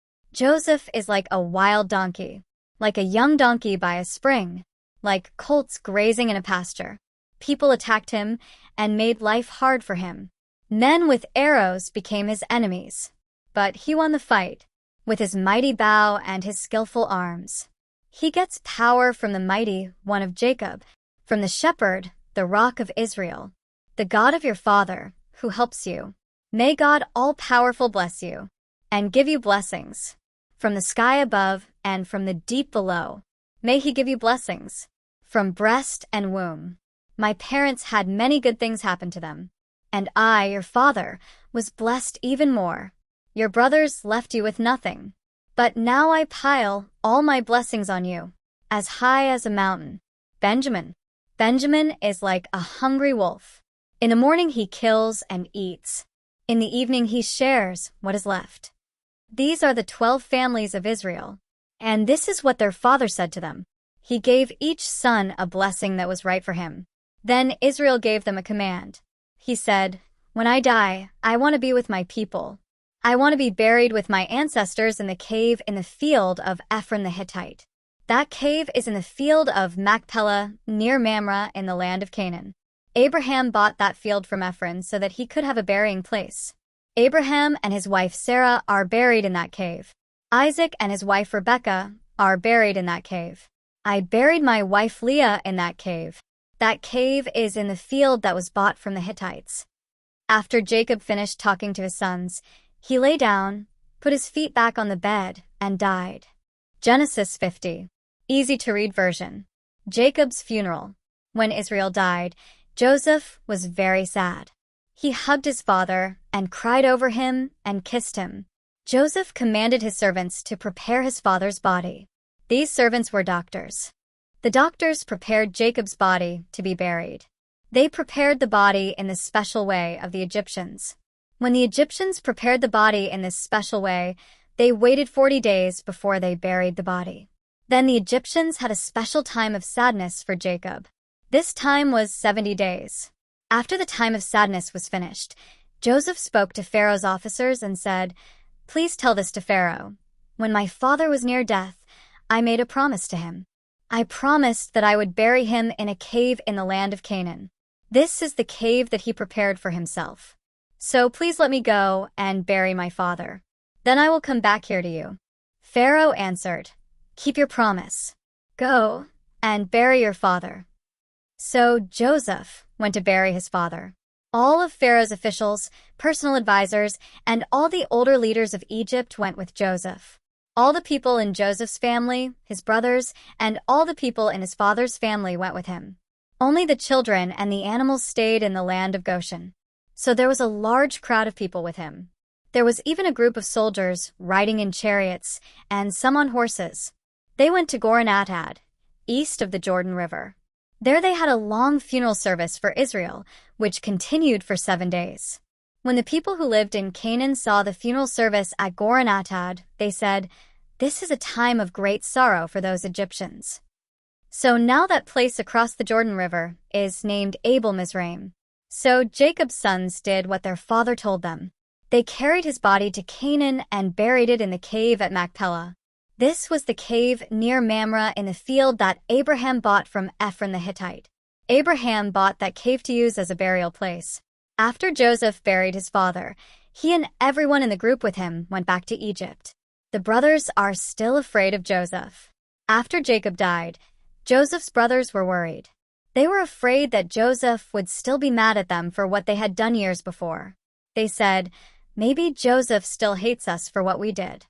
is like a wild donkey, like a young donkey by a spring, like colts grazing in a pasture. People attacked him and made life hard for him. Men with arrows became his enemies, but he won the fight with his mighty bow and his skillful arms. He gets power from the mighty one of Jacob, from the shepherd, the rock of Israel, the God of your father, who helps you. May God all-powerful bless you and give you blessings from the sky above and from the deep below. May he give you blessings from breast and womb. My parents had many good things happen to them, and I, your father, was blessed even more. Your brothers left you with nothing, but now I pile all my blessings on you, as high as a mountain. Benjamin is like a hungry wolf. In the morning he kills and eats. In the evening he shares what is left. These are the 12 families of Israel, and this is what their father said to them. He gave each son a blessing that was right for him. Then Israel gave them a command. He said, "When I die, I want to be with my people. I want to be buried with my ancestors in the cave in the field of Ephron the Hittite." That cave is in the field of Machpelah near Mamre in the land of Canaan. Abraham bought that field from Ephron so that he could have a burying place. Abraham and his wife Sarah are buried in that cave. Isaac and his wife Rebekah are buried in that cave. I buried my wife Leah in that cave. That cave is in the field that was bought from the Hittites. After Jacob finished talking to his sons, he lay down, put his feet back on the bed, and died. Genesis 50. Easy to read version. Jacob's funeral. When Israel died, Joseph was very sad. He hugged his father and cried over him and kissed him. Joseph commanded his servants to prepare his father's body. These servants were doctors. The doctors prepared Jacob's body to be buried. They prepared the body in the special way of the Egyptians. When the Egyptians prepared the body in this special way, they waited 40 days before they buried the body. Then the Egyptians had a special time of sadness for Jacob. This time was 70 days. After the time of sadness was finished, Joseph spoke to Pharaoh's officers and said, "Please tell this to Pharaoh. When my father was near death, I made a promise to him. I promised that I would bury him in a cave in the land of Canaan. This is the cave that he prepared for himself. So please let me go and bury my father. Then I will come back here to you." Pharaoh answered, "Keep your promise. Go and bury your father." So Joseph went to bury his father. All of Pharaoh's officials, personal advisors, and all the older leaders of Egypt went with Joseph. All the people in Joseph's family, his brothers, and all the people in his father's family went with him. Only the children and the animals stayed in the land of Goshen. So there was a large crowd of people with him. There was even a group of soldiers riding in chariots and some on horses. They went to Goren-Atad, east of the Jordan River. There they had a long funeral service for Israel, which continued for 7 days. When the people who lived in Canaan saw the funeral service at Goren-Atad, they said, "This is a time of great sorrow for those Egyptians." So now that place across the Jordan River is named Abel Mizraim. So Jacob's sons did what their father told them. They carried his body to Canaan and buried it in the cave at Machpelah. This was the cave near Mamre in the field that Abraham bought from Ephron the Hittite. Abraham bought that cave to use as a burial place. After Joseph buried his father, he and everyone in the group with him went back to Egypt. The brothers are still afraid of Joseph. After Jacob died, Joseph's brothers were worried. They were afraid that Joseph would still be mad at them for what they had done years before. They said, "Maybe Joseph still hates us for what we did."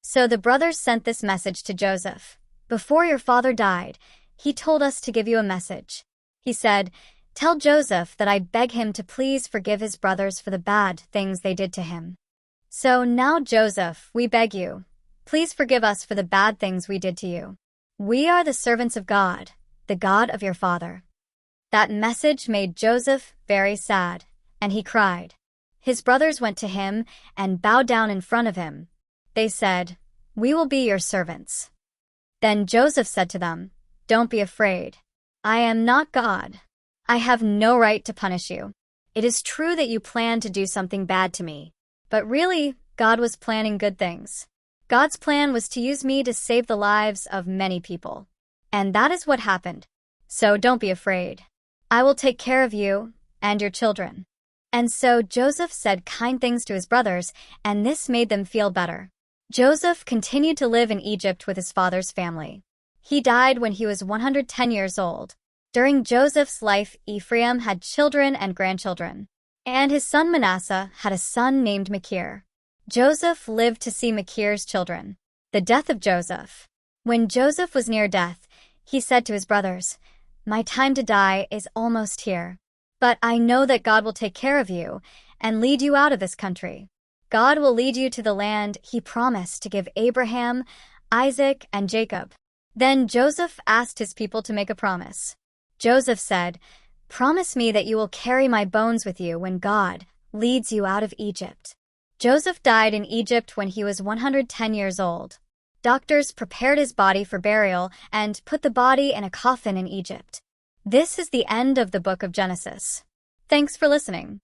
So the brothers sent this message to Joseph. "Before your father died, he told us to give you a message. He said, 'Tell Joseph that I beg him to please forgive his brothers for the bad things they did to him.' So now, Joseph, we beg you, please forgive us for the bad things we did to you. We are the servants of God, the God of your father." That message made Joseph very sad, and he cried. His brothers went to him and bowed down in front of him. They said, "We will be your servants." Then Joseph said to them, "Don't be afraid. I am not God. I have no right to punish you. It is true that you planned to do something bad to me, but really, God was planning good things. God's plan was to use me to save the lives of many people. And that is what happened. So don't be afraid. I will take care of you and your children." And so Joseph said kind things to his brothers, and this made them feel better. Joseph continued to live in Egypt with his father's family. He died when he was 110 years old. During Joseph's life, Ephraim had children and grandchildren, and his son Manasseh had a son named Machir. Joseph lived to see Machir's children. The death of Joseph. When Joseph was near death, he said to his brothers, "My time to die is almost here. But I know that God will take care of you and lead you out of this country. God will lead you to the land he promised to give Abraham, Isaac, and Jacob." Then Joseph asked his people to make a promise. Joseph said, "Promise me that you will carry my bones with you when God leads you out of Egypt." Joseph died in Egypt when he was 110 years old. Doctors prepared his body for burial and put the body in a coffin in Egypt. This is the end of the book of Genesis. Thanks for listening.